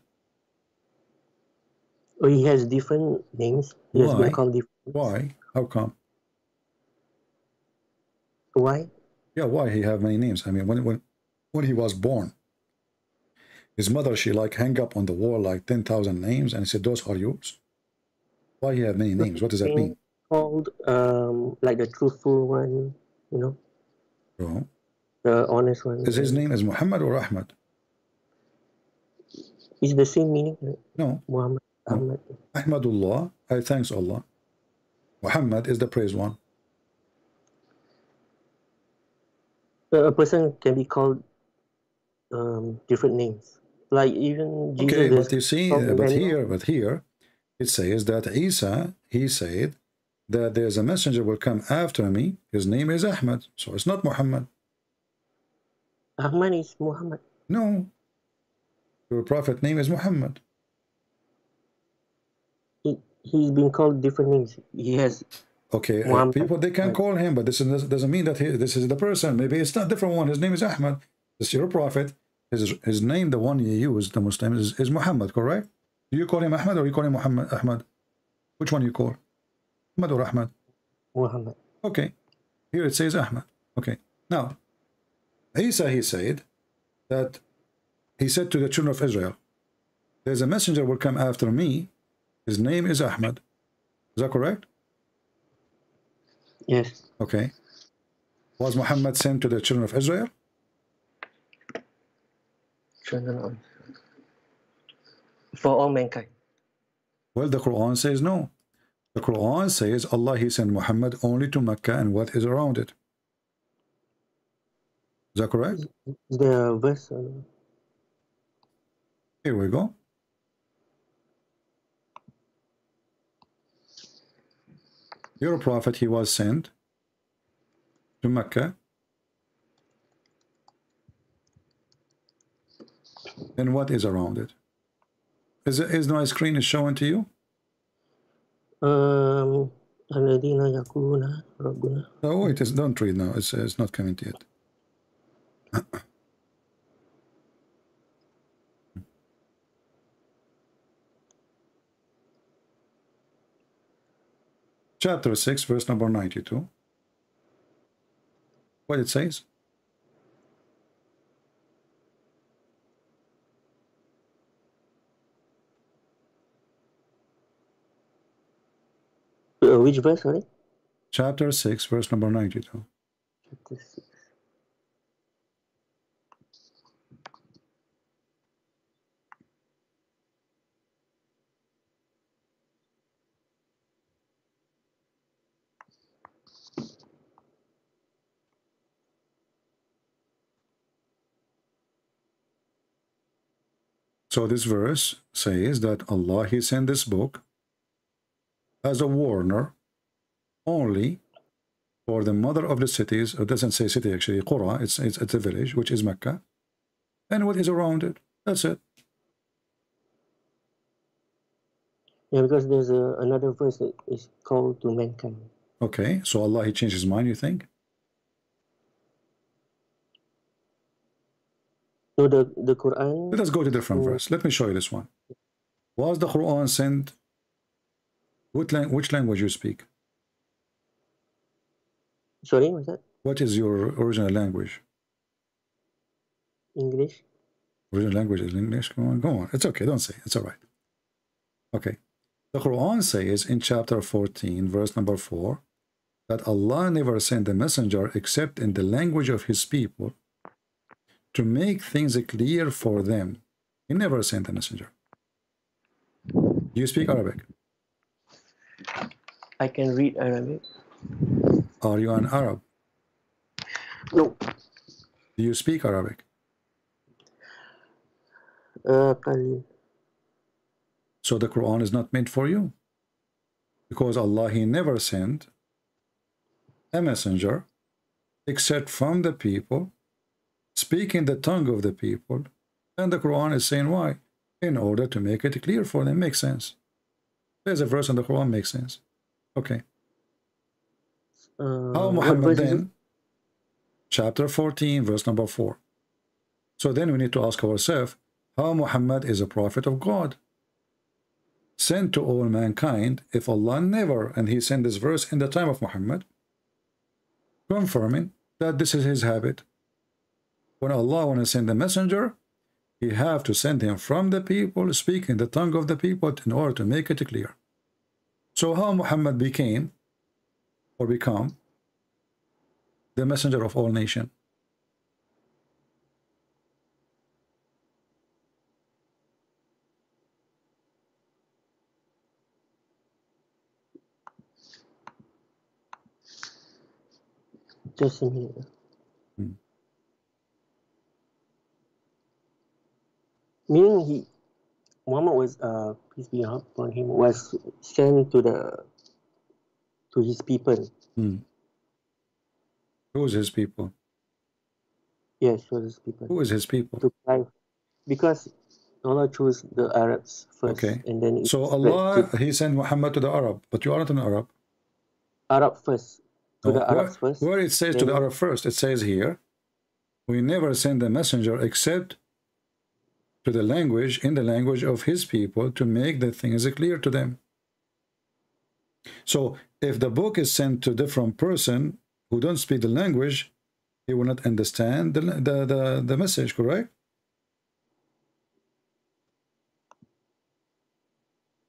Oh, he has different names. He has been called different. Why? How come? Why? Yeah, why he have many names? I mean, when he was born, his mother, she like hang up on the wall like 10,000 names and said, those are yours. Why he have many names? What does that mean? Called like the truthful one, you know? Oh. The honest one. Is his name is Muhammad or Ahmed? Is the same meaning? Right? No. Muhammad. Ahmed. Ahmadullah, I thanks Allah. Muhammad is the praised one. A person can be called different names. Like even Jesus. Okay, but you see, but here, it says that Isa, he said that there's a messenger will come after me. His name is Ahmed. So it's not Muhammad. Ahmed is Muhammad. No. Your prophet name is Muhammad. He's been called different names. He has... Okay, people, they can call him, but this doesn't mean that this is the person. Maybe it's not a different one. His name is Ahmed. This is your prophet. His name, the one you use, the Muslim, is Muhammad, correct? Do you call him Ahmed or you call him Muhammad? Ahmed? Which one you call? Ahmed or Ahmed? Muhammad. Okay, Here it says Ahmed. Okay. Now, Isa, he said that he said to the children of Israel, there's a messenger will come after me. His name is Ahmed. Is that correct? Yes. Okay. Was Muhammad sent to the children of Israel? For all mankind. Well, the Quran says no. The Quran says Allah, he sent Muhammad only to Mecca and what is around it. Is that correct? The verse. Here we go. Your prophet, he was sent to Mecca. And what is around it? Is my screen is showing to you? Oh, it is. Don't read now. It's not coming to it. Chapter 6, verse number 92. What it says? Which verse, sorry? Chapter 6, verse number 92. Chapter 6. So this verse says that Allah, he sent this book as a warner only for the mother of the cities. It doesn't say city actually, Qura. It's a village, which is Mecca, and what is around it. That's it. Yeah, because there's another verse that is called to mankind. Okay, so Allah, he changed his mind, you think? So the Quran. Let us go to a different verse. Let me show you this one. Was the Quran sent? Which language you speak? Sorry, what's that? What is your original language? English. Original language is English. Go on, go on. It's okay. Don't say. It's all right. Okay. The Quran says in chapter 14, verse number 4, that Allah never sent a messenger except in the language of his people to make things clear for them. He never sent a messenger. Do you speak Arabic? I can read Arabic. Are you an Arab? No. Do you speak Arabic? Qalil. So the Quran is not meant for you. Because Allah, he never sent a messenger except from the people, speaking the tongue of the people. And the Quran is saying why? In order to make it clear for them. Makes sense. There's a verse in the Quran, makes sense. Okay. How Muhammad then? Chapter 14, verse number 4. So then we need to ask ourselves, how Muhammad is a prophet of God, sent to all mankind, if Allah never, and he sent this verse in the time of Muhammad, confirming that this is his habit. When Allah want to send a messenger, he have to send him from the people, speaking the tongue of the people, in order to make it clear. So how Muhammad became or become the messenger of all nations? Just a minute. Meaning Muhammad was peace be upon him, was sent to his people. Who is his people? Yes, to his people. Who is his people? Because Allah chose the Arabs first. Okay. And then so Allah, he sent Muhammad to the Arab, but you are not an Arab. Arab first. The Arabs first. Where it says to the Arab first, it says here, we never send a messenger except to the language, in the language of his people, to make the things clear to them. So if the book is sent to a different person who don't speak the language, he will not understand the message, correct?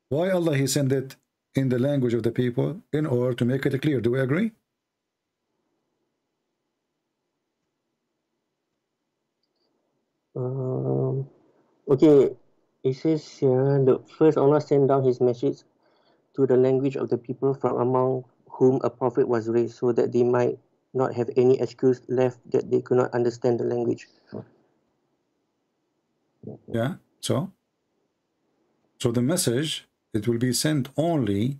Why Allah he sent it in the language of the people? In order to make it clear. Do we agree? Okay, it says here, the first Allah sent down his message to the language of the people from among whom a prophet was raised, so that they might not have any excuse left that they could not understand the language. Yeah, so the message, it will be sent only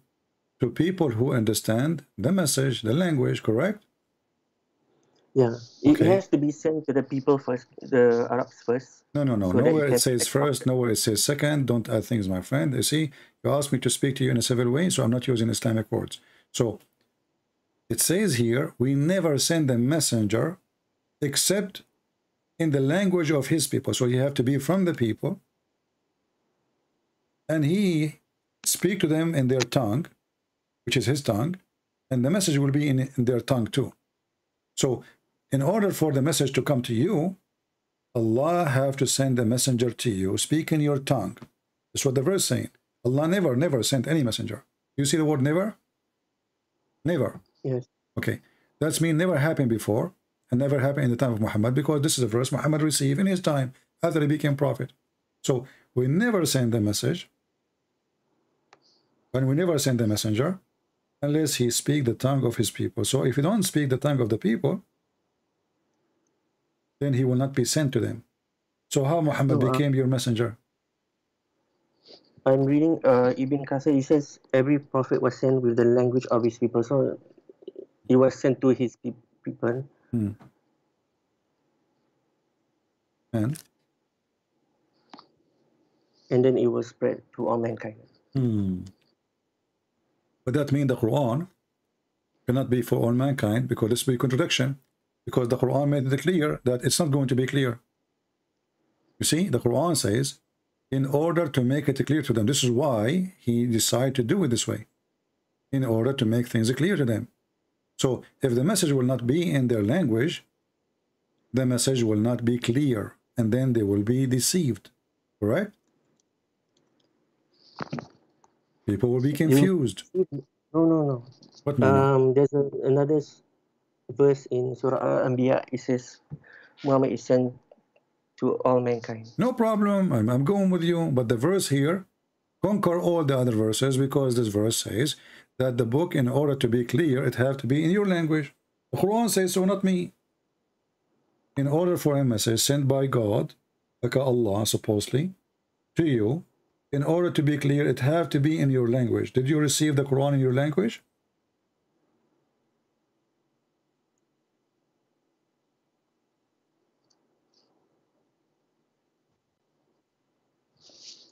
to people who understand the message, the language, correct? Yeah, it has to be sent to the people first, the Arabs first. No. So Nowhere it says first, nowhere it says second. Don't add things, my friend. You see, you asked me to speak to you in a civil way, so I'm not using Islamic words. So it says here, we never send a messenger except in the language of his people. So you have to be from the people, and he speak to them in their tongue, which is his tongue, and the message will be in their tongue too. So in order for the message to come to you, Allah have to send a messenger to you, speak in your tongue. That's what the verse is saying. Allah never sent any messenger. You see the word never? Never. Yes. Okay. That's mean never happened before and never happened in the time of Muhammad, because this is a verse Muhammad received in his time after he became prophet. So we never send a message, and we never send a messenger unless he speak the tongue of his people. So if you don't speak the tongue of the people, then he will not be sent to them. So how Muhammad became your messenger? I'm reading Ibn Qasir. He says every prophet was sent with the language of his people. So he was sent to his people. And then it was spread to all mankind. But that means the Quran cannot be for all mankind, because this will be contradiction, because the Quran made it clear that it's not going to be clear. You see, the Quran says, in order to make it clear to them, this is why he decided to do it this way, in order to make things clear to them. So if the message will not be in their language, the message will not be clear, and then they will be deceived, correct? People will be confused. No. What meaning? There's another verse in Surah Al-Anbiya. It says Muhammad is sent to all mankind. No problem. I'm going with you. But the verse here conquer all the other verses, because this verse says that the book, in order to be clear, it have to be in your language. The Quran says so, not me. In order for a message sent by God, like Allah supposedly, to you, in order to be clear, it have to be in your language. Did you receive the Quran in your language?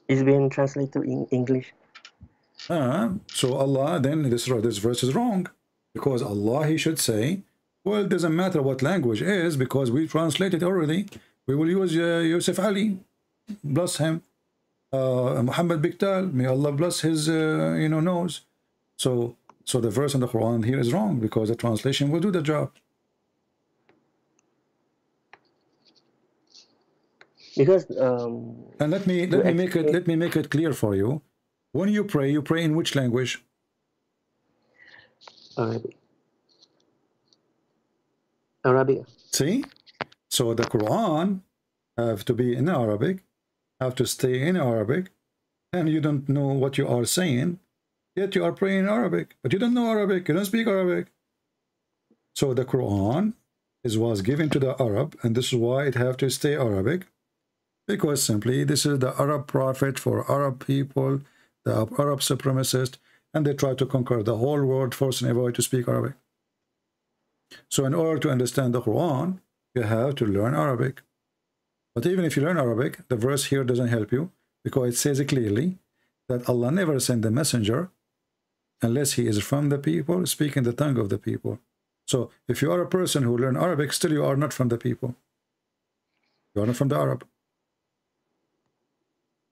It's been translated in English. So Allah, then this verse is wrong, because Allah, he should say, well, it doesn't matter what language is, because we translated already. We will use Yusuf Ali, bless him. Muhammad Biktal, may Allah bless his nose. So the verse in the Quran here is wrong, because the translation will do the job. Because and let me make it clear for you. When you pray in which language? Arabic. See, so the Quran have to be in Arabic, have to stay in Arabic, and you don't know what you are saying, yet you are praying in Arabic, but you don't know Arabic, you don't speak Arabic. So the Quran was given to the Arab, and this is why it have to stay Arabic, because simply this is the Arab prophet for Arab people, the Arab supremacist, and they try to conquer the whole world, forcing everybody to speak Arabic. So in order to understand the Quran, you have to learn Arabic. But even if you learn Arabic, the verse here doesn't help you, because it says clearly that Allah never sent the messenger unless he is from the people, speaking the tongue of the people. So if you are a person who learn Arabic, still you are not from the people. You are not from the Arab.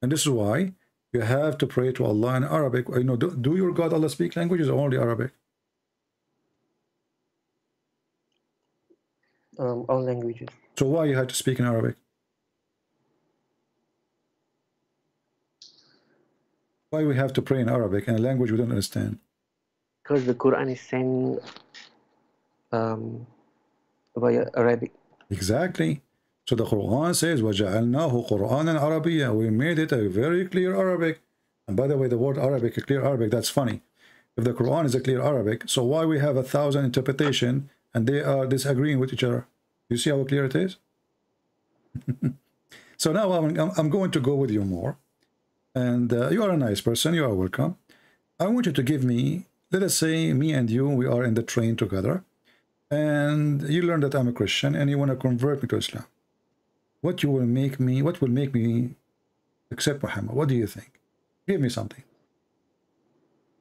And this is why you have to pray to Allah in Arabic. You know, do your God Allah speak languages or only Arabic? All languages. So why you had to speak in Arabic? Why we have to pray in Arabic in a language we don't understand? Because the Quran is sent via Arabic. Exactly. So the Quran says, وَجَعَلْنَاهُ قُرْآنًا عَرَبِيًّا. We made it a very clear Arabic. And by the way, the word Arabic, a clear Arabic, that's funny. If the Quran is a clear Arabic, so why we have 1,000 interpretation and they are disagreeing with each other? You see how clear it is? So now I'm going to go with you more. And you are a nice person. You are welcome. I want you to give me, let us say me and you, we are in the train together. And you learn that I'm a Christian and you want to convert me to Islam. What will make me accept Muhammad? What do you think? Give me something.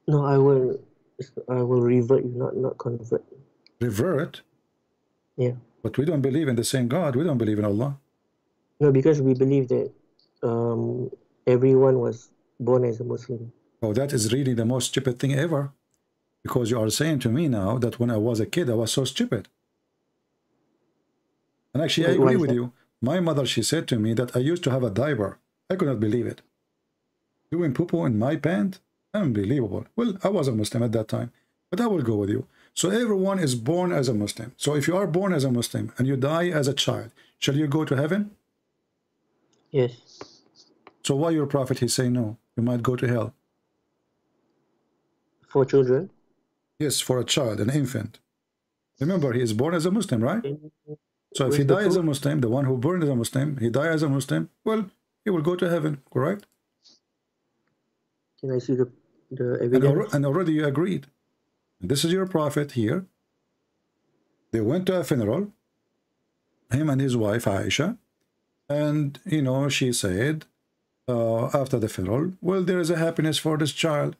No, I will revert you, not convert. Revert? Yeah. But we don't believe in the same God. We don't believe in Allah. No, because we believe that everyone was born as a Muslim. Oh, that is really the most stupid thing ever. Because you are saying to me now that when I was a kid, I was so stupid. And actually, I agree with you. My mother, she said to me that I used to have a diaper. I could not believe it. Doing poo-poo in my pant? Unbelievable. Well, I was a Muslim at that time. But I will go with you. So everyone is born as a Muslim. So if you are born as a Muslim and you die as a child, shall you go to heaven? Yes. So why your prophet, he say no? You might go to hell. For children? Yes, for a child, an infant. Remember, he is born as a Muslim, right? So if he dies as a Muslim, the one who born as a Muslim, he died as a Muslim, well, he will go to heaven, correct? Can I see the evidence? And already you agreed. This is your prophet here. They went to a funeral, him and his wife, Aisha, and, you know, she said, after the funeral, well, there is a happiness for this child.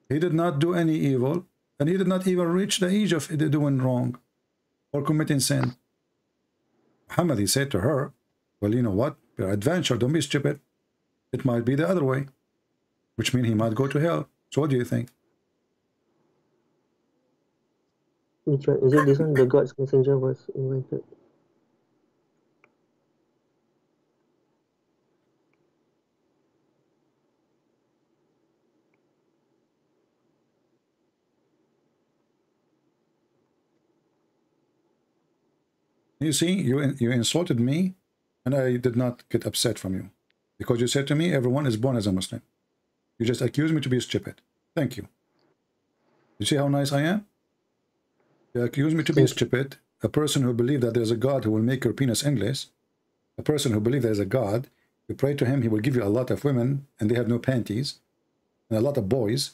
He did not do any evil, and he did not even reach the age of doing wrong or committing sin. Muhammad, he said to her, well, you know what? You're adventure, don't be stupid. It might be the other way, which means he might go to hell. So what do you think? Which one? Is it this one? The God's messenger was invited. You see, you insulted me, and I did not get upset from you. Because you said to me, everyone is born as a Muslim. You just accused me to be stupid. Thank you. You see how nice I am? You accuse me to be stupid. A person who believes that there's a God who will make your penis endless. A person who believes there's a God, you pray to him, he will give you a lot of women, and they have no panties, and a lot of boys.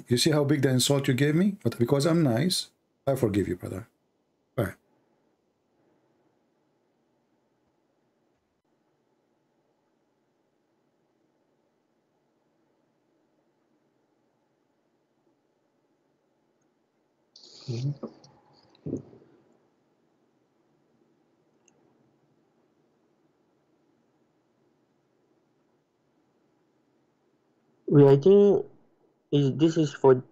You see how big the insult you gave me? But because I'm nice, I forgive you, brother. All right. Well, I think this is for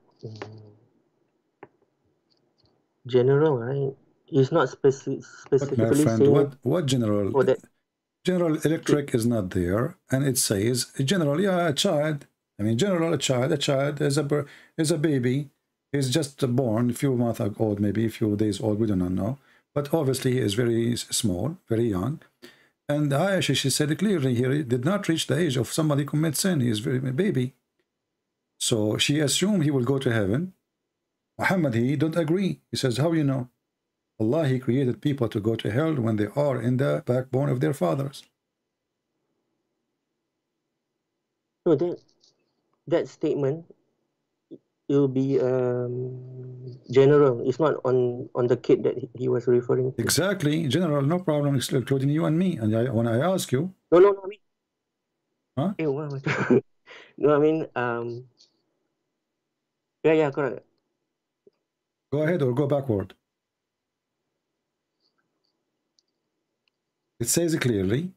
general, right? It's not specifically My friend, saying what general? for that. General Electric is not there, and it says general, yeah, a child. I mean, general, a child is a baby. He's just born, a few months old, maybe a few days old. We do not know, but obviously he is very small, very young. And Aisha, she said clearly here, he did not reach the age of somebody commit sin. He is very baby. So she assumed he will go to heaven. Muhammad, he don't agree. He says, how you know? Allah, he created people to go to hell when they are in the backbone of their fathers. So that statement, it will be general. It's not on the kid that he was referring to. Exactly, general, no problem, including you and me. And when I ask you, no, I mean, huh? No, I mean, yeah, correct. Go ahead or go backward. It says clearly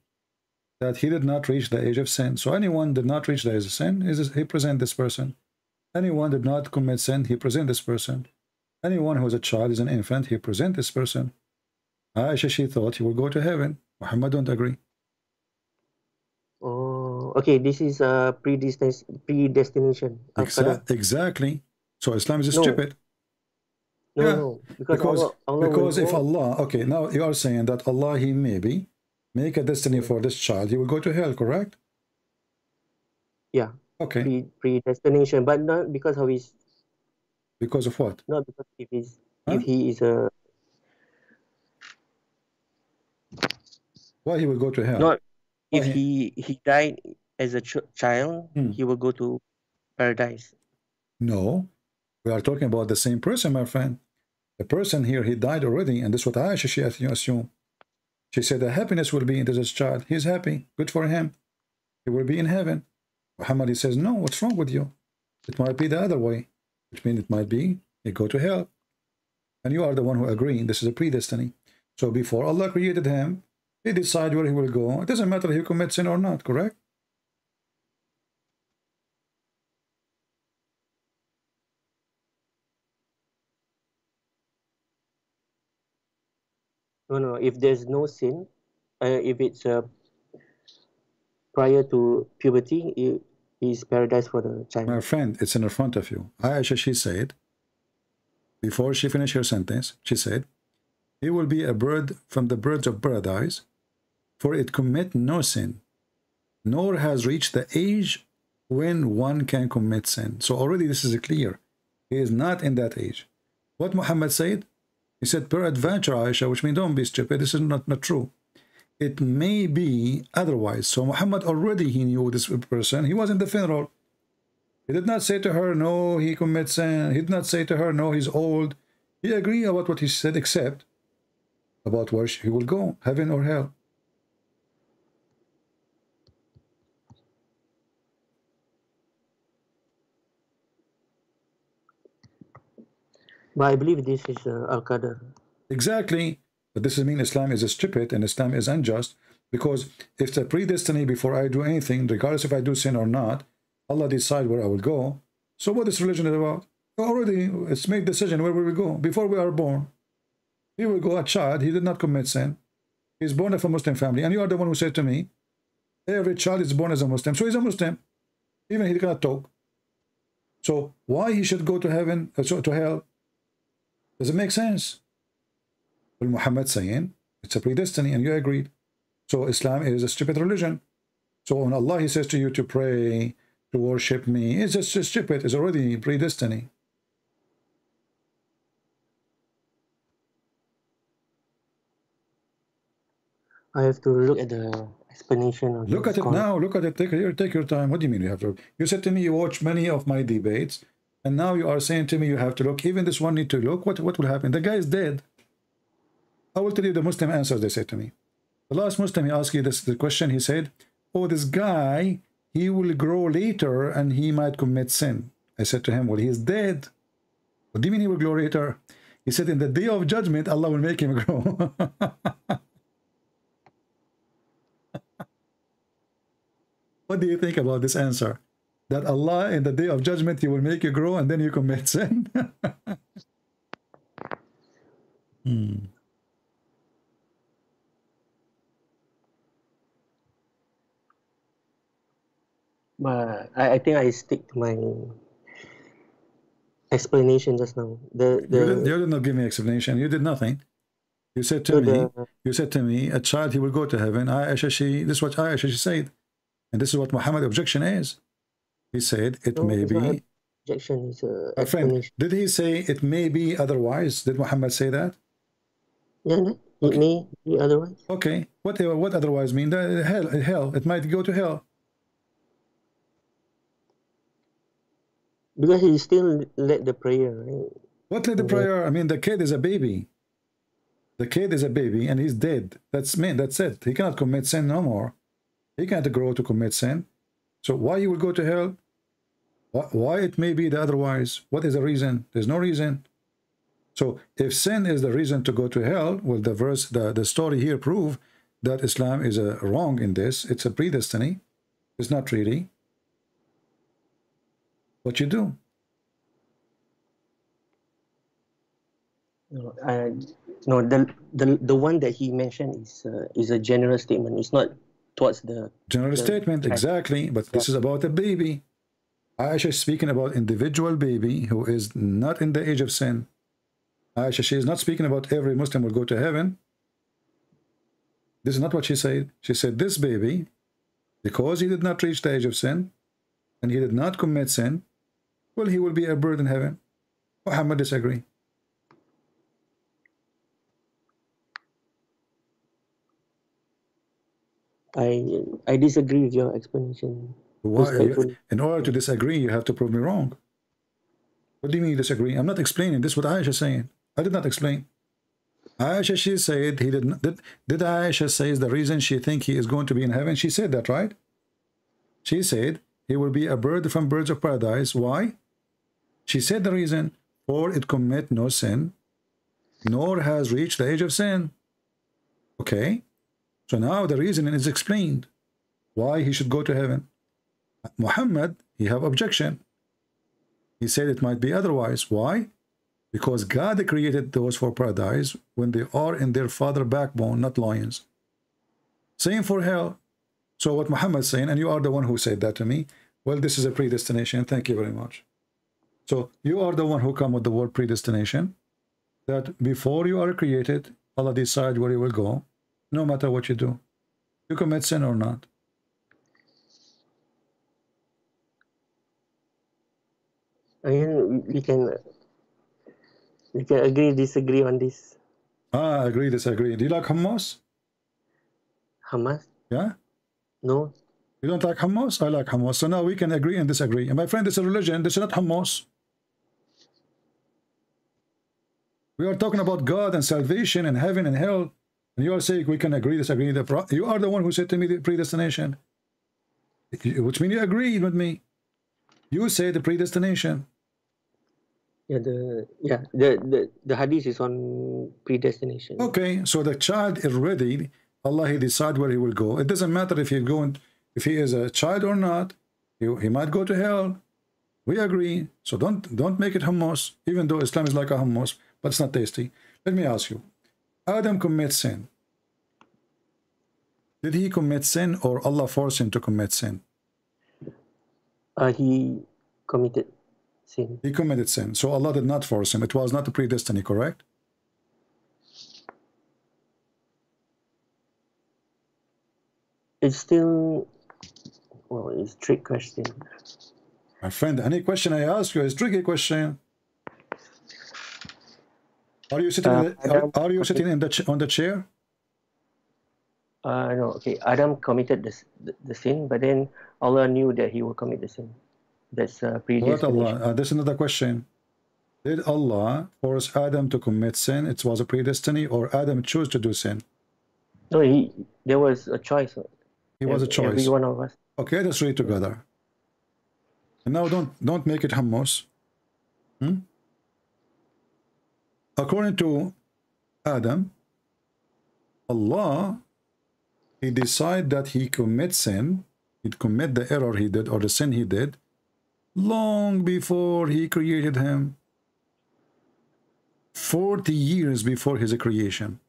that he did not reach the age of sin. So anyone did not reach the age of sin, he present this person. Anyone did not commit sin, he present this person. Anyone who is a child is an infant. He present this person. Aisha, she thought he will go to heaven. Muhammad don't agree. Oh, okay. This is predestination. Exactly. So Islam is No. stupid. No, Yeah. no. Because Allah Because will if go, Allah, okay, now you are saying that Allah, he maybe make a destiny for this child, he will go to hell, correct? yeah, Okay. predestination, but not because of his, Because of what? not because if he's Huh? if he is a Why he will go to hell? not Why if he died as a child, he will go to paradise. No, we are talking about the same person, my friend. The person here, he died already, and this is what Aisha, she assumed. She said the happiness will be into this child. He's happy. Good for him. He will be in heaven. Muhammad, he says, no, what's wrong with you? It might be the other way, which means it might be he go to hell. And you are the one who agreeing this is a predestiny. So before Allah created him, he decided where he will go. It doesn't matter if he commits sin or not, correct? No. If there's no sin, if it's prior to puberty, it is paradise for the child. My friend, it's in front of you. Aisha, she said, before she finished her sentence, she said, he will be a bird from the birds of paradise, for it commit no sin, nor has reached the age when one can commit sin. So already this is clear. He is not in that age. What Muhammad said? He said, peradventure, Aisha, which means don't be stupid. This is not true. It may be otherwise. So Muhammad already, he knew this person. He was in the funeral. He did not say to her, no, he commits sin. He did not say to her, no, he's old. He agreed about what he said, except about where he will go, heaven or hell. But I believe this is Al-Qadr. Exactly. But this doesn't mean Islam is stupid and Islam is unjust, because if it's a predestiny before I do anything, regardless if I do sin or not, Allah decide where I will go. So what is religion about? Already it's made decision where we will go before we are born. He will go a child, he did not commit sin. He's born of a Muslim family. And you are the one who said to me, every child is born as a Muslim. So he's a Muslim. Even he cannot talk. So why he should go to heaven, to hell? Does it make sense? Well, Muhammad saying it's a predestiny, and you agreed. So Islam is a stupid religion. So when Allah, he says to you to pray, to worship me, it's just stupid. It's already predestiny. I have to look at the explanation of Look at it now. Look at it. Take your time. What do you mean you have to look? You said to me you watch many of my debates, and now you are saying to me you have to look. Even this one need to look. What will happen? The guy is dead. I will tell you the Muslim answers they said to me. The last Muslim, he asked you the question. He said, oh, this guy, he will grow later and he might commit sin. I said to him, well, he is dead. What do you mean he will grow later? He said, in the day of judgment, Allah will make him grow. What do you think about this answer? That Allah, in the day of judgment, he will make you grow and then you commit sin? But I think I stick to my explanation just now. You did not give me explanation. You did nothing. You said to me, a child, he will go to heaven. This is what Aisha, she said. And this is what Muhammad's objection is. He said, it may be. Objection is a friend. Did he say it may be otherwise? Did Muhammad say that? Yeah, it may be otherwise. Okay. What otherwise mean? Hell. It might go to hell. Because he still led the prayer, right? What led the prayer? I mean, the kid is a baby. The kid is a baby and he's dead. That's it. He cannot commit sin no more. He can't grow to commit sin. So why you will go to hell? Why it may be the otherwise? What is the reason? There's no reason. So if sin is the reason to go to hell, well, the verse, the story here prove that Islam is wrong in this. It's a predestiny. It's not really what you do. No, no, the one that he mentioned is a general statement. It's not towards the general statement, exactly. But this is about a baby. Aisha is speaking about individual baby who is not in the age of sin. Aisha, she is not speaking about every Muslim will go to heaven. This is not what she said. She said this baby, because he did not reach the age of sin and he did not commit sin, well, he will be a bird in heaven. Muhammad disagree. I disagree with your explanation. Why? In order to disagree, you have to prove me wrong. What do you mean you disagree? I'm not explaining. This is what Aisha is saying. I did not explain. Aisha, she said he did not. Did Aisha say is the reason she think he is going to be in heaven? She said that, right? She said he will be a bird from birds of paradise. Why? She said the reason, for it commit no sin, nor has reached the age of sin. Okay? So now the reason is explained why he should go to heaven. Muhammad, he have objection. He said it might be otherwise. Why? Because God created those for paradise when they are in their father backbone, not lions. Same for hell. So what Muhammad's saying, and you are the one who said that to me, well, this is a predestination. Thank you very much. So you are the one who come with the word predestination, that before you are created, Allah decide where you will go, no matter what you do. You commit sin or not. Again, we can agree, disagree on this. Agree, disagree. Do you like hummus? Hummus? Yeah? No. You don't like hummus? I like hummus. So now we can agree and disagree. And my friend, this is a religion. This is not hummus. We are talking about God and salvation and heaven and hell. And you are saying we can agree, disagree. You are the one who said to me the predestination. Which means you agreed with me. You say the predestination. Yeah, the hadith is on predestination. Okay, so the child is ready. Allah, he decide where he will go. It doesn't matter if if he is a child or not. He might go to hell. We agree. So don't make it hummus, even though Islam is like a hummus, but it's not tasty. Let me ask you. Adam commits sin. Did he commit sin or Allah forced him to commit sin? He committed sin. He committed sin. So Allah did not force him. It was not a predestiny, correct? It's still, well, it's a trick question. My friend, any question I ask you is a tricky question. Are you sitting? Are you sitting on the chair? No. Okay, Adam committed the sin, but then Allah knew that he will commit the sin. That's predestination. What Allah? This is another question. Did Allah force Adam to commit sin? It was a predestiny, or Adam chose to do sin? No, there was a choice. He was a choice. Every one of us. Okay, let's read together. And now don't make it hummus. According to Adam, Allah, he decided that he commit sin, he'd commit the error he did or the sin he did long before he created him. 40 years before his creation.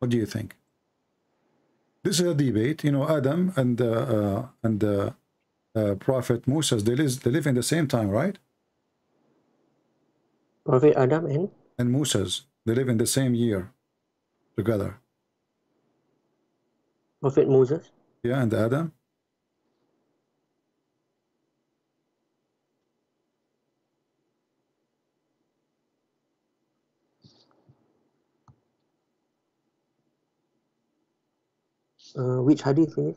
What do you think? This is a debate. You know, Adam and Prophet Moses, they live in the same time, right? Prophet Adam and Moses, they live in the same year together. Prophet Moses? Yeah, and Adam. Which hadith is it?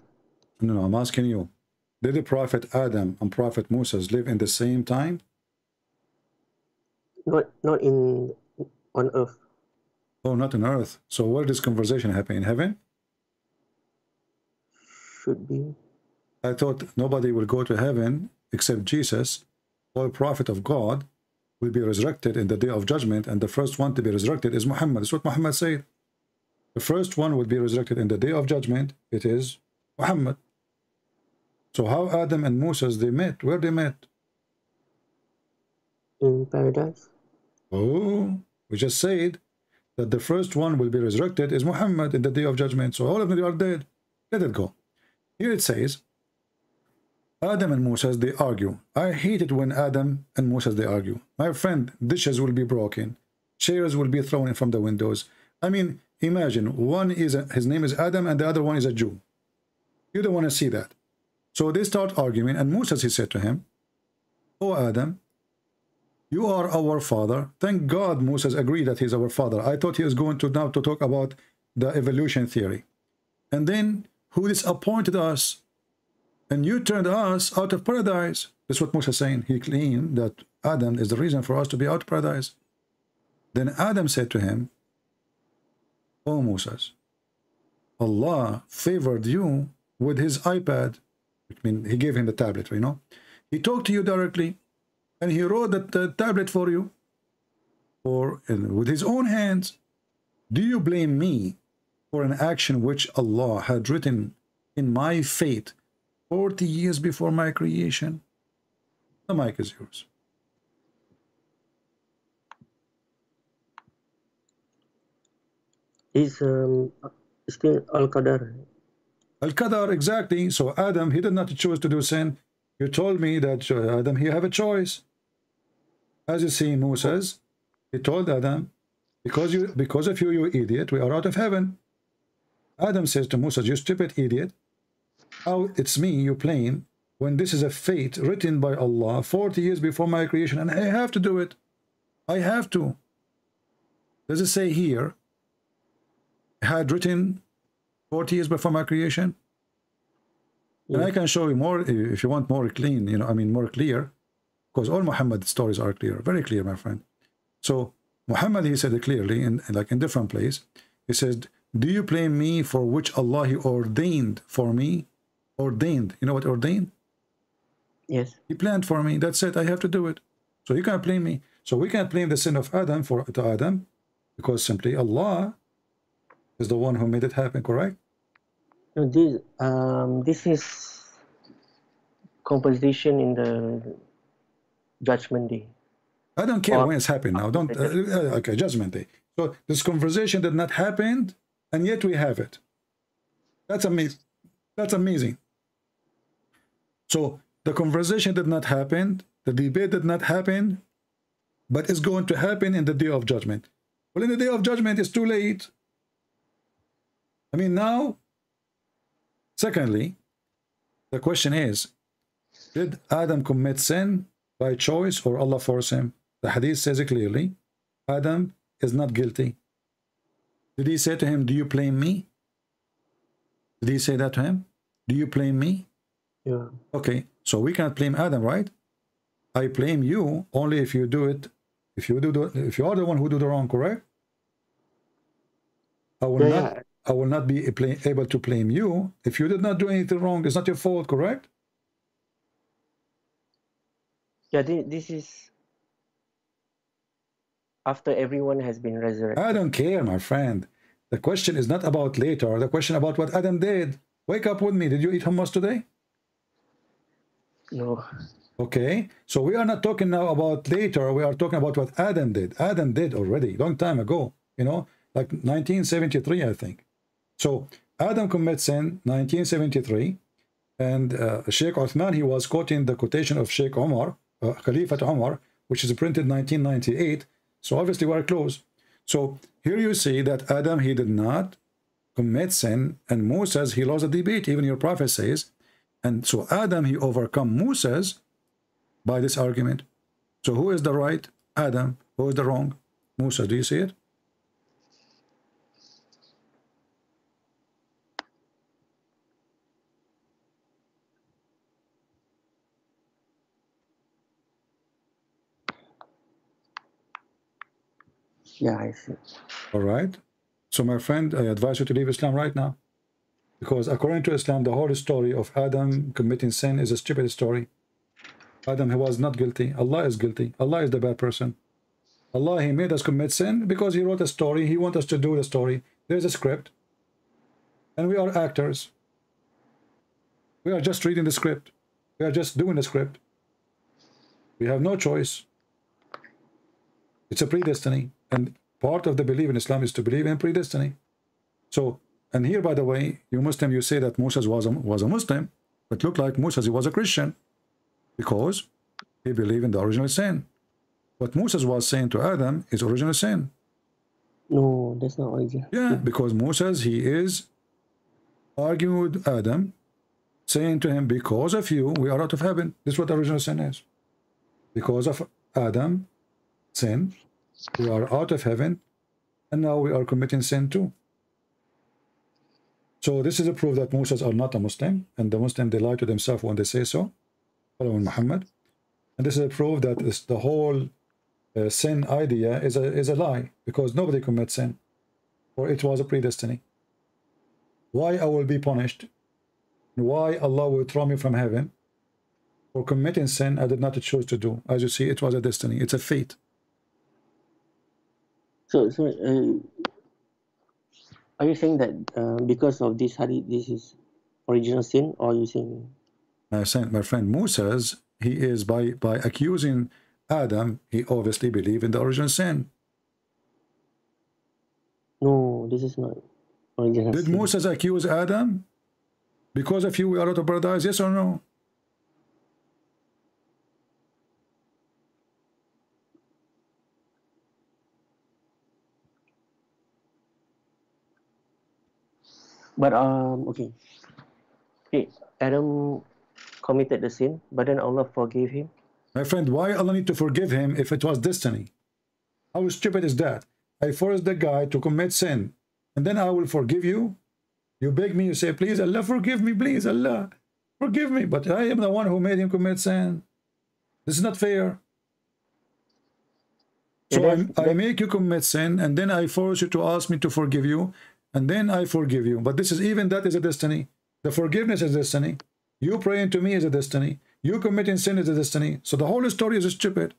No, I'm asking you. Did the Prophet Adam and Prophet Moses live in the same time? Not on earth. Oh, not on earth. So where does conversation happen? In heaven? Should be. I thought nobody will go to heaven except Jesus. All prophet of God will be resurrected in the day of judgment, and the first one to be resurrected is Muhammad. That's what Muhammad said. The first one will be resurrected in the day of judgment. It is Muhammad. So how Adam and Moses, they met? Where they met? In paradise. Oh, we just said that the first one will be resurrected is Muhammad in the day of judgment. So all of them are dead. Let it go. Here it says, Adam and Moses, they argue. I hate it when Adam and Moses, they argue. My friend, dishes will be broken. Chairs will be thrown in from the windows. I mean, imagine, one is his name is Adam and the other one is a Jew. You don't want to see that. So they start arguing, and Moses, he said to him, Oh Adam, you are our father. Thank God Moses agreed that he's our father. I thought he was going to now to talk about the evolution theory. And then who disappointed us? And you turned us out of paradise. That's what Moses is saying. He claimed that Adam is the reason for us to be out of paradise. Then Adam said to him, Oh Moses, Allah favored you with his iPad. I mean, he gave him the tablet, you know. He talked to you directly, and he wrote the tablet for you, with his own hands. Do you blame me for an action which Allah had written in my fate 40 years before my creation? The mic is yours. It's still Al-Qadar. Al-Qadar, exactly. So Adam, he did not choose to do sin. You told me that Adam, he have a choice. As you see, Moses, he told Adam, because of you, you idiot, we are out of heaven. Adam says to Moses, you stupid idiot. How it's me you playing when this is a fate written by Allah 40 years before my creation, and I have to do it. I have to. Does it say here, had written 40 years before my creation? And I can show you more if you want more clean, you know, I mean more clear, because all Muhammad stories are clear, very clear, my friend. So Muhammad, he said it clearly in different place. He says, do you blame me for which Allah he ordained for me? Ordained. You know what ordained? Yes. He planned for me. That's it. I have to do it. So you can't blame me. So we can't blame the sin of Adam to Adam, because simply Allah is the one who made it happen, correct? No, this is composition in the Judgment Day. I don't care when it's happened now. Don't okay, Judgment Day. So this conversation did not happen, and yet we have it. That's amazing. That's amazing. So the conversation did not happen, the debate did not happen, but it's going to happen in the day of judgment. Well, in the day of judgment, it's too late. I mean, now, secondly, the question is, did Adam commit sin by choice or Allah forced him? The hadith says it clearly. Adam is not guilty. Did he say to him, do you blame me? Did he say that to him? Do you blame me? Yeah. Okay, so we can't blame Adam, right? I blame you only if you do it, if you are the one who do the wrong, correct? I will not be able to blame you if you did not do anything wrong. It's not your fault, correct? Yeah, this is after everyone has been resurrected. I don't care, my friend. The question is not about later. The question about what Adam did. Wake up with me. Did you eat hummus today? No. Okay, so we are not talking now about later. We are talking about what Adam did. Adam did already, long time ago, you know, like 1973, I think. So Adam commits sin 1973, and Sheikh Uthman, he was quoting the quotation of Sheikh Umar, Khalifa Umar, which is printed 1998. So obviously we are close. So here you see that Adam, he did not commit sin, and Moses, he lost the debate, even your prophet says. And so Adam, he overcome Moses by this argument. So who is the right? Adam. Who is the wrong? Moses. Do you see it? Yeah, I see. All right. So my friend, I advise you to leave Islam right now. Because according to Islam, the whole story of Adam committing sin is a stupid story. Adam, he was not guilty. Allah is guilty. Allah is the bad person. Allah, he made us commit sin because he wrote a story. He wants us to do the story. There's a script. And we are actors. We are just reading the script. We are just doing the script. We have no choice. It's a predestiny. And part of the belief in Islam is to believe in predestiny. So, and here, by the way, you Muslim, you say that Moses was a Muslim, but look like Moses, he was a Christian because he believed in the original sin. What Moses was saying to Adam is original sin. No, that's not original. Yeah, because Moses, he is arguing with Adam, saying to him, because of you, we are out of heaven. This is what original sin is. Because of Adam, sin, we are out of heaven, and now we are committing sin too. So this is a proof that Moses are not a Muslim, and the Muslim, they lie to themselves when they say so, following Muhammad. And this is a proof that the whole sin idea is a lie, because nobody commits sin, or it was a predestiny. Why I will be punished? Why Allah will throw me from heaven for committing sin I did not choose to do? As you see, it was a destiny. It's a fate. So are you saying that because of this hadith, this is original sin, or are you saying? My friend Moses, he is by accusing Adam, he obviously believed in the original sin. No, this is not original Did sin. Moses accuse Adam? Because of you we are out of paradise, yes or no? But okay, Adam committed the sin, but then Allah forgave him. My friend, why Allah need to forgive him if it was destiny? How stupid is that? I forced the guy to commit sin, and then I will forgive you? You beg me, you say, please Allah forgive me, please Allah forgive me, but I am the one who made him commit sin. This is not fair. So I make you commit sin, and then I force you to ask me to forgive you, and then I forgive you. But this is, even that is a destiny. The forgiveness is destiny. You praying to me is a destiny. You committing sin is a destiny. So the whole story is stupid.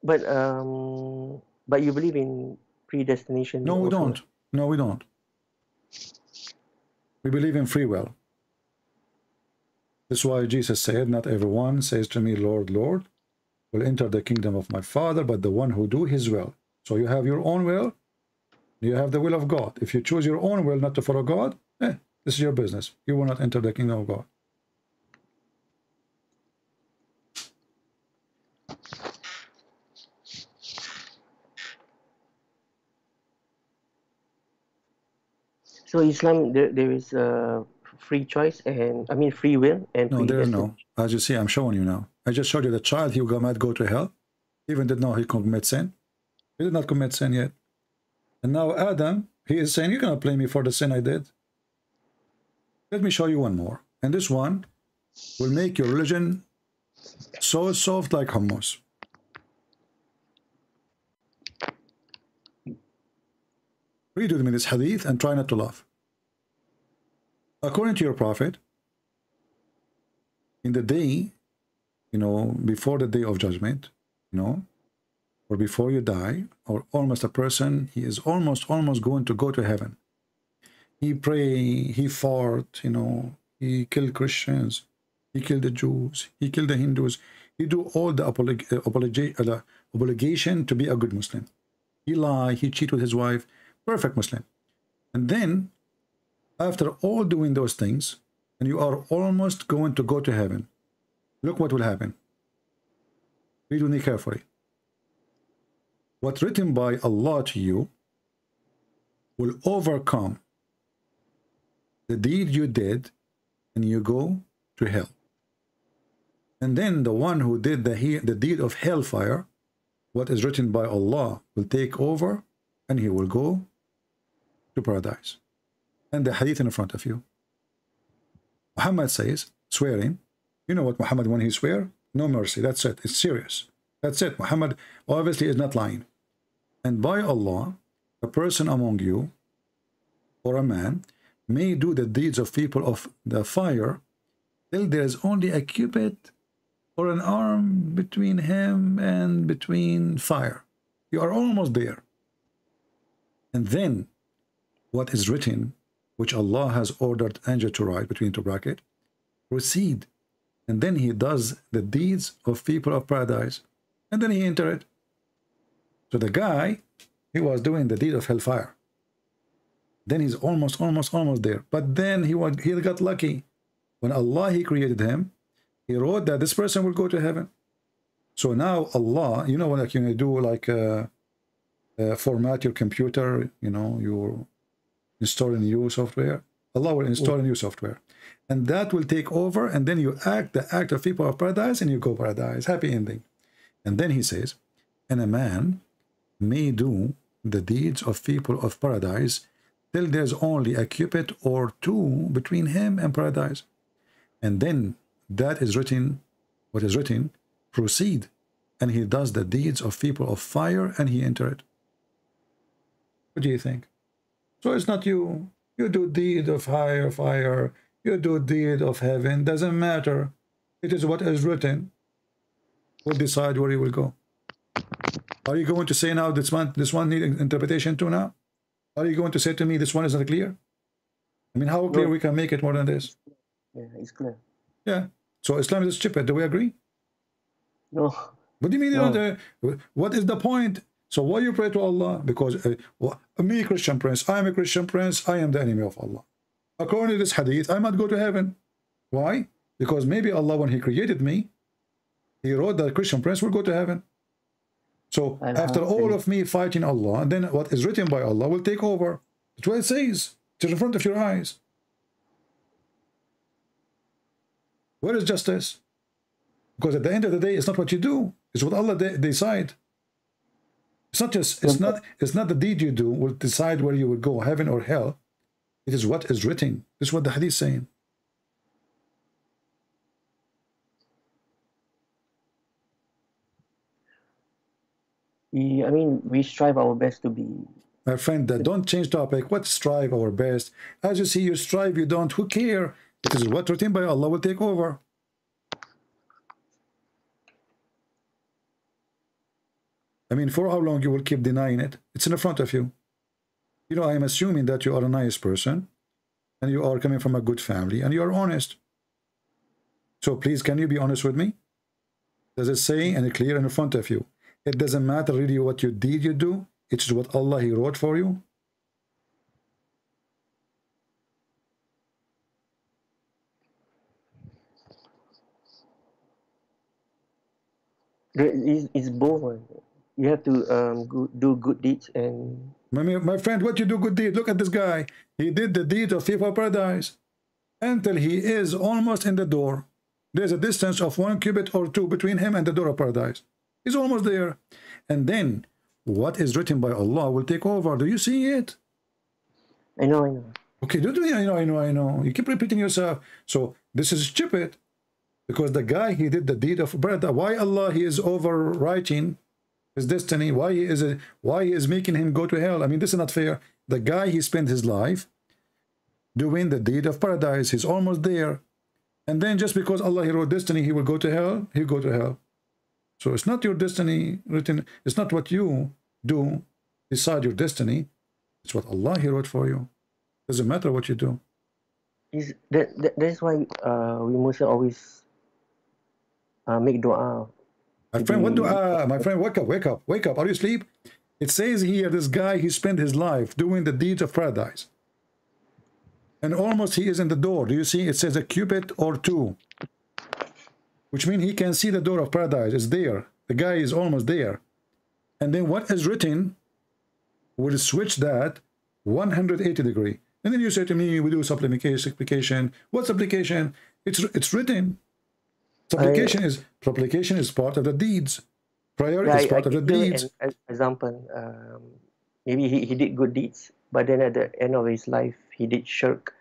But you believe in predestination? No, we also? don't. No, we don't. We believe in free will. That's why Jesus said, not everyone says to me, Lord, Lord, will enter the kingdom of my Father, but the one who do his will. So you have your own will, you have the will of God. If you choose your own will not to follow God, this is your business. You will not enter the kingdom of God. So Islam, there is free choice, and I mean free will, and no, there is no. As you see, I'm showing you now. I just showed you the child, he might go to hell, even did not he commit sin. He did not commit sin yet. And now Adam, he is saying, you're going to blame me for the sin I did. Let me show you one more. And this one will make your religion so soft like hummus. Read with me this hadith and try not to laugh. According to your prophet, in the day, before the day of judgment, or before you die, or almost a person, he is almost going to go to heaven. He pray, he fought, he killed Christians, he killed the Jews, he killed the Hindus, he do all the obligation to be a good Muslim. He lie, he cheat with his wife, perfect Muslim. And then, after all doing those things, and you are almost going to go to heaven, look what will happen. Read with me carefully. What's written by Allah to you will overcome the deed you did, and you go to hell. And then the one who did the deed of hellfire, what is written by Allah will take over, and he will go to paradise. And the hadith in front of you. Muhammad says, swearing, you know what Muhammad, when he swear, no mercy, that's it, it's serious. That's it. Muhammad obviously is not lying. And by Allah, a person among you, or a man, may do the deeds of people of the fire till there is only a cubit or an arm between him and between fire. You are almost there. And then what is written, which Allah has ordered angel to write between two brackets, proceed and then he does the deeds of people of paradise, and then he enter it. So the guy, he was doing the deed of hellfire. Then he's almost there. But then he got lucky. When Allah, he created him, he wrote that this person will go to heaven. So now Allah, you know, when like you do like format your computer, you know, you install a new software, Allah will install a new software, and that will take over, and then you act the act of people of paradise, and you go paradise, happy ending. And then he says, and a man may do the deeds of people of paradise till there's only a cubit or two between him and paradise, and then that is written, what is written, proceed, and he does the deeds of people of fire, and he enter it. What do you think? So it's not you do deed of fire, you do deed of heaven, doesn't matter. It is what is written. We'll decide where you will go. Are you going to say now this one needs interpretation too now? Are you going to say to me this one is not clear? I mean, how clear we can make it more than this? Yeah, it's clear. Yeah. So Islam is stupid. Do we agree? No. What do you mean? No. What is the point? So why you pray to Allah? Because me, Christian prince, I am a Christian prince, I am the enemy of Allah. According to this hadith, I might go to heaven. Why? Because maybe Allah, when he created me, he wrote that Christian prince will go to heaven. So after all of me fighting Allah, and then what is written by Allah will take over. That's what it says. It's in front of your eyes. Where is justice? Because at the end of the day, it's not what you do, it's what Allah decide. It's not just, it's not the deed you do will decide where you will go, heaven or hell. It is what is written. This is what the hadith is saying. I mean, we strive our best to be. My friend, don't change topic. What strive our best? As you see, you strive, you don't. Who care? It is what written by Allah will take over. I mean, for how long you will keep denying it? It's in front of you. You know, I am assuming that you are a nice person, and you are coming from a good family, and you are honest. So please, can you be honest with me? Does it say and clear in front of you? It doesn't matter really what you did, you do. It's what Allah, he wrote for you. It's both. You have to do good deeds and... My friend, what you do good deed? Look at this guy. He did the deed of people of paradise until he is almost in the door. There's a distance of 1 cubit or 2 between him and the door of paradise. He's almost there. And then what is written by Allah will take over. Do you see it? I know. Okay, don't do it. I know. You keep repeating yourself. So this is stupid. Because the guy, he did the deed of paradise. Why Allah, he is overwriting his destiny? Why he is making him go to hell? I mean, this is not fair. The guy, he spent his life doing the deed of paradise. He's almost there. And then just because Allah, he wrote destiny, he will go to hell, he'll go to hell. So it's not your destiny written. It's not what you do decide your destiny. It's what Allah, he wrote for you. Doesn't matter what you do. That's why we must always make dua. My friend, what dua? My friend, wake up. Are you asleep? It says here, this guy, he spent his life doing the deeds of paradise. And almost he is in the door. Do you see? It says a cubit or 2. Which means he can see the door of paradise. It's there. The guy is almost there. And then what is written will switch that 180 degree. And then you say to me, we do supplication. What supplication? It's written. Supplication is part of the deeds. Prayer is part of the deeds. An example, maybe he did good deeds, but then at the end of his life, he did shirk.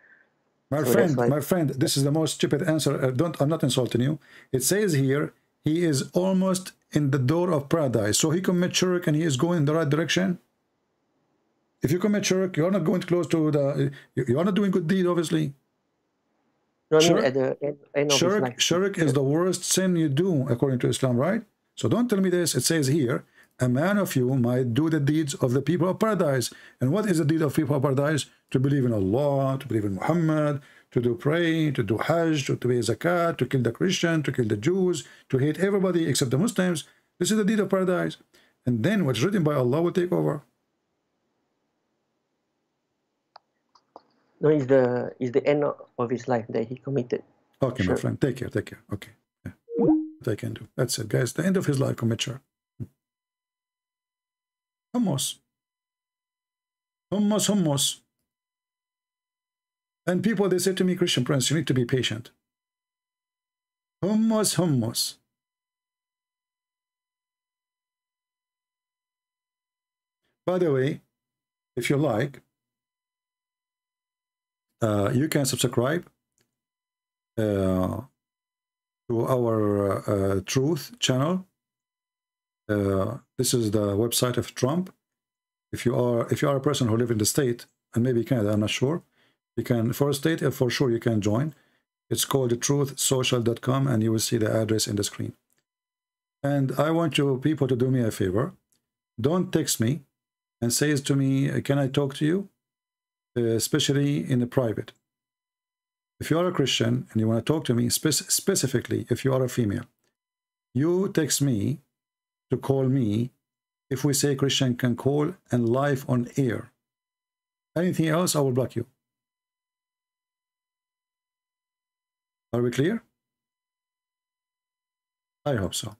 My friend, this is the most stupid answer. I'm not insulting you. It says here, he is almost in the door of paradise. So he commits shirk and he is going in the right direction. If you commit shirk, you are not going close to the... You are not doing good deed, obviously. No, I mean at the end of his life. Shirk is the worst sin you do, according to Islam, right? So don't tell me this. It says here, a man of you might do the deeds of the people of paradise. And what is the deed of people of paradise? To believe in Allah, to believe in Muhammad, to do pray, to do Hajj, to pay zakat, to kill the Christian, to kill the Jews, to hate everybody except the Muslims. This is the deed of paradise. And then what's written by Allah will take over. No, is the end of his life that he committed. Okay, sure. My friend, take care, take care. Okay, yeah. What I can do. That's it, guys. The end of his life, commit sure. Hummus. Hummus, hummus. And people, they say to me, Christian Prince, you need to be patient. Hummus, hummus. By the way, if you like, you can subscribe to our Truth channel. This is the website of Trump. If you are a person who lives in the state and maybe Canada, I'm not sure, you can, for a state for sure you can join. It's called truthsocial.com, and you will see the address in the screen. And I want you people to do me a favor. Don't text me and say to me, can I talk to you? Especially in the private. If you are a Christian and you want to talk to me, specifically if you are a female, you text me to call me. If we say Christian can call and live on air. Anything else, I will block you. Are we clear? I hope so.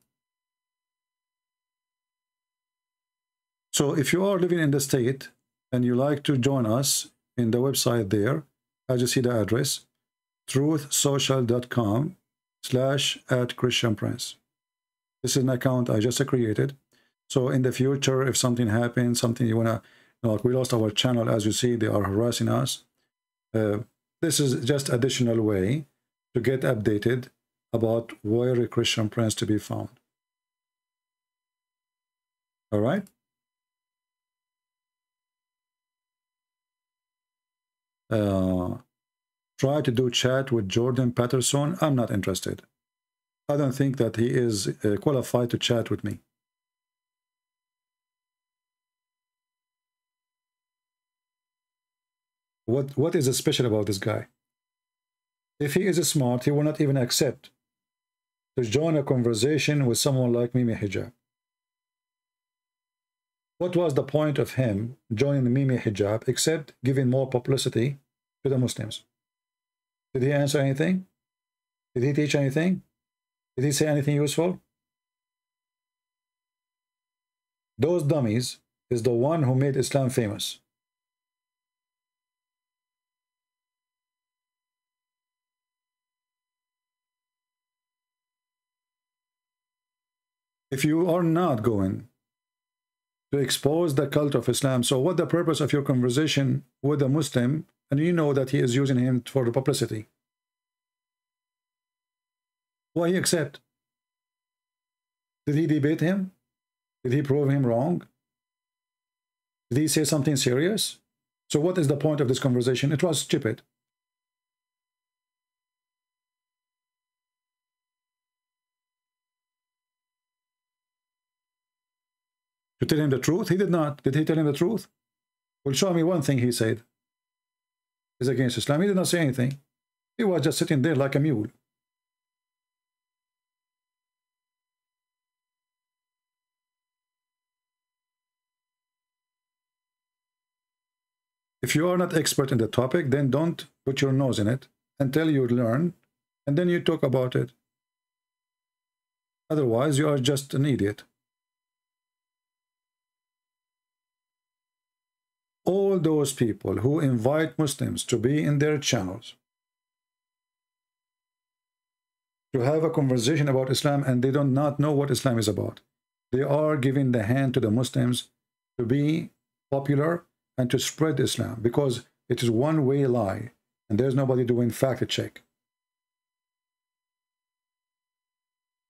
So if you are living in the state and you like to join us in the website there, as you see the address, truthsocial.com/@ChristianPrince. This is an account I just created. So in the future, if something happens, something you want to, like we lost our channel, as you see, they are harassing us. This is just additional way to get updated about where a Christian Prince to be found. All right. Try to do chat with Jordan Patterson. I'm not interested. I don't think that he is qualified to chat with me. What is special about this guy? If he is smart, he will not even accept to join a conversation with someone like Mimi Hijab. What was the point of him joining Mimi Hijab except giving more publicity to the Muslims? Did he answer anything? Did he teach anything? Did he say anything useful? Those dummies is the one who made Islam famous. If you are not going to expose the cult of Islam, so what the purpose of your conversation with a Muslim, and you know that he is using him for the publicity? Why he accept? Did he debate him? Did he prove him wrong? Did he say something serious? So what is the point of this conversation? It was stupid. To tell him the truth? He did not. Did he tell him the truth? Well, show me one thing he said is against Islam. He did not say anything. He was just sitting there like a mule. If you are not expert in the topic, then don't put your nose in it until you learn, and then you talk about it. Otherwise, you are just an idiot. All those people who invite Muslims to be in their channels to have a conversation about Islam, and they do not know what Islam is about. They are giving the hand to the Muslims to be popular and to spread Islam, because it is one-way lie and there's nobody doing fact check.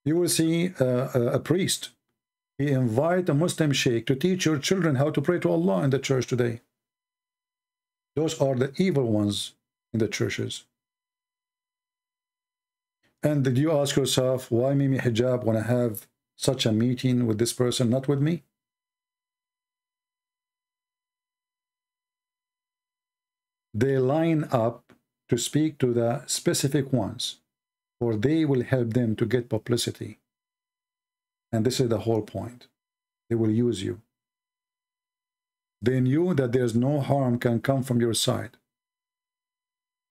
You will see a priest. He invite a Muslim sheikh to teach your children how to pray to Allah in the church today. Those are the evil ones in the churches. And did you ask yourself, why Mimi Hijab want to have such a meeting with this person, not with me? They line up to speak to the specific ones, for they will help them to get publicity. And this is the whole point. They will use you. They knew that there's no harm can come from your side.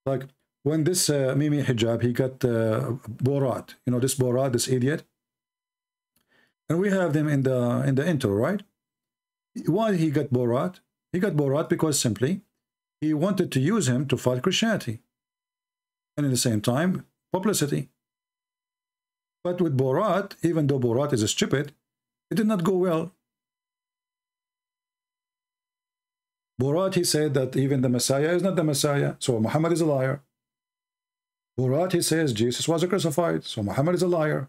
Like when this Mimi Hijab, he got Borat, you know, this Borat, this idiot. And we have them in the intro, right? Why he got Borat? He got Borat because simply he wanted to use him to fight Christianity. And at the same time, publicity. But with Borat, even though Borat is stupid, it did not go well. Borat, he said that even the Messiah is not the Messiah, so Muhammad is a liar. Borat, he says Jesus was crucified, so Muhammad is a liar.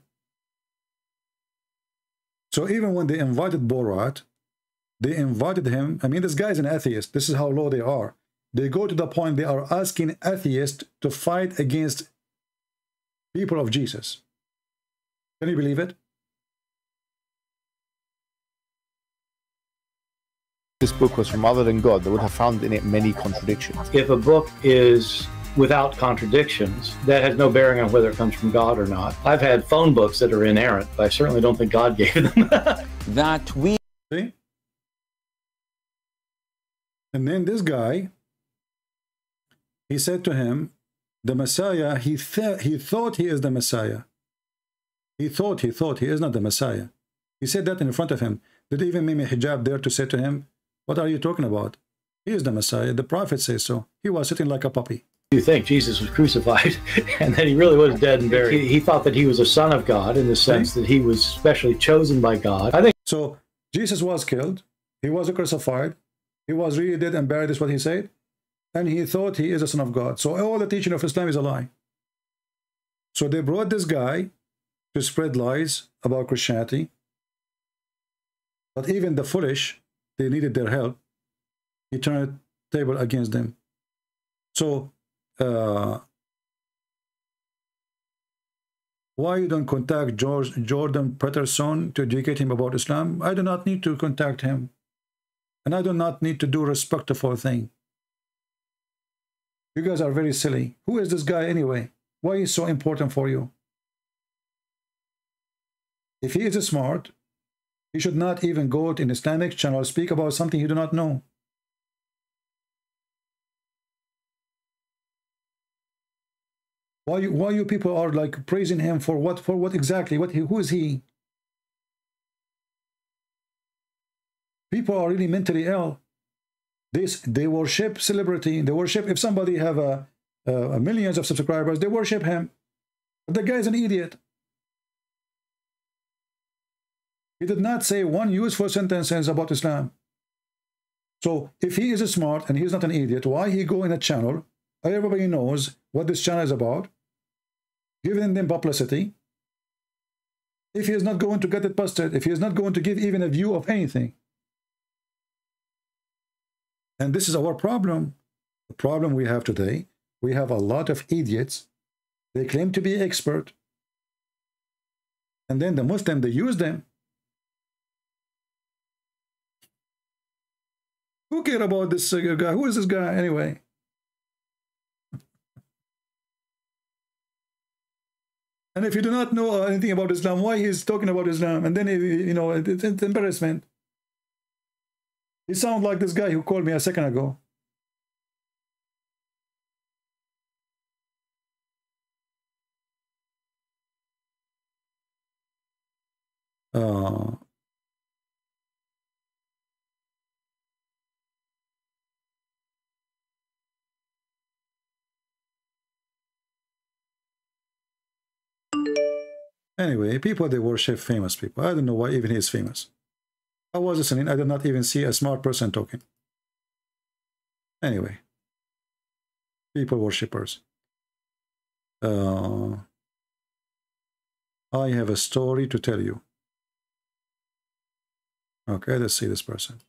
So even when they invited Borat, they invited him. I mean, this guy is an atheist. This is how low they are. They go to the point they are asking atheists to fight against people of Jesus. Can you believe it? This book was from other than God, they would have found in it many contradictions. If a book is without contradictions, that has no bearing on whether it comes from God or not. I've had phone books that are inerrant, but I certainly don't think God gave them. That we... See? And then this guy, he said to him, the Messiah, he thought he is the Messiah. He thought he is not the Messiah. He said that in front of him. Did even Mimi Hijab dare to say to him, what are you talking about? He is the Messiah. The prophet says so. He was sitting like a puppy. You think Jesus was crucified and that he really was dead and buried. He thought that he was a son of God in the sense that he was specially chosen by God. I think so. Jesus was killed. He was crucified. He was really dead and buried, is what he said. And he thought he is a son of God. So all the teaching of Islam is a lie. So they brought this guy to spread lies about Christianity. But even the foolish, they needed their help. He turned the table against them. So why you don't contact Jordan Peterson to educate him about Islam? I do not need to contact him. And I do not need to do respectful thing. You guys are very silly. Who is this guy anyway? Why is he so important for you? If he is smart, he should not even go to an Islamic channel, speak about something you do not know. Why you people are like praising him for what? For what exactly? Who is he? People are really mentally ill. They worship celebrity. They worship, if somebody have a millions of subscribers, they worship him. But the guy is an idiot. He did not say one useful sentence about Islam. So if he is smart and he's not an idiot, why he go in a channel? Everybody knows what this channel is about, giving them publicity. If he is not going to get it busted, if he is not going to give even a view of anything. And this is our problem. The problem we have today, we have a lot of idiots. They claim to be expert. And then the Muslim, they use them. Who cares about this guy? Who is this guy anyway? And if you do not know anything about Islam, why he's talking about Islam? And then, you know, it's embarrassment. He sounds like this guy who called me a second ago. Anyway, people, they worship famous people. I don't know why even he is famous. I was listening. I did not even see a smart person talking. Anyway, people worshippers. I have a story to tell you. Okay, let's see this person.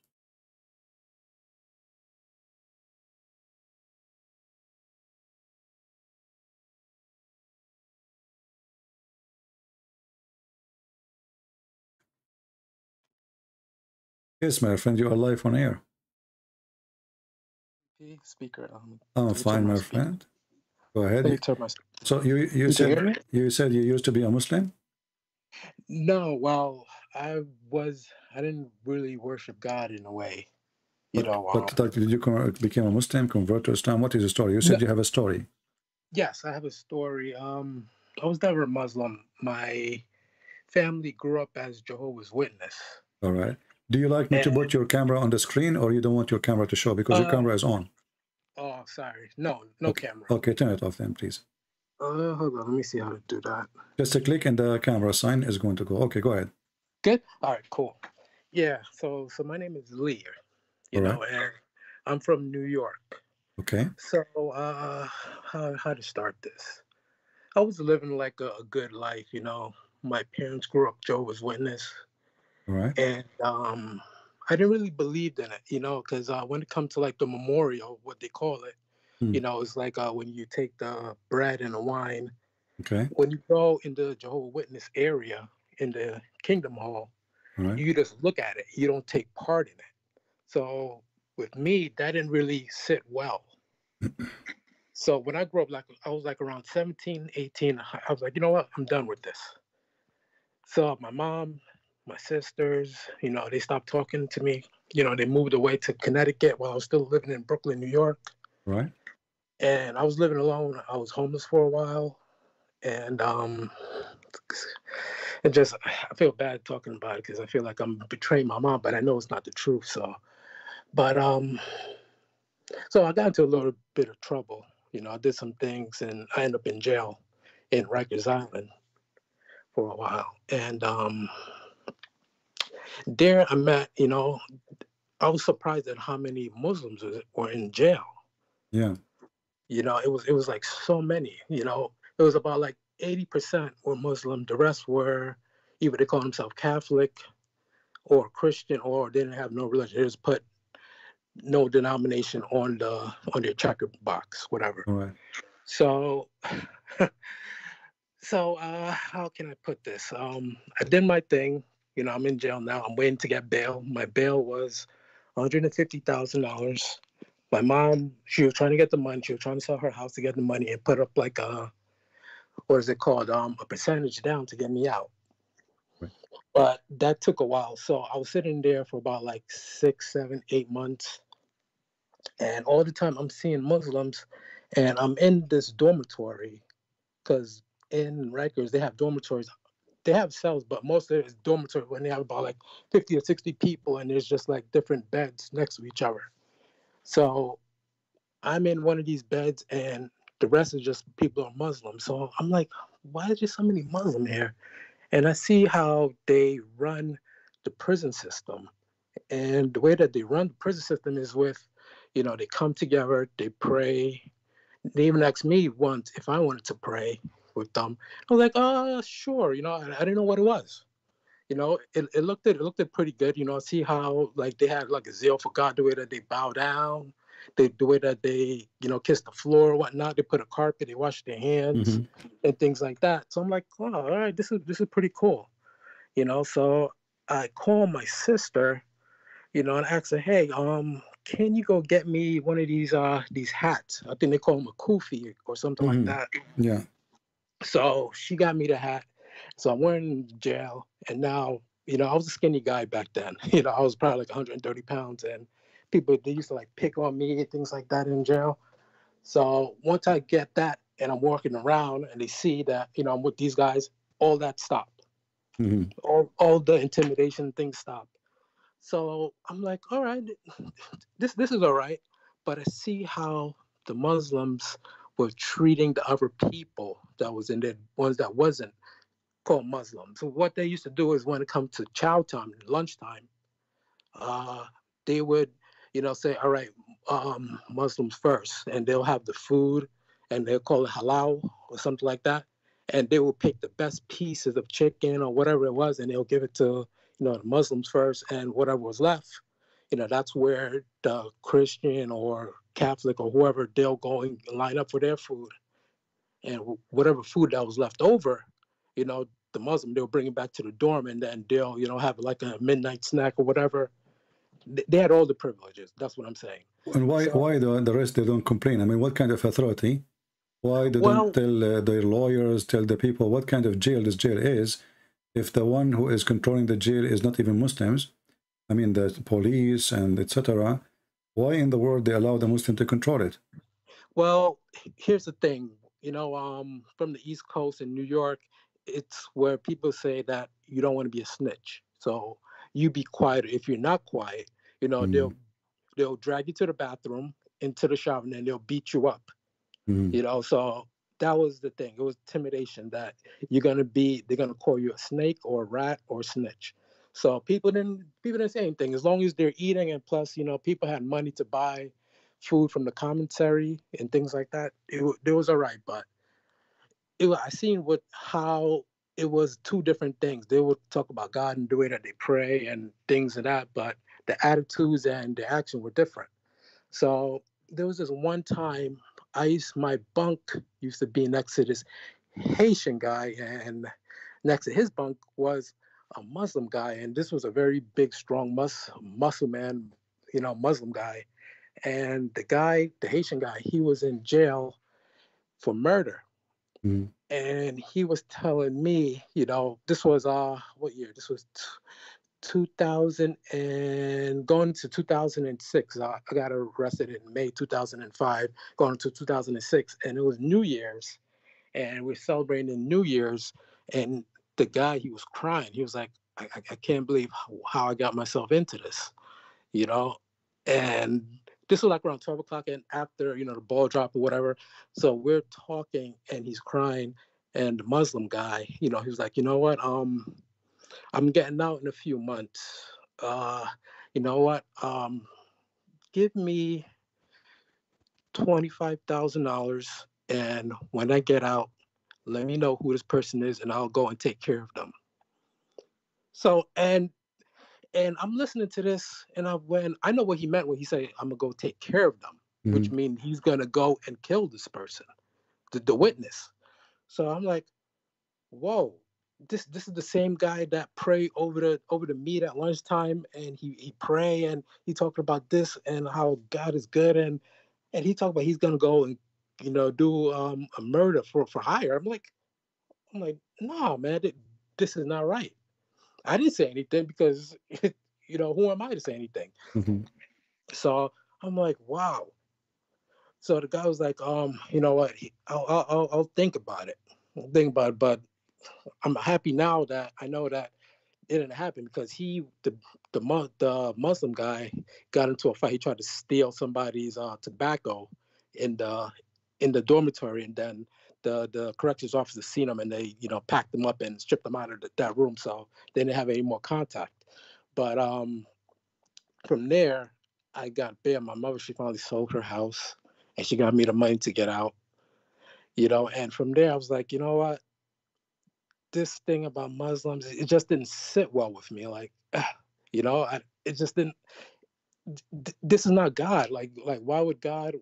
Yes, my friend, you are live on air. Speaker Ahmed. I'm fine, my friend. Go ahead. Let me turn my. So you can hear me? said you used to be a Muslim? No, well, I didn't really worship God in a way, you know. But did you become a Muslim, convert to Islam? What is the story? You said you have a story. Yes, I have a story. I was never a Muslim. My family grew up as Jehovah's Witness. All right. Do you like me to put your camera on the screen, or you don't want your camera to show because your camera is on? Oh, sorry. No camera. Okay, turn it off then, please. Hold on. Let me see how to do that. Just a click and the camera sign is going to go. Okay, go ahead. Good. All right. Cool. Yeah. So my name is Lee. You know, and I'm from New York. Okay. So how to start this? I was living like a good life. You know, my parents grew up Jehovah's Witness. All right. And I didn't really believe in it, you know, because when it comes to like the memorial, what they call it, you know, it's like when you take the bread and the wine. Okay. When you go in the Jehovah's Witness area in the Kingdom Hall, you just look at it. You don't take part in it. So with me, that didn't really sit well. So when I grew up, like I was like around 17, 18, I was like, you know what? I'm done with this. So my mom, my sisters, you know, they stopped talking to me. You know, they moved away to Connecticut while I was still living in Brooklyn, New York. Right. And I was living alone. I was homeless for a while. And it just, I feel bad talking about it because I feel like I'm betraying my mom, but I know it's not the truth. So, but, so I got into a little bit of trouble. You know, I did some things and I ended up in jail in Rikers Island for a while. And there I met, you know, I was surprised at how many Muslims were in jail. Yeah. You know, it was like so many, you know, it was about like 80% were Muslim. The rest were either they call themselves Catholic or Christian, or they didn't have no religion. They just put no denomination on their checker box, whatever. All right. So, how can I put this? I did my thing. You know, I'm in jail now. I'm waiting to get bail. My bail was $150,000. My mom, she was trying to get the money. She was trying to sell her house to get the money and put up like what is it called? A percentage down to get me out. Right. But that took a while. So I was sitting there for about like 6, 7, 8 months. And all the time I'm seeing Muslims, and I'm in this dormitory because in Rikers, they have dormitories. They have cells, but most of it is dormitory when they have about like 50 or 60 people, and there's just like different beds next to each other. So I'm in one of these beds, and the rest is just people who are Muslim. So I'm like, why is there so many Muslim here? And I see how they run the prison system. And the way that they run the prison system is with, you know, they come together, they pray. They even asked me once if I wanted to pray with them. I was like, oh, sure. You know, I didn't know what it was. You know, it looked pretty good. You know, see how like they had like a zeal for God, the way that they bow down, the way that they, you know, kiss the floor or whatnot. They put a carpet, they wash their hands and things like that. So I'm like, oh, all right, this is pretty cool. You know, so I call my sister, you know, and ask her, hey, can you go get me one of these hats? I think they call them a kufi or something like that. Yeah. So she got me the hat. So I'm wearing jail. And now, you know, I was a skinny guy back then. You know, I was probably like 130 pounds. And people, they used to like pick on me and things like that in jail. So once I get that and I'm walking around and they see that, you know, I'm with these guys, all that stopped. All the intimidation things stopped. So I'm like, all right, this is all right. But I see how the Muslims were treating the other people that was in there, ones that wasn't called Muslims. So what they used to do is when it comes to chow time, lunchtime, they would, you know, say, all right, Muslims first, and they'll have the food and they'll call it halal or something like that. And they will pick the best pieces of chicken or whatever it was, and they'll give it to, you know, the Muslims first, and whatever was left, you know, that's where the Christian or Catholic or whoever, they'll go and line up for their food. And whatever food that was left over, you know, the Muslim, they'll bring it back to the dorm, and then they'll, you know, have like a midnight snack or whatever. They had all the privileges. That's what I'm saying. And why the rest, they don't complain? I mean, what kind of authority Why they don't tell their lawyers, tell the people what kind of jail this jail is, if the one who is controlling the jail is not even Muslims? I mean, the police and etc. Why in the world they allow the Muslim to control it? Well, here's the thing. From the East Coast in New York, it's where people say that you don't want to be a snitch. So you be quiet. If you're not quiet, they'll drag you to the bathroom, into the shower, and then they'll beat you up. So that was the thing. It was intimidation that they're gonna call you a snake or a rat or a snitch. So people didn't say anything as long as they're eating, and plus, people had money to buy food from the commissary and things like that. It was all right, but I seen how it was two different things. They would talk about God and the way that they pray and things of that, but the attitudes and the action were different. So there was this one time my bunk used to be next to this Haitian guy, and next to his bunk was a Muslim guy, and this was a very big, strong Muslim man, Muslim guy. And the Haitian guy, he was in jail for murder. And he was telling me, this was what year? This was 2000 and going to 2006. I got arrested in May 2005, going to 2006, and it was New Year's, and we're celebrating New Year's, and the guy, he was crying. He was like, I can't believe how I got myself into this, and this was like around 12 o'clock and after, the ball drop or whatever. So we're talking and he's crying, and the Muslim guy, he was like, you know what? I'm getting out in a few months. You know what? Give me $25,000, and when I get out, let me know who this person is, and I'll go and take care of them. So, and I'm listening to this, and I know what he meant when he said, I'm gonna go take care of them, which means he's gonna go and kill this person, the witness. So I'm like, whoa. This is the same guy that prayed over the meat at lunchtime, and he pray and he talked about this and how God is good, and he talked about he's gonna go and do a murder for hire. I'm like, no, man, this is not right. I didn't say anything because who am I to say anything? So I'm like, wow. So the guy was like, you know what? I'll think about it. But I'm happy now that I know that it didn't happen, because the Muslim guy got into a fight. He tried to steal somebody's tobacco in the dormitory, and then the corrections officer seen him, and they packed him up and stripped him out of that room, so they didn't have any more contact. But from there, I got bail. My mother, she finally sold her house, and she got me the money to get out. And from there I was like, you know what? This thing about Muslims, it just didn't sit well with me. Like, it just didn't. This is not God. Like why would God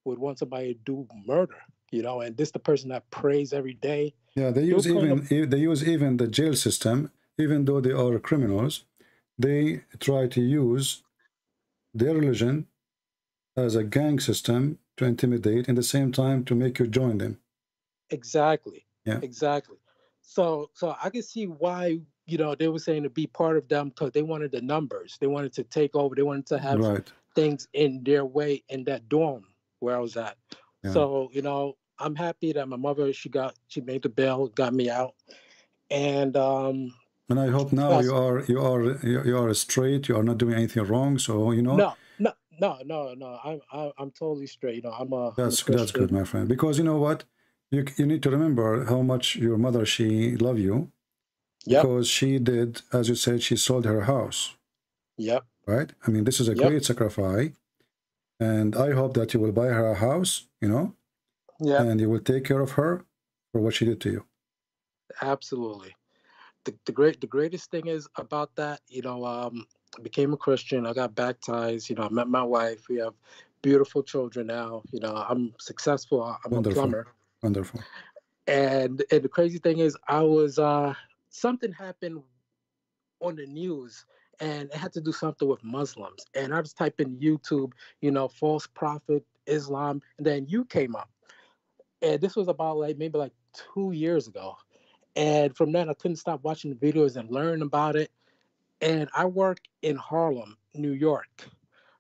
would want somebody to do murder? And this the person that prays every day. Yeah, they use even the jail system, even though they are criminals, they try to use their religion as a gang system to intimidate, and at the same time to make you join them. Exactly. Yeah. Exactly. So I can see why they were saying to be part of them, because they wanted the numbers. They wanted to take over. They wanted to have things in their way in that dorm where I was at. Yeah. So I'm happy that my mother she made the bail, got me out, and I hope now you are straight. You are not doing anything wrong. So No. I'm totally straight. That's good, my friend. Because you know what, you need to remember how much your mother, she loved you. Yep. Because she did, as you said, she sold her house. Yep. Right. I mean, this is a great sacrifice, and I hope that you will buy her a house. Yeah. And you will take care of her for what she did to you. Absolutely. The greatest thing is about that, I became a Christian. I got baptized. I met my wife. We have beautiful children now. I'm successful. I'm Wonderful. a plumber. Wonderful. And the crazy thing is, I was something happened on the news, and it had to do something with Muslims. And I was typing YouTube, false prophet, Islam, and then you came up. And this was about like maybe like 2 years ago. And from then I couldn't stop watching the videos and learn about it. And I work in Harlem, New York.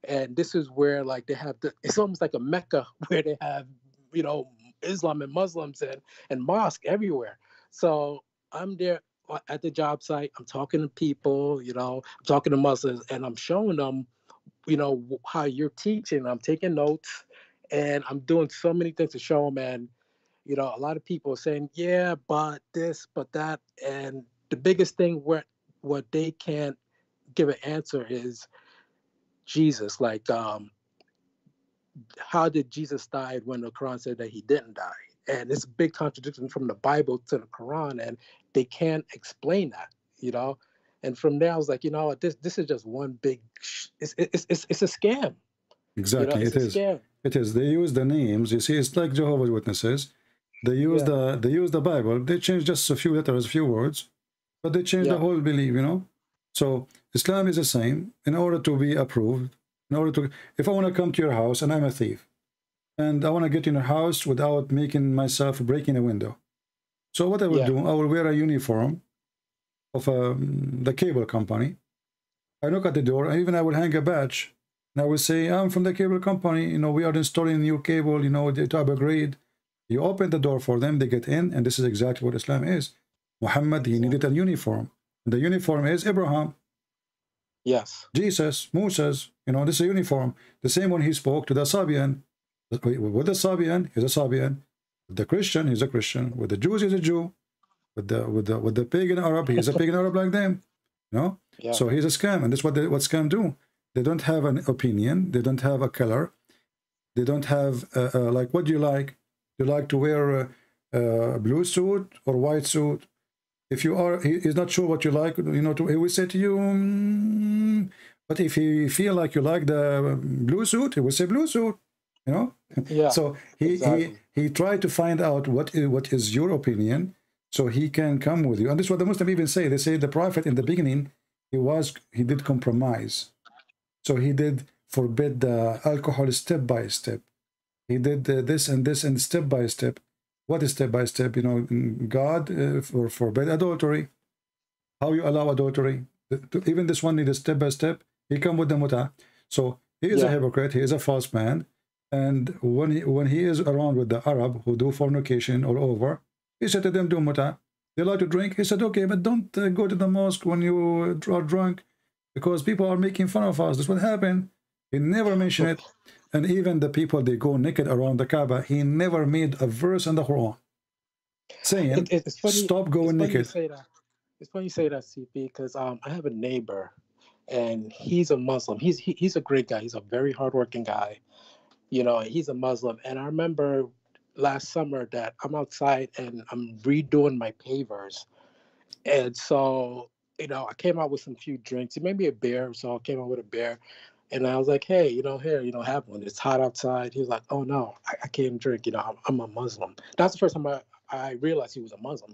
And this is where like they have it's almost like a Mecca where they have, you know, Islam and Muslims and mosque everywhere. So I'm there at the job site. I'm talking to people, you know, I'm talking to Muslims, and I'm showing them, you know, how you're teaching. I'm taking notes, and I'm doing so many things to show them. And, you know, a lot of people are saying, yeah, but this, but that. And the biggest thing what they can't give an answer is Jesus. Like, how did Jesus die when the Quran said that he didn't die? And it's a big contradiction from the Bible to the Quran, and they can't explain that, you know. And from there, I was like, you know, this is just one big. It's a scam. Exactly, you know, it is. Scam. It is. They use the names. You see, it's like Jehovah's Witnesses. They use the Bible. They change just a few letters, a few words, but they change the whole belief. You know. So Islam is the same. In order to be approved, in order to, if I want to come to your house and I'm a thief, and I want to get in your house without making myself breaking a window, so what I will do, I will wear a uniform of the cable company. I knock at the door, and even I will hang a badge, and I will say, I'm from the cable company, you know, we are installing new cable, you know, to upgrade. You open the door for them, they get in, and this is exactly what Islam is. Muhammad, he needed a uniform. And the uniform is Abraham. Yes. Jesus, Moses, you know, this is a uniform. The same one he spoke to the Sabian. With the Sabian, he's a Sabian. With the Christian, he's a Christian. With the Jews, he's a Jew. With the pagan Arab, he's a pagan Arab like them. You know? Yeah. So he's a scam, and that's what scam do. They don't have an opinion. They don't have a color. They don't have like, what do you like? You like to wear a blue suit or white suit? If you are, he's not sure what you like, you know, he will say to you, but if he feel like you like the blue suit, he will say blue suit, you know? Yeah. So he tried to find out what is your opinion, so he can come with you. And this is what the Muslims even say. They say the Prophet in the beginning, he did compromise. So he did forbid the alcohol step by step. He did this and this and step by step. What is step by step? You know, God forbid adultery. How you allow adultery? Even this one needs step by step. He come with the muta. So he is a hypocrite. He is a false man. And when he is around with the Arab who do fornication all over, he said to them, do muta. They like to drink. He said, okay, but don't go to the mosque when you are drunk, because people are making fun of us. That's what happened. He never mentioned it. And even the people, they go naked around the Kaaba, he never made a verse in the Quran saying, it's funny, stop going naked. It's funny you say that, CP, because I have a neighbor, and he's a Muslim. He's a great guy. He's a very hardworking guy. You know, he's a Muslim. And I remember last summer that I'm outside and I'm redoing my pavers. And so, you know, I came out with some few drinks. Maybe a beer. So I came out with a beer. And I was like, hey, you know, here, you know, have one. It's hot outside. He was like, oh, no, I can't drink. You know, I'm a Muslim. That's the first time I realized he was a Muslim.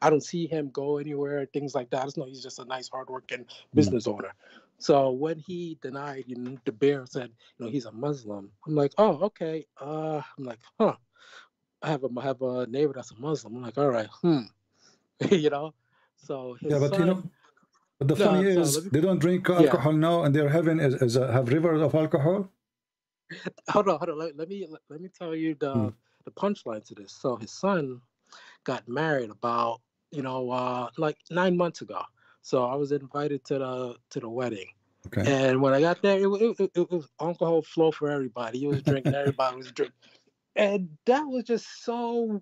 I don't see him go anywhere, things like that. I just know he's just a nice, hardworking business owner. So when he denied, you know, the bear said, you know, he's a Muslim. I'm like, oh, okay. I'm like, huh. I have a neighbor that's a Muslim. I'm like, all right, you know. So his son, you know. But the funny is, they don't drink alcohol now, and their heaven have rivers of alcohol. Hold on. Let me tell you the punchline to this. So his son got married about, you know, like 9 months ago. So I was invited to the wedding. Okay. And when I got there, it was alcohol flow for everybody. He was drinking, everybody was drinking, and that was just so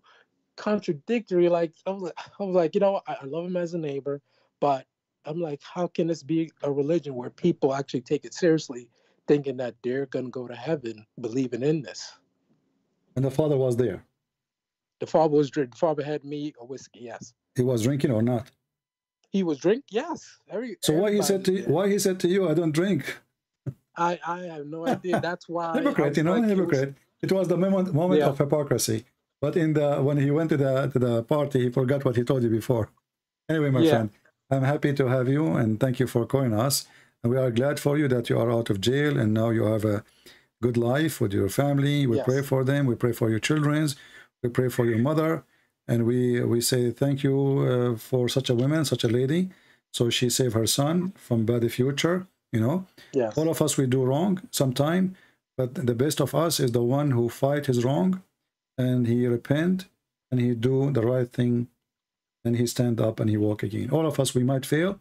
contradictory. Like I was like, you know, I love him as a neighbor, but I'm like, how can this be a religion where people actually take it seriously, thinking that they're going to go to heaven, believing in this? And the father was there. The father was drinking. The father had meat or whiskey. Yes. He was drinking or not? He was drinking. Yes. So why he said to you, I don't drink? I have no idea. That's why. Hypocrite, you know, like, hypocrite. It was the moment of hypocrisy. But when he went to the party, he forgot what he told you before. Anyway, my friend, I'm happy to have you, and thank you for calling us. And we are glad for you that you are out of jail and now you have a good life with your family. We pray for them. We pray for your children. We pray for your mother, and we say thank you for such a woman, such a lady. So she saved her son from bad future, you know. Yes. All of us, we do wrong sometime, but the best of us is the one who fight his wrong, and he repent, and he do the right thing, and he stand up and he walk again. All of us, we might fail,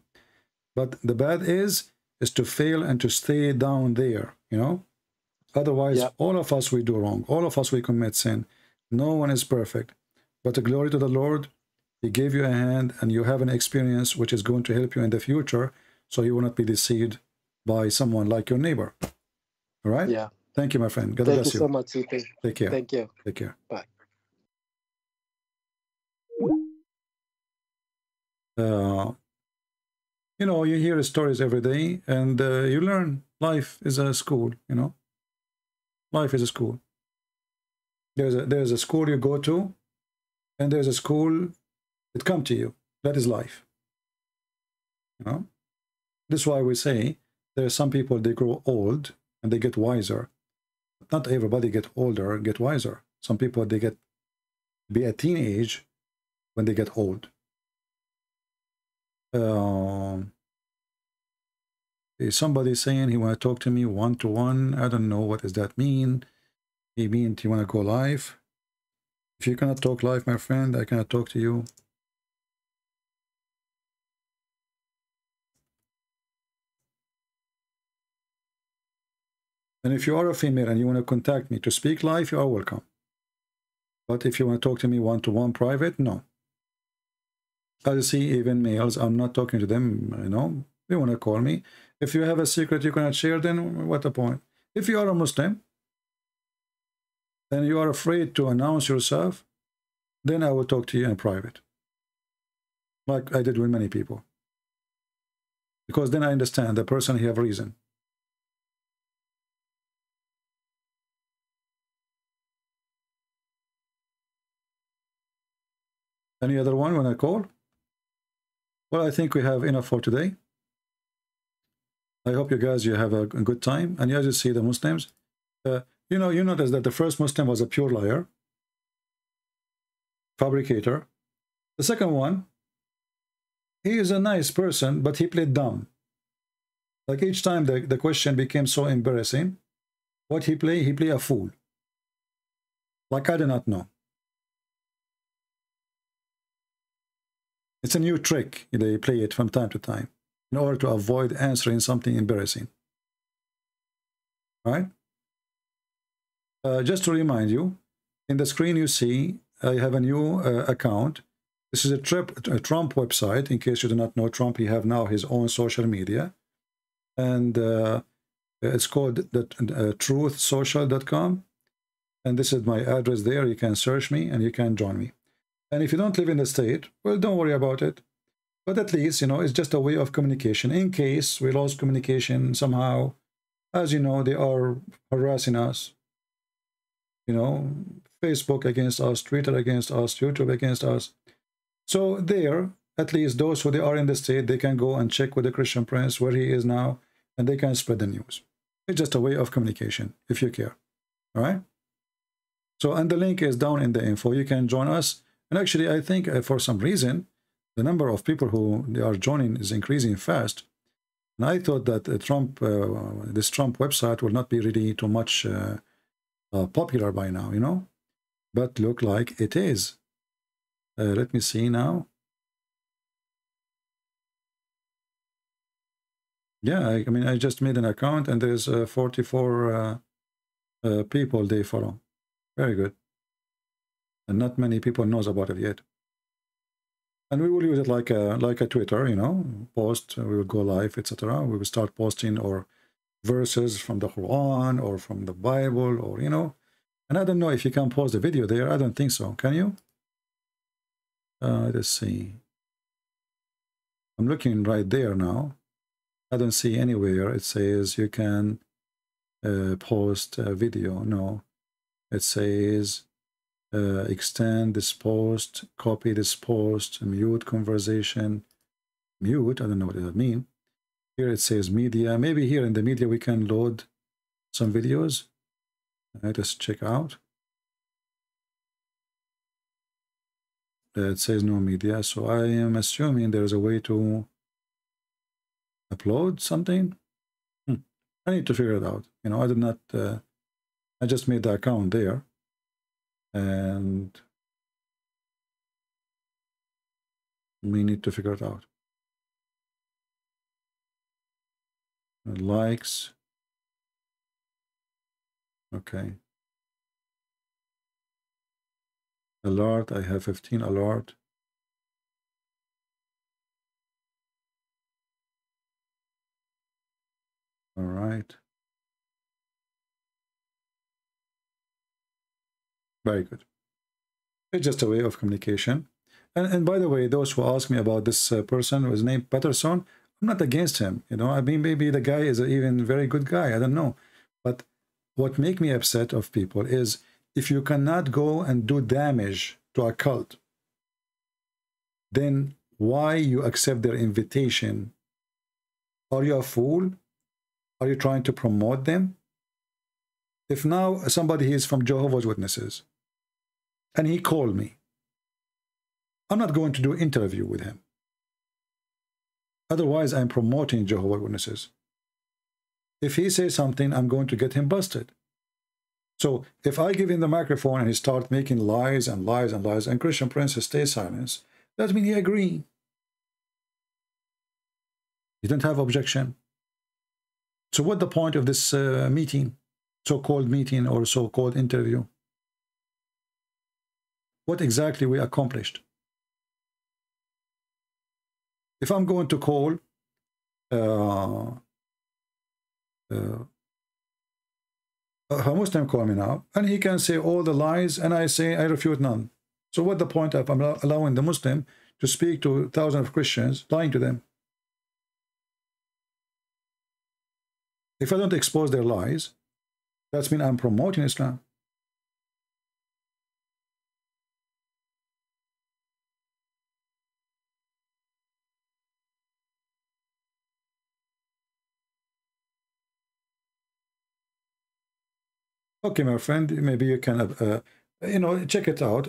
but the bad is to fail and to stay down there, you know. Otherwise, all of us, we do wrong. All of us, we commit sin. No one is perfect. But the glory to the Lord, he gave you a hand, and you have an experience which is going to help you in the future, so you will not be deceived by someone like your neighbor. All right? Yeah. Thank you, my friend. God Thank bless you so much, CP. Take care. Thank you. Take care. Bye. You know, you hear stories every day, and you learn. Life is a school, you know. Life is a school. There's a school you go to, and there's a school that come to you. That is life. You know? This is why we say there are some people, they grow old and they get wiser. Not everybody get older and get wiser. Some people, they get be a teenage when they get old. Somebody saying he want to talk to me one-to-one. I don't know what does that mean. He means you want to go live. If you cannot talk live, my friend, I cannot talk to you. And if you are a female and you want to contact me to speak live, you are welcome. But if you want to talk to me one-to-one private, no. I see even males, I'm not talking to them, you know. They want to call me. If you have a secret you cannot share, then what the point? If you are a Muslim, and you are afraid to announce yourself, then I will talk to you in private. Like I did with many people. Because then I understand the person, he have reason. Any other one when I call? Well, I think we have enough for today. I hope you guys, you have a good time. And you just see the Muslims. You know, you notice that the first Muslim was a pure liar, fabricator. The second one, he is a nice person, but he played dumb. Like each time the question became so embarrassing, what he play a fool. Like I do not know. It's a new trick. They play it from time to time in order to avoid answering something embarrassing. All right? Just to remind you, in the screen you see, I have a new account. This is a Trump website. In case you do not know Trump, he have now his own social media. And it's called truthsocial.com. And this is my address there. You can search me and you can join me. And if you don't live in the state, well, don't worry about it. But at least, you know, it's just a way of communication. In case we lost communication somehow, as you know, they are harassing us. You know, Facebook against us, Twitter against us, YouTube against us. So there, at least those who they are in the state, they can go and check with the Christian Prince where he is now, and they can spread the news. It's just a way of communication, if you care. All right? So, and the link is down in the info. You can join us. And actually, I think for some reason, the number of people who they are joining is increasing fast. And I thought that this Trump website will not be really too much popular by now, you know. But look like it is. Let me see now. Yeah, I mean, I just made an account and there's 44 people they follow. Very good. And not many people knows about it yet. And we will use it like a Twitter, you know, post, we will go live, etc. We will start posting or verses from the Quran or from the Bible, or, you know. And I don't know if you can post the video there. I don't think so. Can you? Let's see. I'm looking right there now. I don't see anywhere it says you can post a video. No. It says extend this post, copy this post, mute conversation. Mute, I don't know what that means. Here it says media. Maybe here in the media we can load some videos. Let us check out. It says no media, so I am assuming there's a way to upload something. I need to figure it out. You know, I did not, I just made the account there, and we need to figure it out. Likes. Okay. Alert, I have 15 alert. All right. Very good. It's just a way of communication. And by the way, those who ask me about this person who is named Patterson, I'm not against him. You know, I mean, maybe the guy is an even very good guy. I don't know. But what makes me upset of people is if you cannot go and do damage to a cult, then why you accept their invitation? Are you a fool? Are you trying to promote them? If now somebody is from Jehovah's Witnesses and he called me, I'm not going to do an interview with him. Otherwise, I'm promoting Jehovah's Witnesses. If he says something, I'm going to get him busted. So if I give him the microphone and he starts making lies and lies and lies, and Christian Prince stays silent, that means he agrees. He don't have objection. So what's the point of this meeting, so-called meeting or so-called interview? What exactly we accomplished? If I'm going to call a Muslim call me now, and he can say all the lies, and I say I refute none. So what the point of allowing the Muslim to speak to thousands of Christians, lying to them? If I don't expose their lies, that means I'm promoting Islam. Okay, my friend, maybe you can, you know, check it out.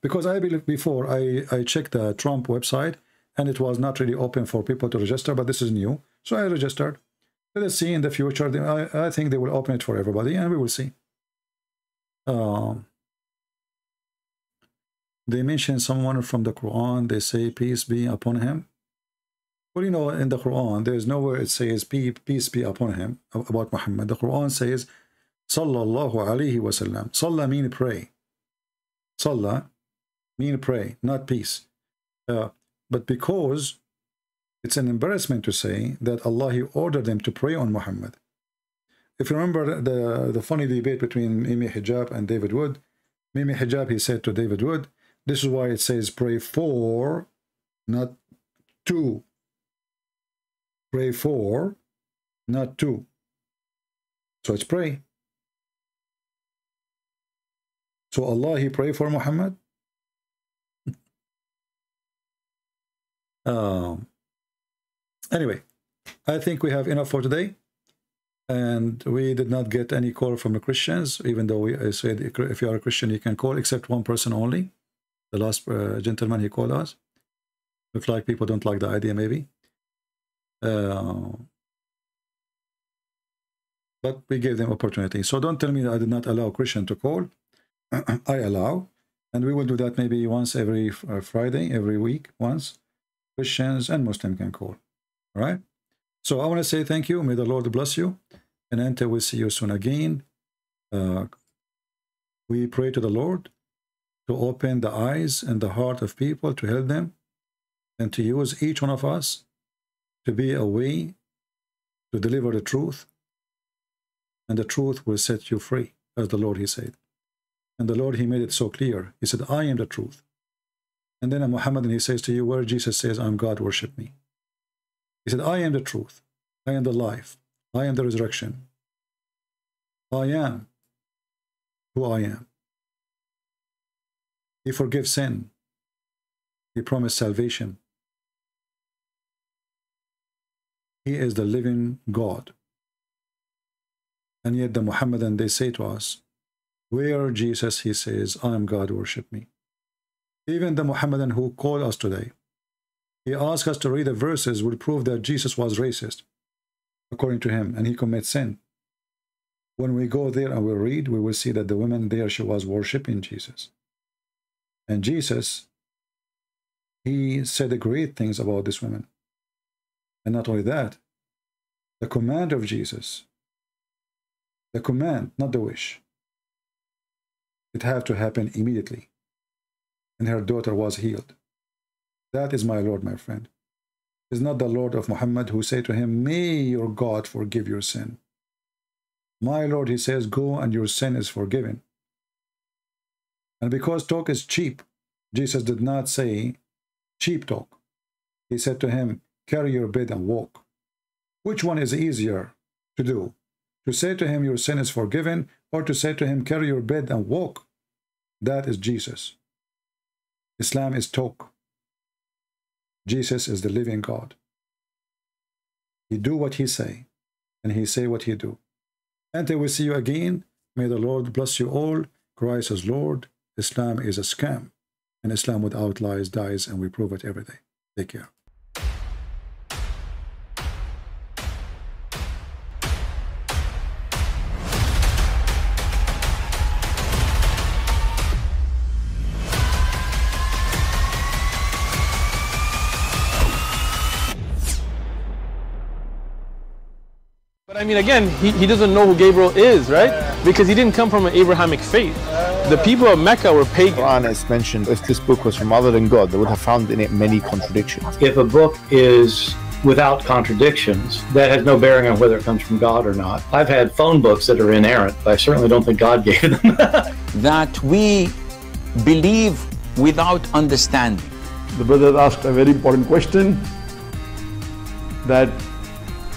Because I believe before I checked the Trump website and it was not really open for people to register, but this is new, so I registered. Let us see in the future. I think they will open it for everybody, and we will see. They mention someone from the Quran. They say peace be upon him. Well, you know, in the Quran, there is nowhere it says peace be upon him about Muhammad. The Quran says Sallallahu alayhi wasallam. Salah mean pray. Salah mean pray, not peace. But because it's an embarrassment to say that Allah, He ordered them to pray on Muhammad. If you remember the funny debate between Mimi Hijab and David Wood, Mimi Hijab, he said to David Wood, this is why it says pray for, not to. Pray for, not to. So it's pray. So Allah, He pray for Muhammad. Anyway, I think we have enough for today. And we did not get any call from the Christians, even though I said if you are a Christian, you can call, except one person only. The last gentleman, he called us. Looks like people don't like the idea, maybe. But we gave them opportunity. So don't tell me that I did not allow a Christian to call. I allow. And we will do that maybe once every Friday, every week, once. Christians and Muslims can call. All right? So I want to say thank you. May the Lord bless you. And until we see you soon again, we pray to the Lord to open the eyes and the heart of people, to help them, and to use each one of us to be a way to deliver the truth. And the truth will set you free, as the Lord, He said. And the Lord, He made it so clear. He said, I am the truth. And then Muhammad, He says to you, where Jesus says, I'm God, worship me. He said, I am the truth. I am the life. I am the resurrection. I am who I am. He forgives sin. He promised salvation. He is the living God. And yet the Muhammadan, they say to us, where Jesus, He says, I am God, worship me. Even the Muhammadan who called us today, he asked us to read the verses would prove that Jesus was racist, according to him, and he commits sin. When we go there and we read, we will see that the woman there, she was worshiping Jesus. And Jesus, he said great things about this woman. And not only that, the command of Jesus, the command, not the wish, it had to happen immediately. And her daughter was healed. That is my Lord, my friend. It's not the Lord of Muhammad who say to him, may your God forgive your sin. My Lord, he says, go and your sin is forgiven. And because talk is cheap, Jesus did not say cheap talk. He said to him, carry your bed and walk. Which one is easier to do? To say to him, your sin is forgiven, or to say to him, carry your bed and walk? That is Jesus. Islam is talk. Jesus is the living God. He do what he say, and he say what he do. Until we see you again, may the Lord bless you all. Christ is Lord. Islam is a scam. And Islam without lies dies, and we prove it every day. Take care. But I mean, again, he doesn't know who Gabriel is, right? Because he didn't come from an Abrahamic faith. The people of Mecca were pagan. The Quran is mentioned, if this book was from other than God, they would have found in it many contradictions. If a book is without contradictions, that has no bearing on whether it comes from God or not. I've had phone books that are inerrant, but I certainly don't think God gave them. That we believe without understanding. The brother asked a very important question, that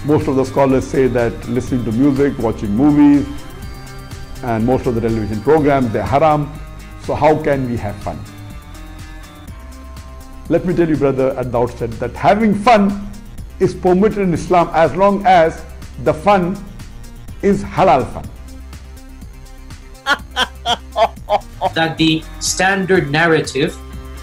most of the scholars say that listening to music, watching movies, and most of the television programs, they're haram. So how can we have fun? Let me tell you, brother, at the outset, that having fun is permitted in Islam as long as the fun is halal fun. That the standard narrative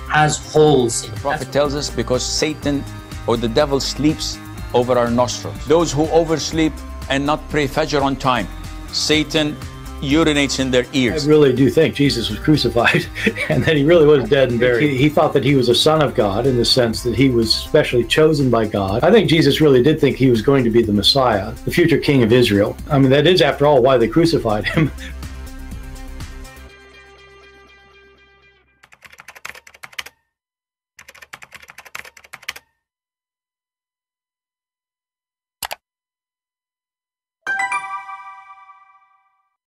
has holes in it. The Prophet tells us because Satan or the devil sleeps over our nostrils. Those who oversleep and not pray Fajr on time, Satan urinates in their ears. I really do think Jesus was crucified and that he really was dead and buried. He thought that he was a son of God in the sense that he was specially chosen by God. I think Jesus really did think he was going to be the Messiah, the future king of Israel. I mean, that is, after all, why they crucified him.